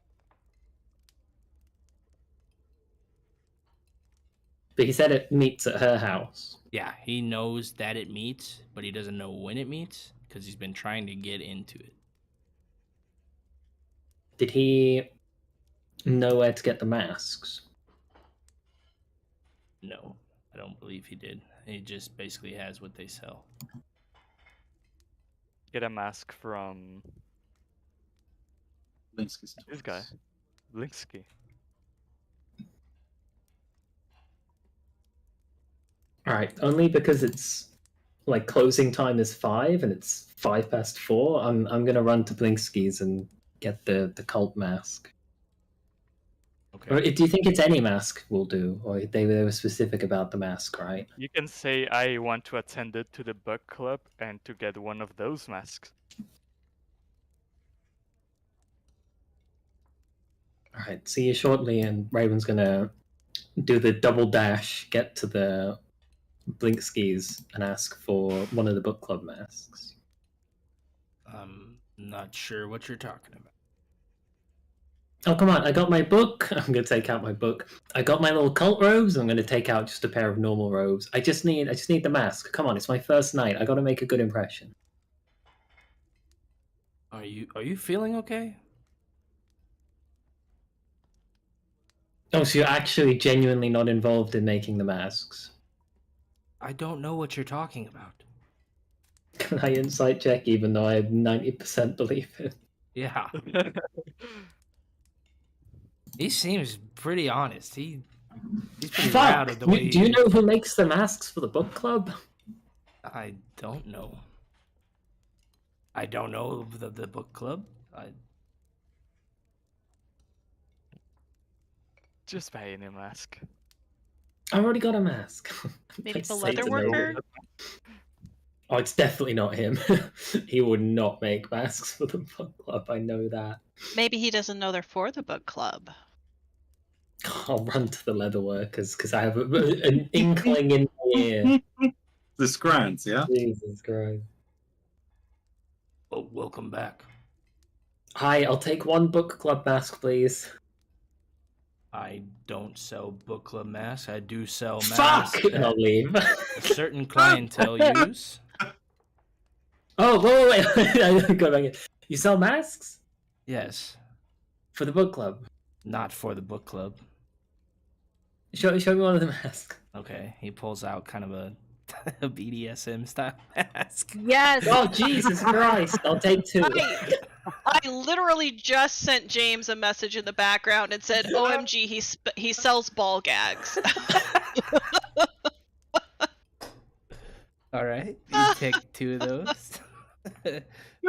But he said it meets at her house. Yeah, he knows that it meets, but he doesn't know when it meets because he's been trying to get into it. Did he know where to get the masks? No, I don't believe he did. He just basically has what they sell. Get a mask from Linsky's this guy, toys. Linsky. Alright, only because it's like closing time is 5 and it's 4:05. I'm gonna run to Blinsky's and get the cult mask. Okay. Or do you think it's any mask will do? Or they were specific about the mask, right? You can say I want to attend it to the book club and to get one of those masks. Alright, see you shortly, and Raven's gonna do the double dash, get to the Blinsky's and ask for one of the book club masks. I'm not sure what you're talking about. Oh, come on, I got my book. I'm going to take out my book. I got my little cult robes. I'm going to take out just a pair of normal robes. I just need the mask. Come on, it's my first night. I got to make a good impression. Are you feeling okay? Oh, so you're actually genuinely not involved in making the masks? I don't know what you're talking about. Can I insight check even though I 90% believe it? Yeah. He seems pretty honest. He's pretty proud of the way. Do you know who makes the masks for the book club? I don't know. I don't know of the book club. Just buy any mask. I already got a mask. Maybe Let's the say leather to worker? Oh, it's definitely not him. He would not make masks for the book club. I know that. Maybe he doesn't know they're for the book club. I'll run to the leather workers because I have an inkling in my ear. The scrants, yeah? Jesus Christ. Oh, welcome back. Hi, I'll take one book club mask, please. I don't sell book club masks. I do sell Fuck! masks And I'll that leave. a certain clientele use. Oh, wait. I go back in. You sell masks? Yes, For the book club? not for the book club. Show me one of the masks. Okay, he pulls out kind of a BDSM style mask. Yes. Oh, Jesus Christ. I'll take 2. I literally just sent James a message in the background and said, "OMG, he sells ball gags." All right, you take 2 of those.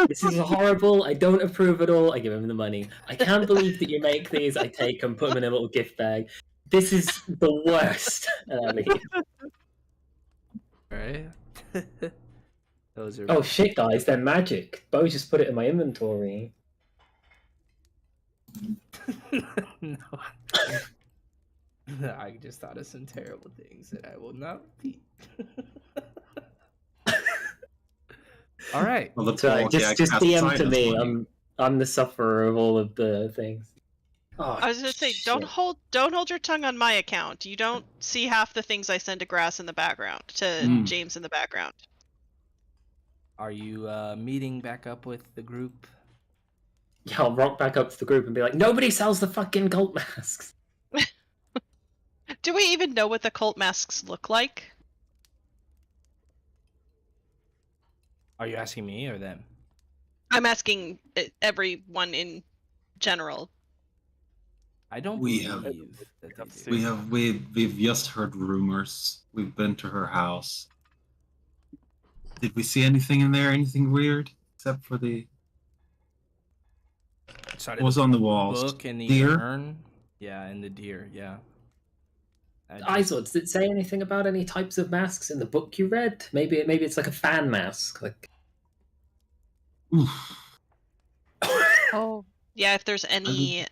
This is horrible. I don't approve at all. I give him the money. I can't believe that you make these. I take them, put them in a little gift bag. This is the worst. And I leave. All right. Those are. Oh shit, guys, they're magic. Bo just put it in my inventory. No. I just thought of some terrible things that I will not repeat. All right. Well, the Sorry, ball just gag has DM to silence me. money. I'm the sufferer of all of the things. Oh, I was gonna say, don't shit. hold your tongue on my account. You don't see half the things I send to Grass in the background, to James in the background. Are you meeting back up with the group? Yeah, I'll rock back up to the group and be like, nobody sells the fucking cult masks. Do we even know what the cult masks look like? Are you asking me or them? I'm asking everyone in general. I don't We believe that have they do. seen- we've just heard rumors. We've been to her house. Did we see anything in there? Anything weird? Except for the Sorry, what was on the walls? book and the Deer? urn. Yeah, and the deer. Yeah. Izor, does it say anything about any types of masks in the book you read? Maybe it's like a fan mask. Like, Oof. Oh, yeah. If there's any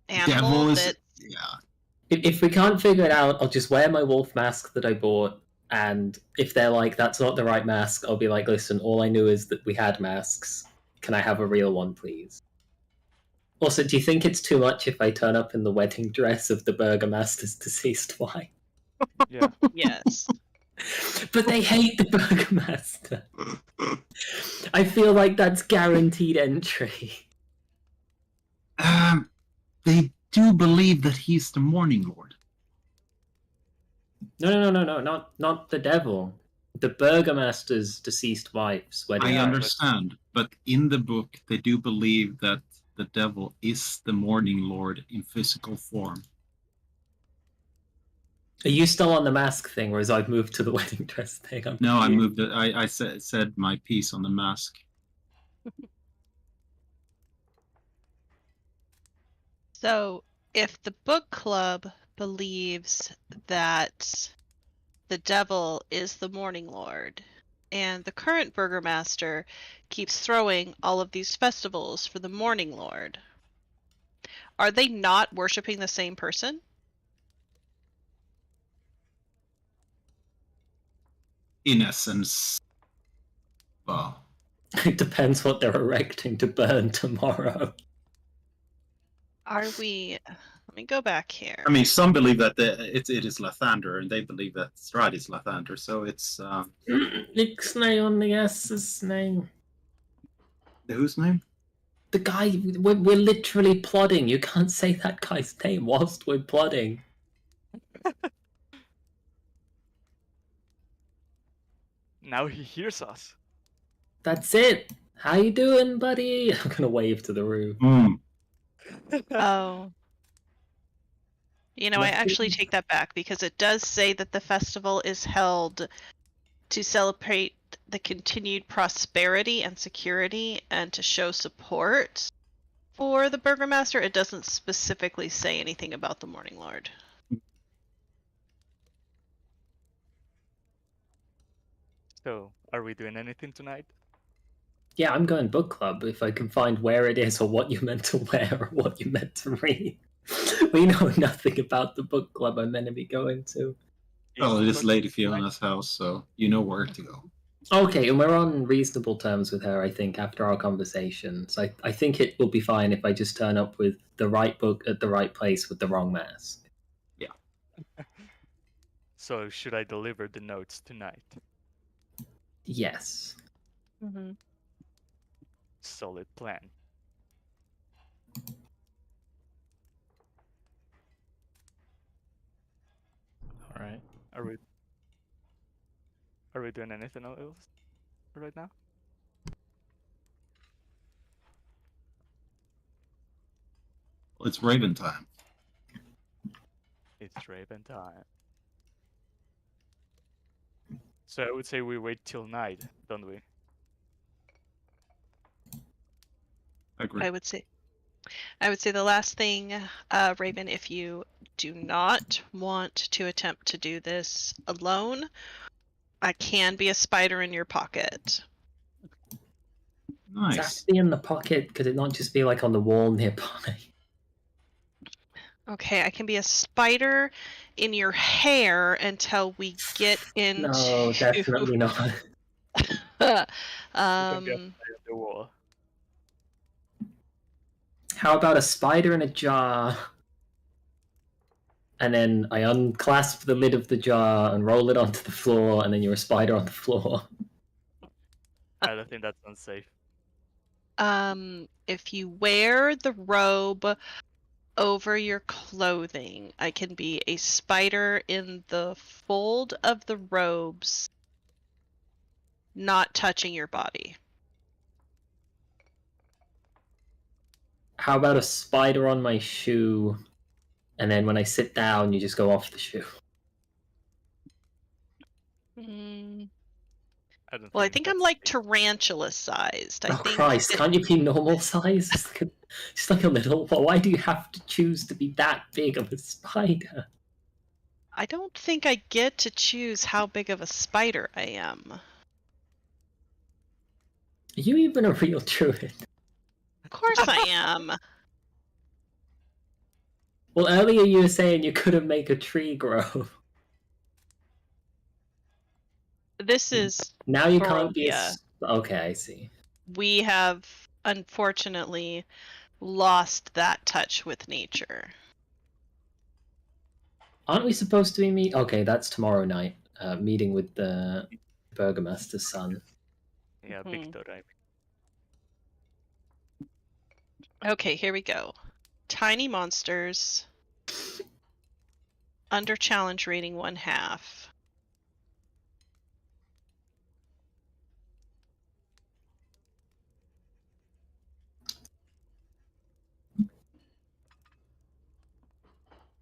Devil animal is that yeah. if we can't figure it out, I'll just wear my wolf mask that I bought. And if they're like, that's not the right mask, I'll be like, listen, all I knew is that we had masks. Can I have a real one, please? Also, do you think it's too much if I turn up in the wedding dress of the Burgomaster's deceased wife? Yeah. yes. But they hate the Burgomaster. I feel like that's guaranteed entry. They do believe that he's the Morning Lord. No, not the devil. The Burgomaster's deceased wife's wedding. I understand, but in the book they do believe that the devil is the Morning Lord in physical form. Are you still on the mask thing, whereas I've moved to the wedding dress thing? No, I moved it. I said my piece on the mask. So, if the book club believes that the devil is the Morning Lord, and the current Burgomaster keeps throwing all of these festivals for the Morning Lord, are they not worshiping the same person? In essence, well, It depends what they're erecting to burn tomorrow. Are we? Let me go back here. I mean, some believe that it is Lathander, and they believe that Strahd is Lathander. So it's Ixnay on the S's name. whose name? The guy, we're literally plodding. You can't say that guy's name whilst we're plodding. Now he hears us. That's it. How you doing, buddy? I'm gonna wave to the room. Oh. You know, I actually take that back because it does say that the festival is held to celebrate the continued prosperity and security and to show support for the Burgomaster. It doesn't specifically say anything about the Morning Lord. So, are we doing anything tonight? Yeah, I'm going book club if I can find where it is or what you're meant to wear or what you're meant to read. We know nothing about the book club I'm meant to be going to. Well, it is Lady Fiona's house, so you know where to go. Okay, and we're on reasonable terms with her, I think, after our conversations. I think it will be fine if I just turn up with the right book at the right place with the wrong mask. Yeah. So, should I deliver the notes tonight? Yes. Mm-hmm. Solid plan. All right. Are we doing anything else right now? Well, it's Raven time. It's Raven time. So I would say we wait till night, don't we? I agree. I would say the last thing, Raven, if you do not want to attempt to do this alone, I can be a spider in your pocket. Nice. Does that be in the pocket? Could it not just be like on the wall nearby? Okay, I can be a spider in your hair until we get into. No, definitely not. You can be up on the wall. How about a spider in a jar? And then I unclasp the lid of the jar and roll it onto the floor, and then you're a spider on the floor. I don't think that's unsafe. If you wear the robe over your clothing, I can be a spider in the fold of the robes, not touching your body. How about a spider on my shoe, and then when I sit down, you just go off the shoe? Well, I think I'm like tarantula sized. I think Christ, can't you be normal size? Just like a little. Why do you have to choose to be that big of a spider? I don't think I get to choose how big of a spider I am. Are you even a real druid? Of course I am. Well, earlier you were saying you couldn't make a tree grow. This is now you can't be Barovia. Okay, I see. We have unfortunately lost that touch with nature. Aren't we supposed to be meet? Okay, that's tomorrow night. Meeting with the Burgomaster's son. Yeah, Victor. Okay, here we go. Tiny monsters. Under challenge rating 1/2.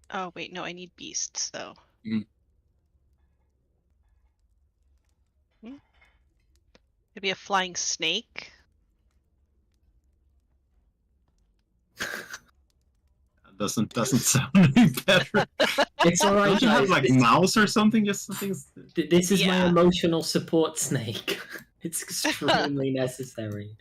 Oh, wait, no, I need beasts, though. Maybe a flying snake? Doesn't sound any better. It's alright. Don't you have like mouse or something? Just something. This is my emotional support snake. It's extremely necessary.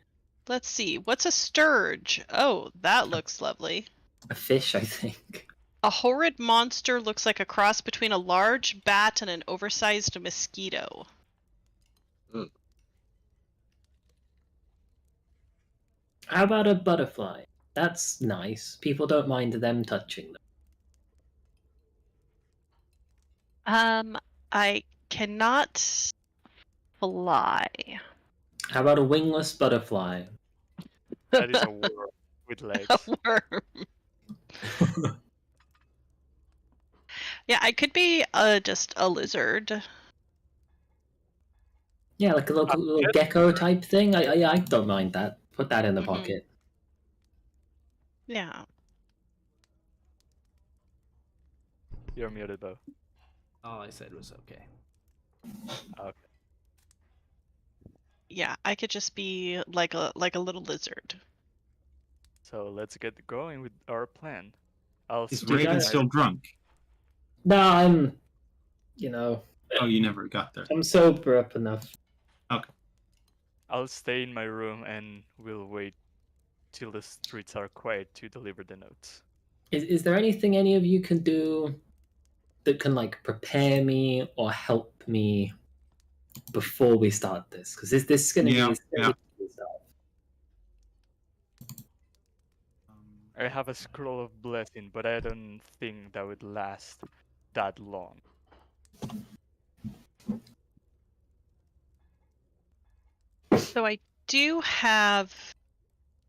Let's see. What's a sturge? Oh, that looks lovely. A fish, I think. A horrid monster looks like a cross between a large bat and an oversized mosquito. How about a butterfly? That's nice. People don't mind them touching them. I cannot fly. How about a wingless butterfly? That is a worm with legs. A worm. Yeah, I could be just a lizard. Yeah, like a little gecko type thing. I don't mind that. Put that in the pocket. Yeah. You're muted, Bo. All I said was okay. Okay. Yeah, I could just be like a little lizard. So let's get going with our plan. Is Reagan still drunk? No, I'm. Oh, you never got there. I'm sober up enough. Okay. I'll stay in my room and we'll wait till the streets are quiet to deliver the notes. Is there anything any of you can do that can like prepare me or help me before we start this? Because this is going to be stuff. I have a scroll of blessing, but I don't think that would last that long. So I do have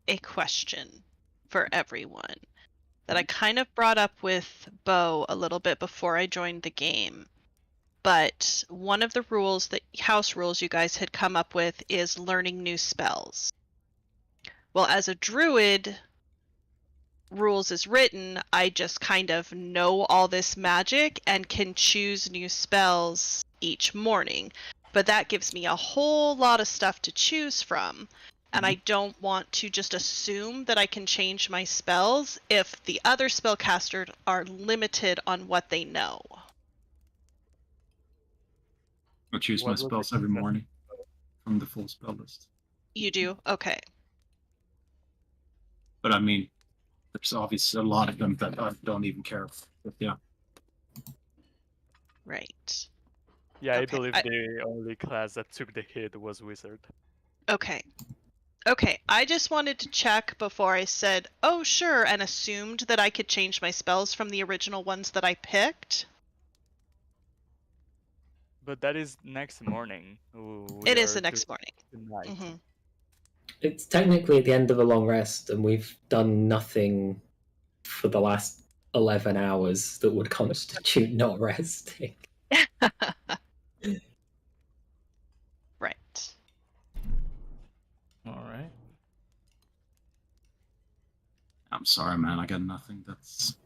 a question for everyone that I kind of brought up with Bo a little bit before I joined the game. But one of the rules, the house rules you guys had come up with, is learning new spells. Well, as a druid, rules is written, I just kind of know all this magic and can choose new spells each morning. But that gives me a whole lot of stuff to choose from. And I don't want to just assume that I can change my spells if the other spellcasters are limited on what they know. I choose my spells every morning from the full spell list. You do? Okay. But I mean, there's obviously a lot of them that I don't even care about. But yeah. Right. Yeah, okay. I believe the only class that took the hit was Wizard. Okay. Okay, I just wanted to check before I said, oh, sure, and assumed that I could change my spells from the original ones that I picked. But that is next morning. It is the next morning. Tonight. Mm-hmm. It's technically the end of a long rest, and we've done nothing for the last 11 hours that would constitute not resting. Right. All right. I'm sorry, man. I got nothing that's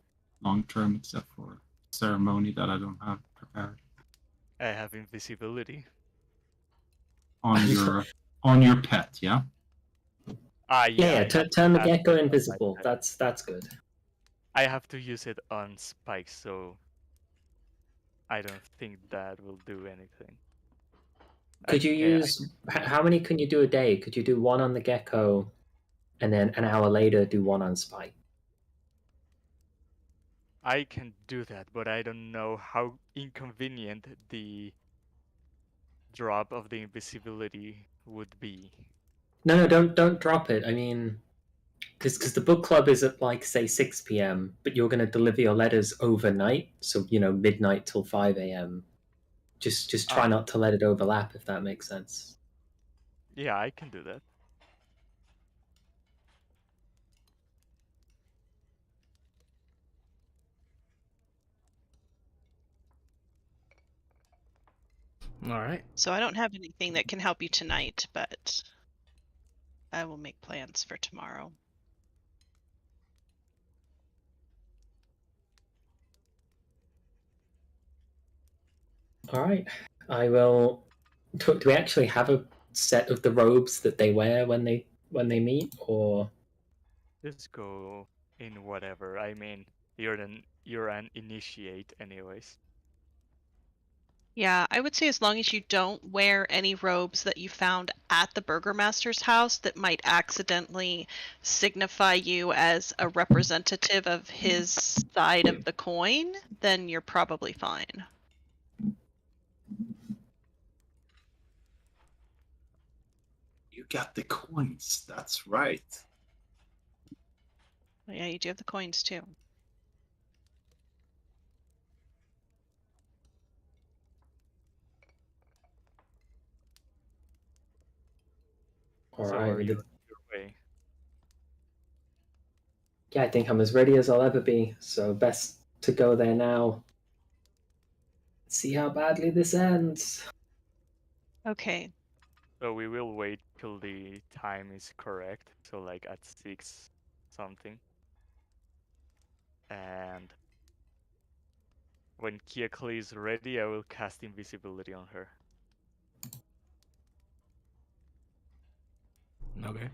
long term except for ceremony that I don't have prepared. I have invisibility. On your pet, yeah? Yeah, turn the gecko invisible. That's good. I have to use it on Spike, so I don't think that will do anything. Could you use... How many can you do a day? Could you do one on the gecko, and then an hour later do one on Spike? I can do that, but I don't know how inconvenient the drop of the invisibility would be. No, don't drop it. I mean, because the book club is at like say 6 p.m., but you're going to deliver your letters overnight, so midnight till 5 a.m. Just try not to let it overlap, if that makes sense. Yeah, I can do that. All right. So I don't have anything that can help you tonight, but I will make plans for tomorrow. All right, I will. Do we actually have a set of the robes that they wear when they meet, or just go in whatever? I mean, you're an initiate, anyways. Yeah, I would say as long as you don't wear any robes that you found at the burgomaster's house that might accidentally signify you as a representative of his side of the coin, then you're probably fine. You got the coins. That's right. Yeah, you do have the coins too. all So right? are you on your way? Yeah, I think I'm as ready as I'll ever be. So best to go there now. See how badly this ends. Okay. So we will wait till the time is correct. So like at 6 something. And when Kiakli is ready, I will cast invisibility on her. Okay.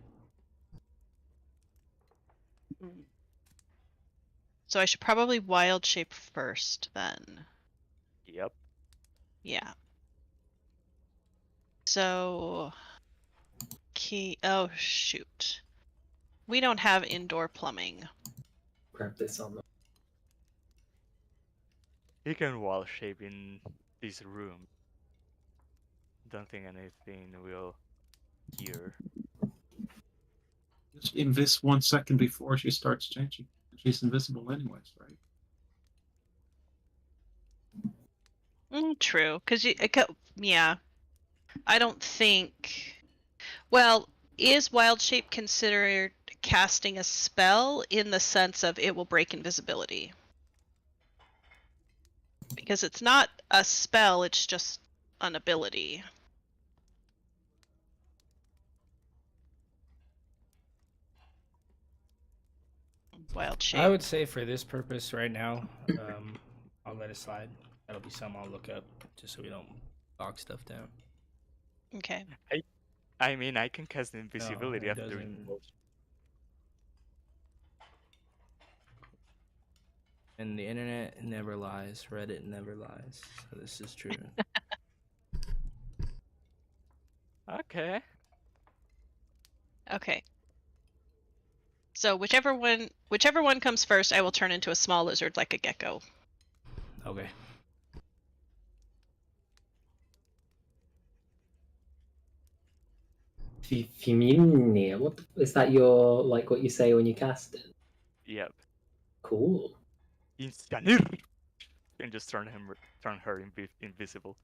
So I should probably wild shape first then. Yep. Yeah. So oh shoot. We don't have indoor plumbing. Grab this on the... You can wall shape in this room. Don't think anything will hear. Just invis 1 second before she starts changing. She's invisible anyways, right? True, because yeah, I don't think. Well, is wild shape considered casting a spell in the sense of it will break invisibility? Because it's not a spell; it's just an ability. Wild shape. I would say for this purpose right now, I'll let it slide. That'll be something I'll look up just so we don't bog stuff down. Okay. I mean, I can cast invisibility No, after doing both. And the internet never lies. Reddit never lies. So this is true. Okay. Okay. So whichever one comes first, I will turn into a small lizard like a gecko. Okay. Femini. What is that? Your like what you say when you cast it? Yep. Cool. Inscanir! And just turn her invisible.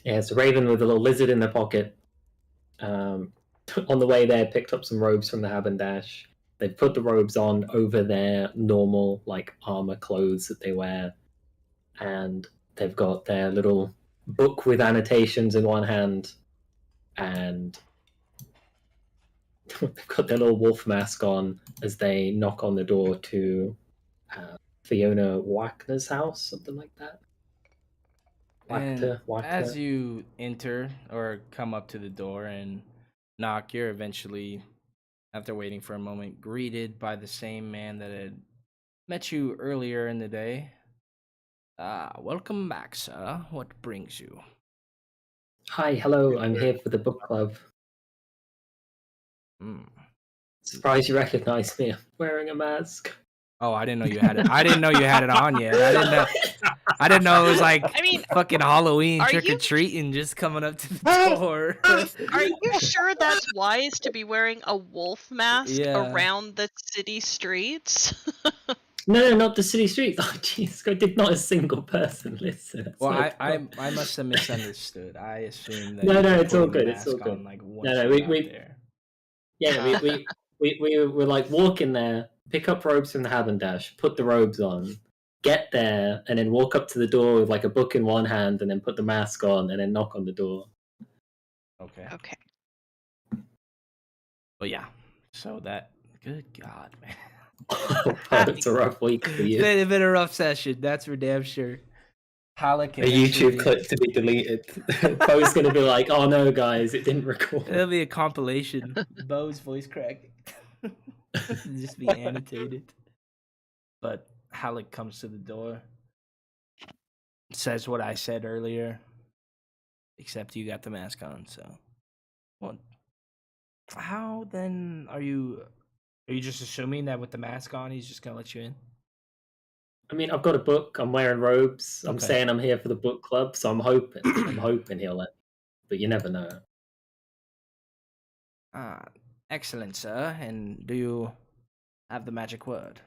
Yeah, it's a raven with a little lizard in their pocket. On the way there, picked up some robes from the Habendash. They've put the robes on over their normal like armor clothes that they wear, and they've got their little book with annotations in one hand, and they've got their little wolf mask on as they knock on the door to Fiona Wagner's house, something like that. And Wagner. as you enter or come up to the door and knock, you're eventually, after waiting for a moment, greeted by the same man that had met you earlier in the day. Welcome back, sir. What brings you? Hi, hello. I'm here for the book club. Surprised you recognize me. I'm wearing a mask. Oh, I didn't know you had it. I didn't know you had it on yet. I didn't know it was like fucking Halloween trick or treating just coming up to the door. Are you sure that's wise to be wearing a wolf mask around the city streets? No, not the city streets. Oh, jeez, I did not a single person listen. Well, I must have misunderstood. I assumed that. No, it's all good. It's all good. On, like, we were like walking there, pick up robes from the Habendash, put the robes on, get there, and then walk up to the door with like a book in one hand, and then put the mask on, and then knock on the door. Okay. But yeah, so that. Good God, man. It's a rough week for you. It's been a rough session, that's for damn sure. A YouTube clip to be deleted. Bo's gonna be like, "Oh no, guys, it didn't record." It'll be a compilation. Bo's voice cracking. Just be annotated. But Halleck comes to the door, says what I said earlier, except you got the mask on. So, well, how then are you? Are you just assuming that with the mask on, he's just gonna let you in? I mean, I've got a book. I'm wearing robes. I'm saying I'm here for the book club, so I'm hoping he'll let me. But you never know. Excellent, sir. And do you have the magic word?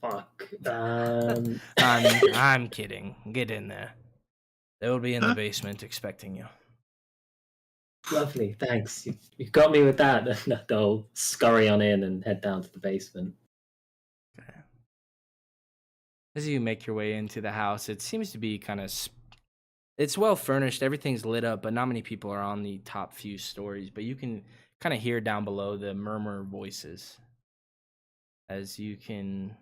Fuck. I'm kidding. Get in there. They will be in the basement expecting you. Lovely, thanks. You got me with that. They'll scurry on in and head down to the basement. Okay. As you make your way into the house, it seems to be kind of... It's well furnished. Everything's lit up, but not many people are on the top few stories. But you can kind of hear down below the murmur voices. As you can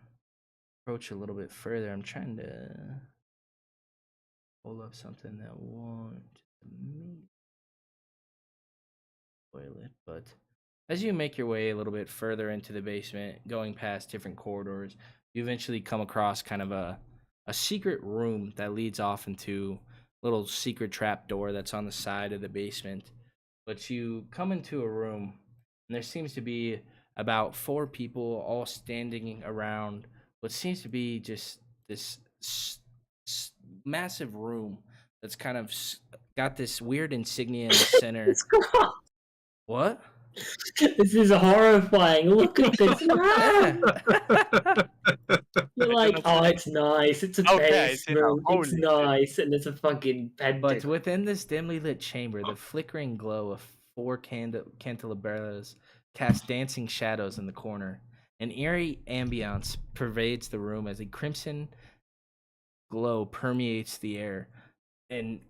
approach a little bit further, I'm trying to pull up something that won't meet. Toilet, but as you make your way a little bit further into the basement, going past different corridors, you eventually come across kind of a secret room that leads off into a little secret trap door that's on the side of the basement. But you come into a room, and there seems to be about 4 people all standing around what seems to be just this massive room that's kind of got this weird insignia in the center. What? This is horrifying. Look at this. You're like, oh, it's nice. It's a basement. It's nice. And there's a fucking bed. But within this dimly lit chamber, the flickering glow of 4 candelabras cast dancing shadows in the corner. An eerie ambiance pervades the room as a crimson glow permeates the air. And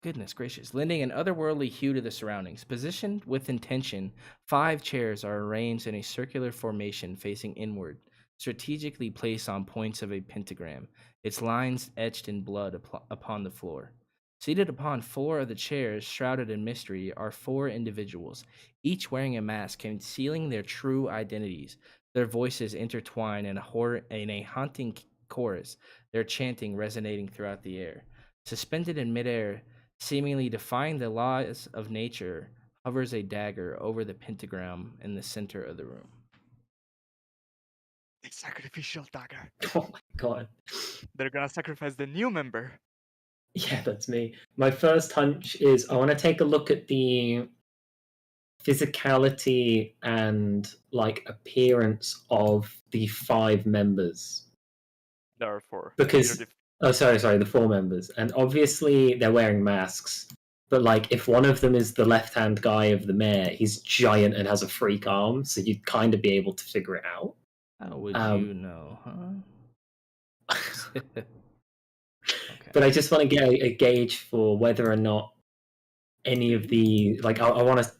goodness gracious, lending an otherworldly hue to the surroundings. Positioned with intention, 5 chairs are arranged in a circular formation facing inward, strategically placed on points of a pentagram, its lines etched in blood upon the floor. Seated upon 4 of the chairs, shrouded in mystery, are 4 individuals, each wearing a mask concealing their true identities. Their voices intertwine in a haunting chorus, their chanting resonating throughout the air. Suspended in midair, seemingly defying the laws of nature, hovers a dagger over the pentagram in the center of the room. The sacrificial dagger. Oh my god. They're gonna sacrifice the new member. Yeah, that's me. My first hunch is I want to take a look at the physicality and like appearance of the 5 members. There are 4. Because sorry, the 4 members. And obviously they're wearing masks. But like if one of them is the left-hand guy of the mayor, he's giant and has a freak arm, so you'd kind of be able to figure it out. How would you know, huh? Okay. But I just want to get a gauge for whether or not any of the like I want to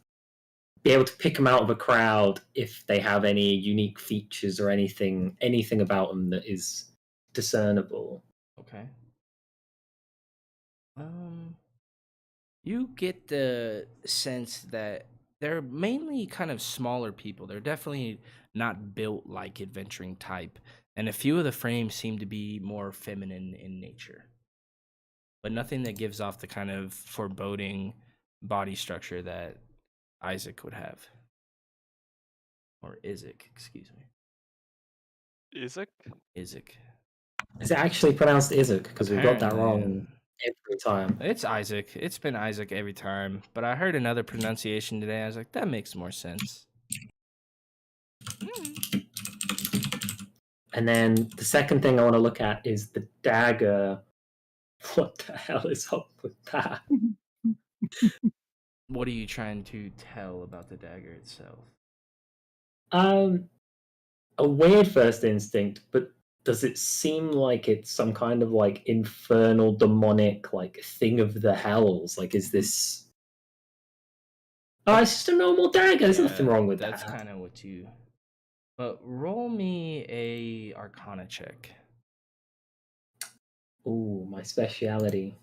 be able to pick them out of a crowd if they have any unique features or anything about them that is discernible. Okay. You get the sense that they're mainly kind of smaller people. They're definitely not built like adventuring type, and a few of the frames seem to be more feminine in nature. But nothing that gives off the kind of foreboding body structure that Isaac would have. Or Isaac, excuse me. Isaac? Isaac. Is it actually pronounced Isaac? Because we've got that Apparently, wrong every time. It's Isaac. It's been Isaac every time. But I heard another pronunciation today. I was like, that makes more sense. And then the second thing I want to look at is the dagger. What the hell is up with that? What are you trying to tell about the dagger itself? A weird first instinct, but does it seem like it's some kind of like infernal demonic like thing of the hells? Like, is this? Oh, it's just a normal dagger. There's nothing wrong with that. That's kind of what you. But roll me a Arcana check. Ooh, my speciality.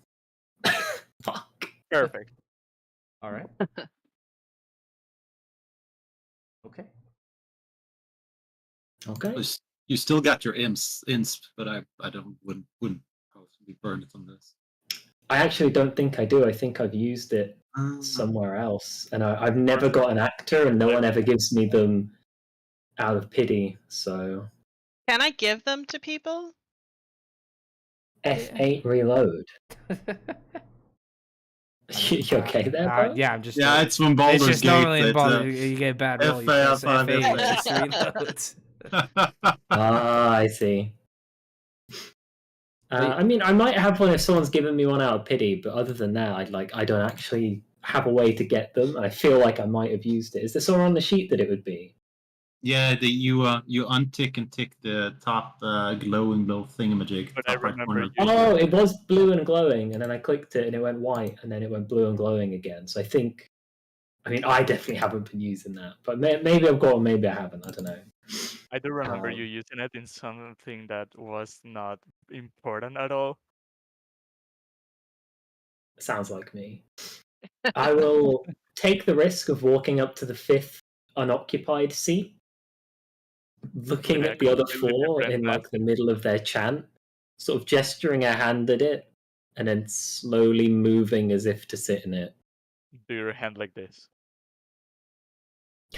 Fuck. Perfect. All right. Okay. Okay. You still got your insp, but I wouldn't probably burn it on this. I actually don't think I do. I think I've used it somewhere else, and I've never got an actor, and no one ever gives me them out of pity. So Can I give them to people? F8 reload. You okay there, bro? Yeah, I'm just. Yeah, it's from Baldur's It's just Gate. normally in Baldur's you get a bad roll. You press F8, it just reloads. I see. I mean, I might have one if someone's given me one out of pity, but other than that, I don't actually have a way to get them. I feel like I might have used it. Is there somewhere on the sheet that it would be? Yeah, you untick and tick the top glowing little thingamajig. But I remember Oh, it was blue and glowing, and then I clicked it and it went white, and then it went blue and glowing again. So I mean, I definitely haven't been using that, but maybe I've got one, maybe I haven't. I don't know. I do remember you using it in something that was not important at all. Sounds like me. I will take the risk of walking up to the 5th unoccupied seat, looking at the other 4 in like the middle of their chant, sort of gesturing a hand at it, and then slowly moving as if to sit in it. Do your hand like this.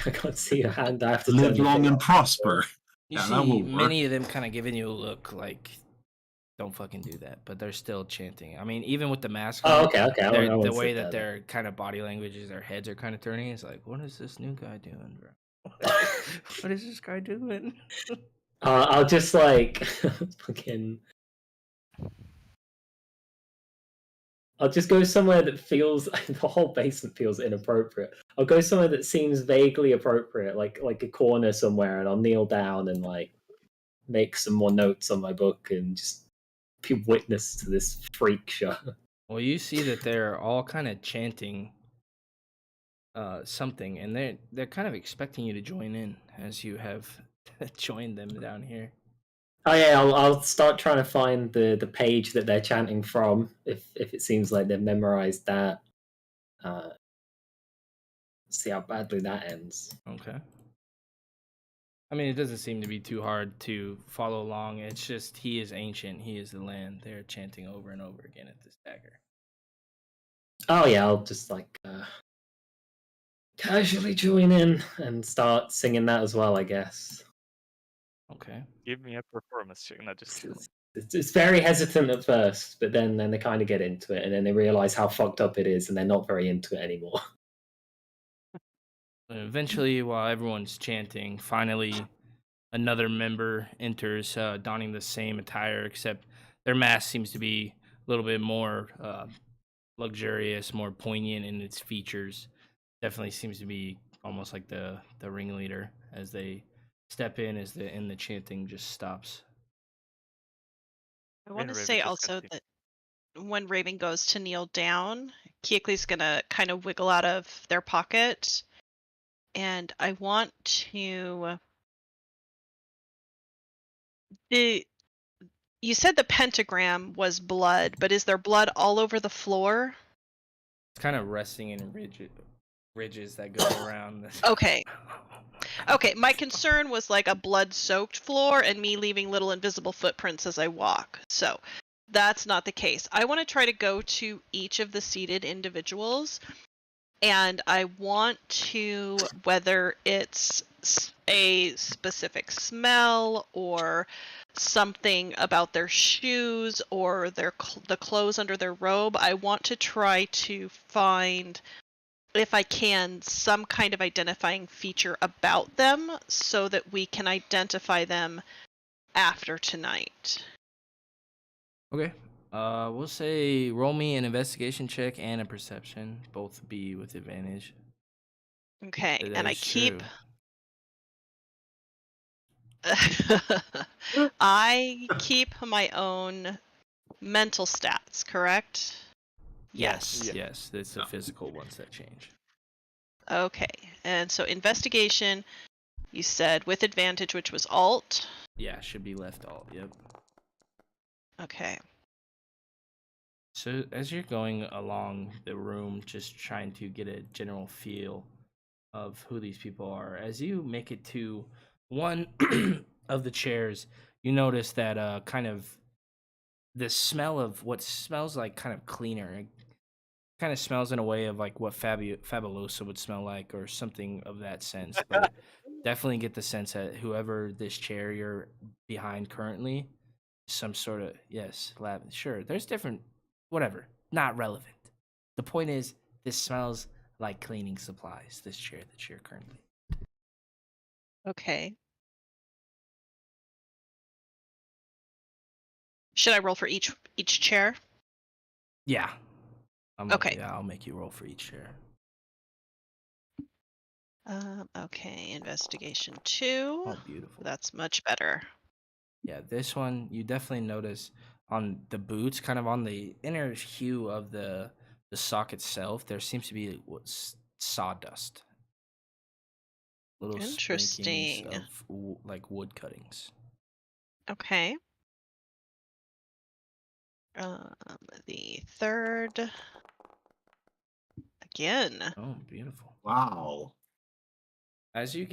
I can't see your hand. I have to live long and prosper. You see many of them kind of giving you a look like, don't fucking do that, but they're still chanting. I mean, even with the mask on, okay. The way that their kind of body language is, their heads are kind of turning. It's like, what is this new guy doing, bro? What is this guy doing? I'll just like fucking. I'll just go somewhere that feels the whole basement feels inappropriate. I'll go somewhere that seems vaguely appropriate, like a corner somewhere, and I'll kneel down and like make some more notes on my book and just be witness to this freak show. Well, you see that they're all kind of chanting something, and they're kind of expecting you to join in as you have joined them down here. Oh yeah, I'll start trying to find the page that they're chanting from. If it seems like they've memorized that, see how badly that ends. Okay. I mean, it doesn't seem to be too hard to follow along. It's just, he is ancient, he is the land. They're chanting over and over again at this dagger. Oh yeah, I'll just like casually join in and start singing that as well, I guess. Okay. Give me a performance check. No, just kidding. It's very hesitant at first, but then they kind of get into it, and then they realize how fucked up it is, and they're not very into it anymore. Eventually, while everyone's chanting, finally another member enters, donning the same attire, except their mask seems to be a little bit more luxurious, more poignant in its features. Definitely seems to be almost like the ringleader as they step in, as the chanting just stops. I want to Raven say just also continues. that when Raven goes to kneel down, Keekly's gonna kind of wiggle out of their pocket, and I want to. You said the pentagram was blood, but is there blood all over the floor? It's kind of resting in ridges that go around this. Okay. Okay, my concern was like a blood-soaked floor and me leaving little invisible footprints as I walk. So that's not the case. I want to try to go to each of the seated individuals, and I want to, whether it's a specific smell or something about their shoes or the clothes under their robe, I want to try to find, if I can, some kind of identifying feature about them so that we can identify them after tonight. Okay. We'll say roll me an investigation check and a perception, both be with advantage. Okay, That and I is keep. true. I keep my own mental stats, correct? Yes. Yeah. Yes. It's the physical ones that change. Okay, and so investigation, you said with advantage, which was alt. Yeah, should be left alt. Yep. Okay. So as you're going along the room, just trying to get a general feel of who these people are, as you make it to one of the chairs, you notice that kind of the smell of what smells like kind of cleaner. It kind of smells in a way of like what Fabulosa would smell like or something of that sense. But definitely get the sense that whoever this chair you're behind currently, some sort of, yes, lab. Sure, there's different, whatever, not relevant. The point is, this smells like cleaning supplies. This chair that you're currently. Okay. Should I roll for each chair? Yeah. Okay. Yeah, I'll make you roll for each chair. Okay, investigation 2. Oh, beautiful. That's much better. Yeah, this one you definitely notice on the boots, kind of on the inner hue of the sock itself. There seems to be sawdust, little sprinkings Interesting. of like wood cuttings. Okay. The third. Again. Oh, beautiful. Wow. As you're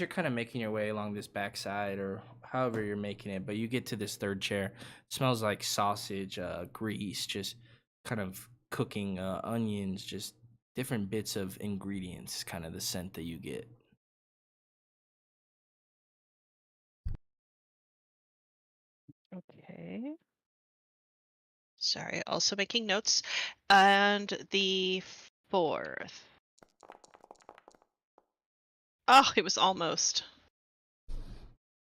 kind of making your way along this backside or however you're making it, but you get to this third chair. It smells like sausage, grease, just kind of cooking, onions, just different bits of ingredients, kind of the scent that you get. Okay. Sorry, also making notes. And the fourth. Oh, it was almost.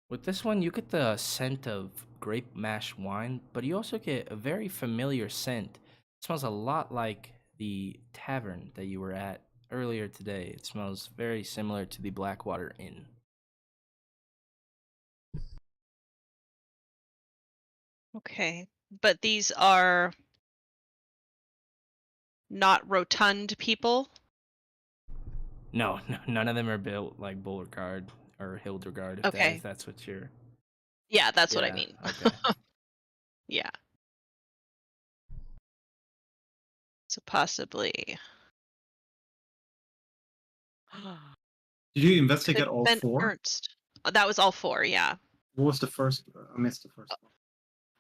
With this one, you get the scent of grape mash wine, but you also get a very familiar scent. It smells a lot like the tavern that you were at earlier today. It smells very similar to the Blackwater Inn. Okay. But these are not rotund people? No, none of them are built like Beauregard or Hildegard, Okay. if that's what you're... Yeah, that's what I mean. Okay. Yeah. So possibly. Did you investigate Could all Ben 4? Ernst. That was all 4, yeah. What was the first? I missed the first one.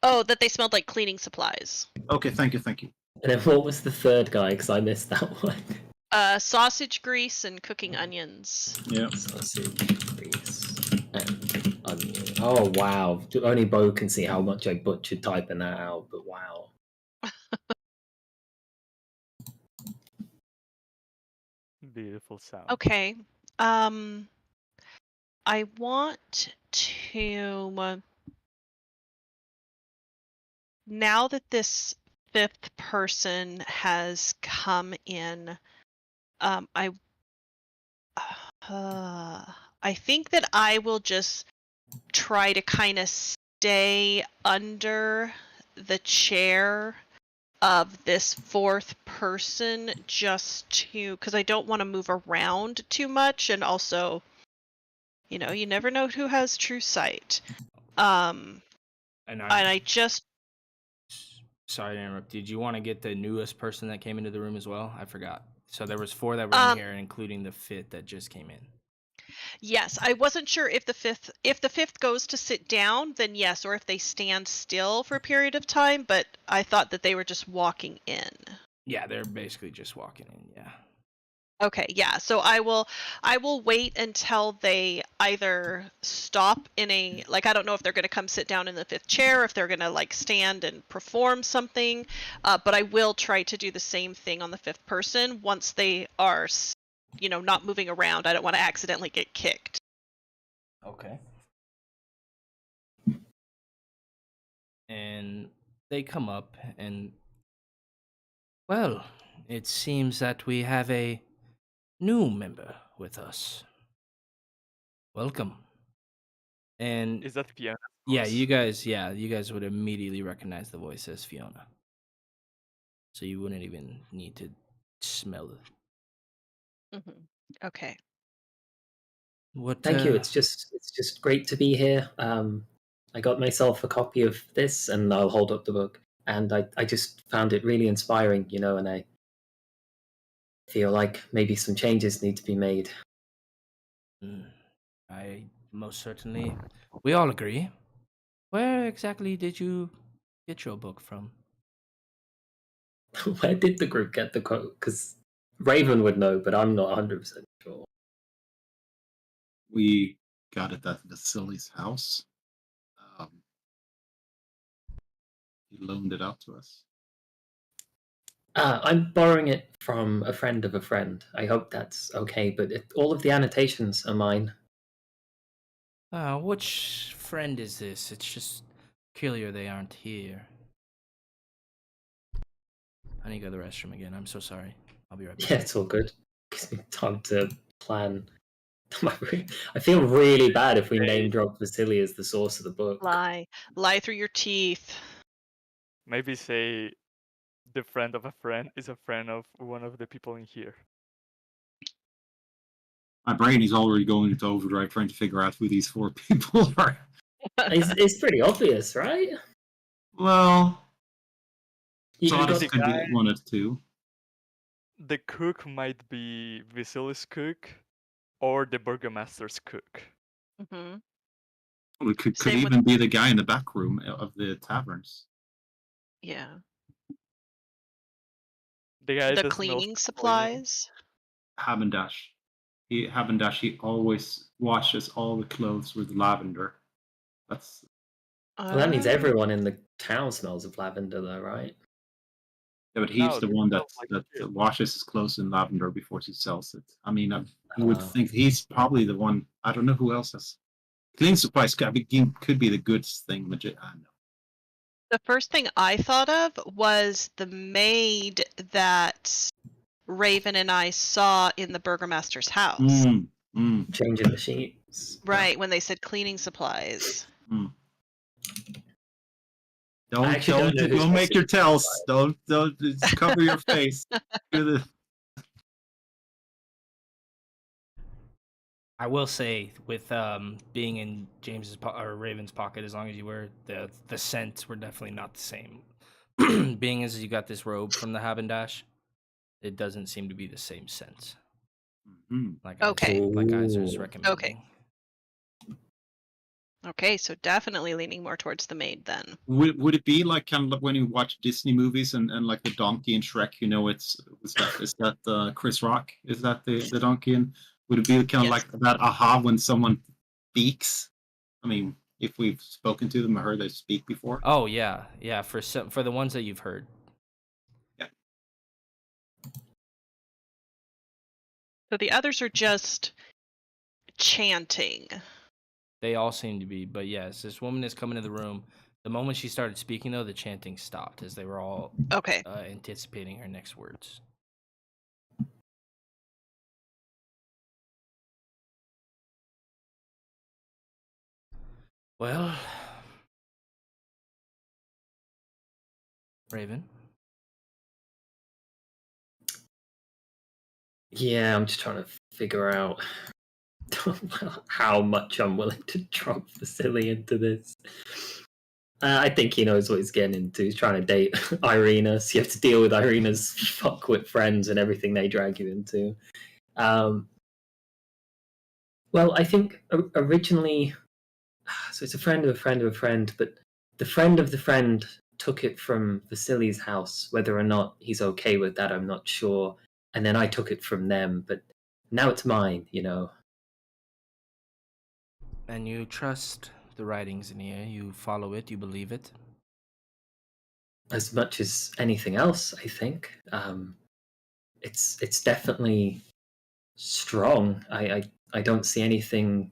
Oh, that they smelled like cleaning supplies. Okay, thank you. And then what was the third guy? Because I missed that one. Sausage grease and cooking onions. Yeah. Sausage, grease, and Oh wow! Only Bo can see how much I butchered typing that out, but wow. Beautiful sound. Okay. I want to now that this fifth person has come in, I think that I will just try to kind of stay under the chair of this fourth person just to, because I don't want to move around too much, and also, you know, you never know who has true sight. And I just sorry to interrupt. Did you want to get the newest person that came into the room as well? I forgot. So there was 4 that were in here, including the 5th that just came in. Yes, I wasn't sure if the fifth goes to sit down, then yes, or if they stand still for a period of time, but I thought that they were just walking in. Yeah, they're basically just walking in, yeah. Okay, yeah. So I will wait until they either stop in a, like, I don't know if they're going to come sit down in the fifth chair, if they're going to like stand and perform something, but I will try to do the same thing on the fifth person once they are, you know, not moving around. I don't want to accidentally get kicked. Okay. And they come up and, well, it seems that we have a new member with us. Welcome. And Is that Fiona? yeah, you guys would immediately recognize the voice as Fiona. So you wouldn't even need to smell it. Mm-hmm. Okay. Thank you. It's just great to be here. I got myself a copy of this, and I'll hold up the book. And I just found it really inspiring, you know, and I feel like maybe some changes need to be made. I most certainly. We all agree. Where exactly did you get your book from? Where did the group get the quote? Because Raven would know, but I'm not 100% sure. We got it at Vasily's house. He loaned it out to us. I'm borrowing it from a friend of a friend. I hope that's okay, but all of the annotations are mine. Which friend is this? It's just peculiar they aren't here. I need to go to the restroom again. I'm so sorry. I'll be right back. Yeah, it's all good. Gives me time to plan. I feel really bad if we name drop Vasily as the source of the book. Lie through your teeth. Maybe say the friend of a friend is a friend of one of the people in here. My brain is already going into overdrive trying to figure out who these 4 people are. It's pretty obvious, right? Well, Honest could be one of 2. The cook might be Vasily's cook or the burgomaster's cook. Mm-hmm. Well, it could even be the guy in the back room of the taverns. Yeah. The guy the cleaning supplies. Habendash. He always washes all the clothes with lavender. That's. Well, that means everyone in the town smells of lavender, though, right? Yeah, but he's the one that washes his clothes in lavender before he sells it. I mean, you would think he's probably the one. I don't know who else has. Cleaning supplies could be the good thing. I don't know. The first thing I thought of was the maid that Raven and I saw in the burgomaster's house. Changing the sheets. Right, when they said cleaning supplies. Don't make your tells. Don't cover your face. I will say, with being in James's or Raven's pocket, as long as you were, the scents were definitely not the same. Being as you got this robe from the Habendash, it doesn't seem to be the same scent. Like guys are recommending. Okay, so definitely leaning more towards the maid then. Would it be like kind of like when you watch Disney movies and like the donkey in Shrek? You know, is that Chris Rock? Is that the donkey? And would it be kind of like that aha when someone speaks? I mean, if we've spoken to them or heard they speak before. Oh yeah, for the ones that you've heard. Yeah. So the others are just chanting. They all seem to be, but yes, this woman is coming to the room. The moment she started speaking, though, the chanting stopped as they were all Okay. anticipating her next words. Well, Raven. Yeah, I'm just trying to figure out how much I'm willing to drop Vasily into this. I think he knows what he's getting into. He's trying to date Irina, so you have to deal with Irina's fuckwit friends and everything they drag you into. Well, I think originally, so it's a friend of a friend of a friend, but the friend of the friend took it from Vasily's house. Whether or not he's okay with that, I'm not sure. And then I took it from them, but now it's mine, you know. And you trust the writings in here. You follow it. You believe it. As much as anything else, I think. It's definitely strong. I don't see anything.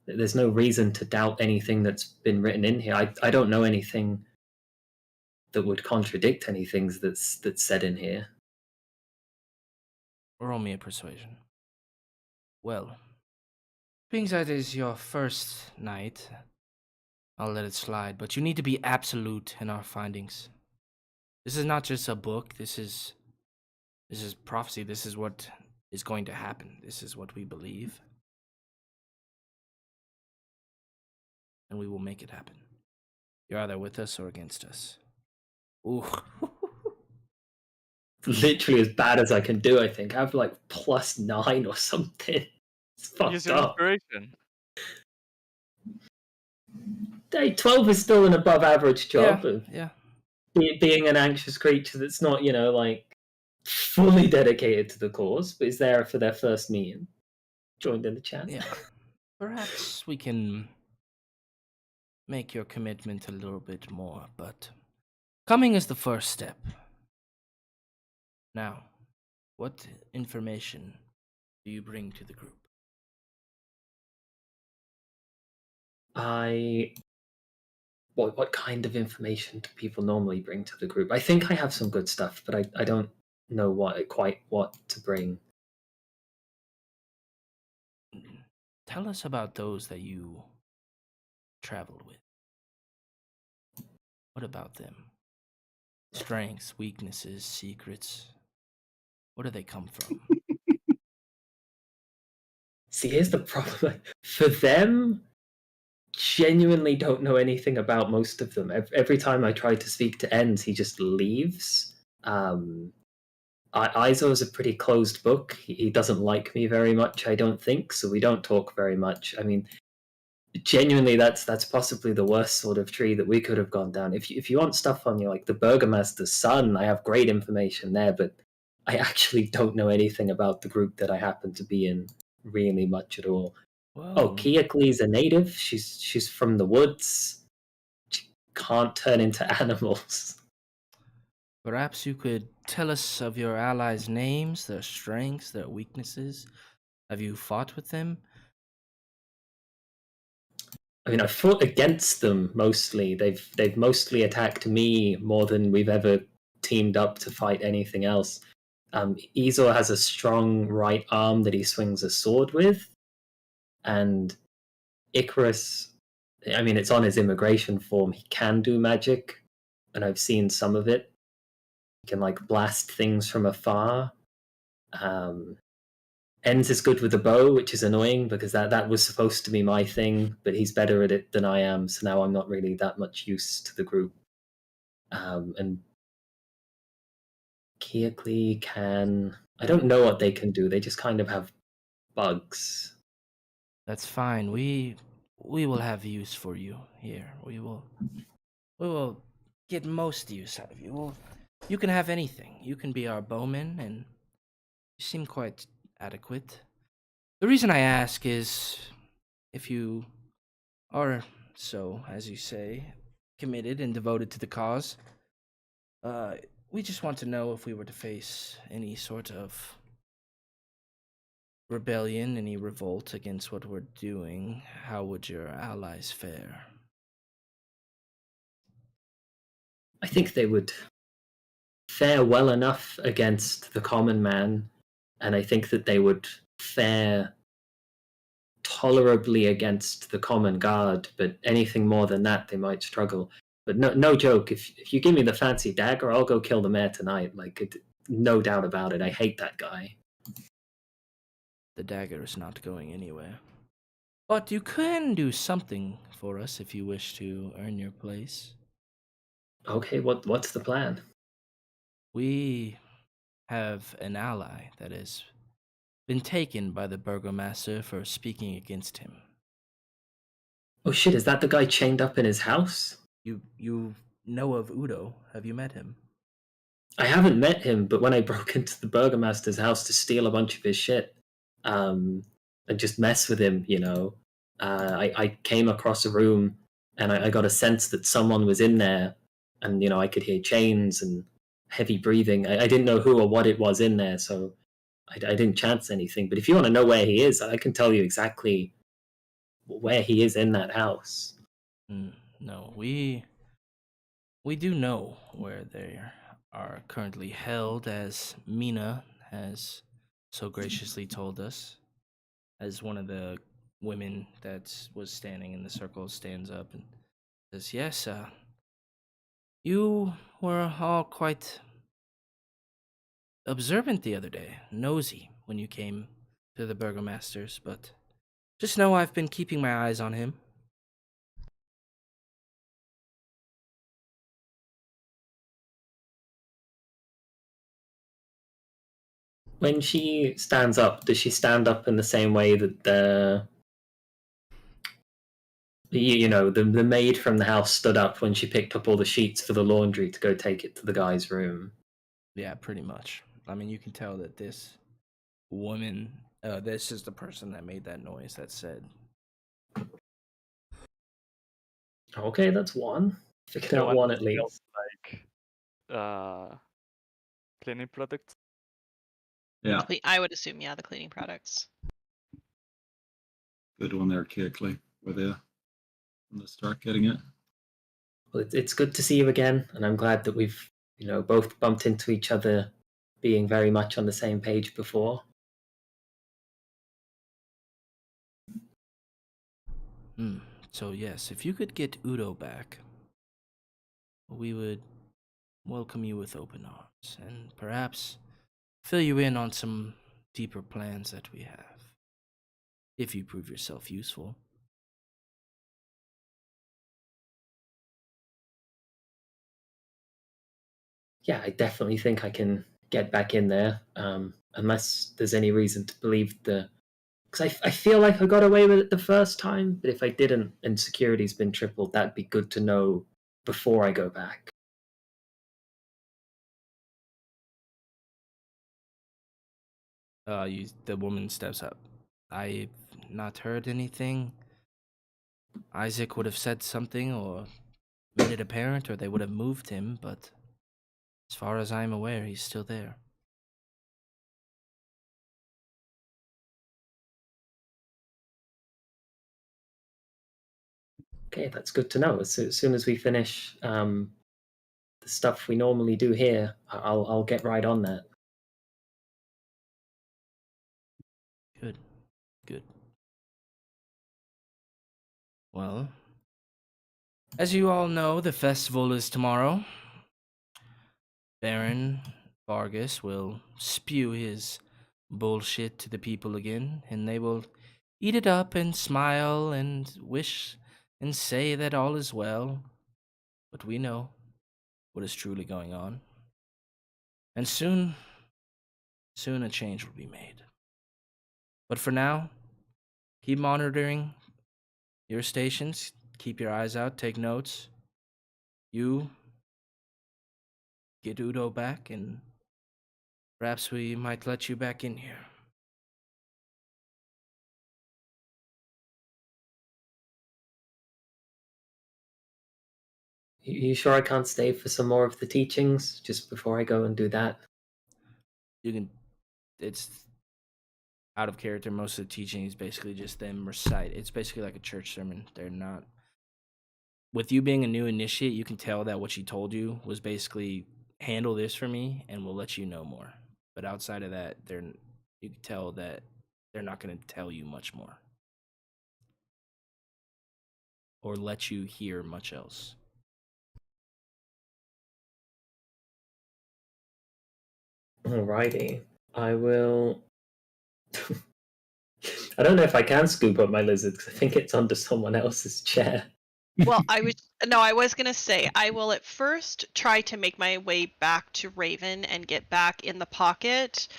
There's no reason to doubt anything that's been written in here. I don't know anything that would contradict anything that's said in here. Roll me a persuasion. Well, being that it is your first night, I'll let it slide, but you need to be absolute in our findings. This is not just a book. This is prophecy. This is what is going to happen. This is what we believe. And we will make it happen. You're either with us or against us. Ooh. Literally as bad as I can do, I think. I have like +9 or something. It's fucked Use your up. inspiration. Hey, 12 is still an above average job of Yeah. being an anxious creature that's not, you know, like fully dedicated to the cause, but is there for their first meeting. Joined in the chat. Yeah. Perhaps we can make your commitment a little bit more, but coming is the first step. Now, what information do you bring to the group? What kind of information do people normally bring to the group? I think I have some good stuff, but I don't know quite what to bring. Tell us about those that you traveled with. What about them? Strengths, weaknesses, secrets. Where do they come from? See, here's the problem. For them, genuinely don't know anything about most of them. Every time I try to speak to Enns, he just leaves. Izo is a pretty closed book. He doesn't like me very much, I don't think, so we don't talk very much. I mean, genuinely, that's possibly the worst sort of tree that we could have gone down. If you want stuff on you, like the Burgomaster's son, I have great information there, but I actually don't know anything about the group that I happen to be in, really much at all. Whoa. Oh, Kiakli's a native. She's from the woods. She can't turn into animals. Perhaps you could tell us of your allies' names, their strengths, their weaknesses. Have you fought with them? I mean, I fought against them mostly. They've mostly attacked me more than we've ever teamed up to fight anything else. Izor has a strong right arm that he swings a sword with, and Icarus, I mean, it's on his immigration form. He can do magic, and I've seen some of it. He can like blast things from afar. Enns is good with the bow, which is annoying because that was supposed to be my thing, but he's better at it than I am, so now I'm not really that much use to the group. And Kiakli can... I don't know what they can do. They just kind of have bugs. That's fine. We will have use for you here. We will get most use out of you. You can have anything. You can be our bowman, and you seem quite adequate. The reason I ask is, if you are so, as you say, committed and devoted to the cause. We just want to know if we were to face any sort of rebellion, any revolt against what we're doing, how would your allies fare? I think they would fare well enough against the common man, and I think that they would fare tolerably against the common guard, but anything more than that, they might struggle. But no joke. If you give me the fancy dagger, I'll go kill the mayor tonight. No doubt about it. I hate that guy. The dagger is not going anywhere. But you can do something for us if you wish to earn your place. Okay, what's the plan? We have an ally that has been taken by the burgomaster for speaking against him. Oh shit, is that the guy chained up in his house? You know of Udo? Have you met him? I haven't met him, but when I broke into the burgomaster's house to steal a bunch of his shit, and just mess with him, I came across a room and I got a sense that someone was in there, and I could hear chains and heavy breathing. I didn't know who or what it was in there, so I didn't chance anything. But if you want to know where he is, I can tell you exactly where he is in that house. No, we do know where they are currently held, as Mina has so graciously told us. As one of the women that was standing in the circle stands up and says, "Yes, you were all quite observant the other day, nosy when you came to the burgomaster's, but just know I've been keeping my eyes on him." When she stands up, does she stand up in the same way that the maid from the house stood up when she picked up all the sheets for the laundry to go take it to the guy's room? Yeah, pretty much. I mean, you can tell that this woman, this is the person that made that noise that said. Okay, that's one. Figured No out one one at smells least. like cleaning products. Yeah, I would assume, yeah, the cleaning products. good one there, Kirkley, with you when they start getting it. Well, it's good to see you again, and I'm glad that we've both bumped into each other, being very much on the same page before. So yes, if you could get Udo back, we would welcome you with open arms, and perhaps fill you in on some deeper plans that we have, if you prove yourself useful. Yeah, I definitely think I can get back in there, unless there's any reason to believe because I feel like I got away with it the first time, but if I didn't and security's been tripled, that'd be good to know before I go back. The woman steps up. I've not heard anything. Isaac would have said something or made it apparent, or they would have moved him, but as far as I'm aware, he's still there. Okay, that's good to know. As soon as we finish the stuff we normally do here, I'll get right on that. Good. Good. Well, as you all know, the festival is tomorrow. Baron Vargas will spew his bullshit to the people again, and they will eat it up and smile and wish and say that all is well. But we know what is truly going on. And soon a change will be made. But for now, keep monitoring your stations, keep your eyes out, take notes. You get Udo back, and perhaps we might let you back in here. You sure I can't stay for some more of the teachings just before I go and do that? You can. It's out of character. Most of the teaching is basically just them recite. It's basically like a church sermon. They're not. With you being a new initiate, you can tell that what she told you was basically handle this for me, and we'll let you know more. But outside of that, you can tell that they're not going to tell you much more or let you hear much else. Alrighty, I will. I don't know if I can scoop up my lizard because I think it's under someone else's chair. Well, I was gonna say I will at first try to make my way back to Raven and get back in the pocket,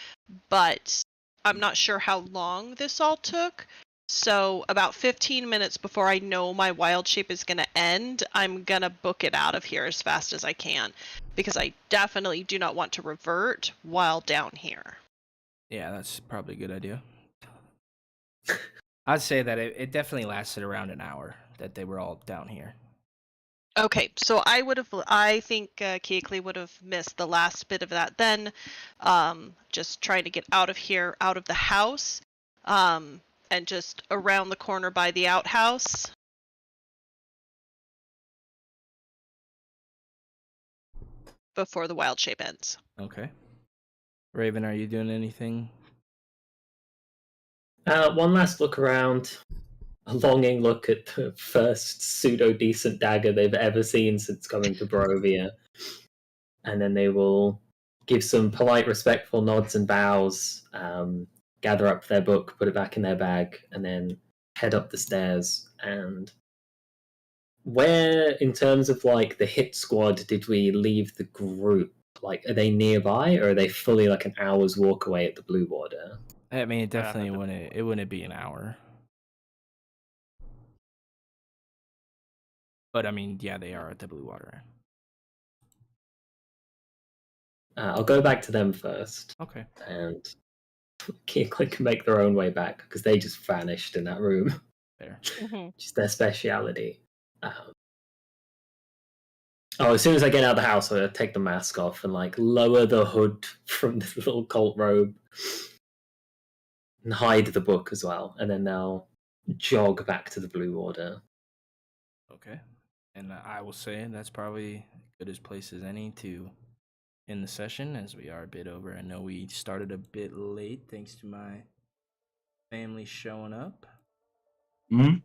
but I'm not sure how long this all took. So about 15 minutes before I know my wild shape is gonna end, I'm gonna book it out of here as fast as I can, because I definitely do not want to revert while down here. Yeah, that's probably a good idea. I'd say that it definitely lasted around an hour that they were all down here. Okay, so I think Keekley would have missed the last bit of that then. Just trying to get out of here, out of the house, and just around the corner by the outhouse. Before the wild shape ends. Okay. Raven, are you doing anything? One last look around. A longing look at the first pseudo-decent dagger they've ever seen since coming to Barovia. And then they will give some polite, respectful nods and bows, gather up their book, put it back in their bag, and then head up the stairs. And where, in terms of like the hit squad, did we leave the group? Like, are they nearby, or are they fully like an hour's walk away at the Blue Water? I mean, it definitely wouldn't. It wouldn't be an hour. But I mean, yeah, they are at the Blue Water. I'll go back to them first. Okay. And Keekley can make their own way back because they just vanished in that room. There. Just their speciality. As soon as I get out of the house, I'll take the mask off and like lower the hood from the little cult robe and hide the book as well. And then they'll jog back to the Blue Order. Okay. And I will say that's probably good as place as any to end the session, as we are a bit over. I know we started a bit late thanks to my family showing up. Mm-hmm.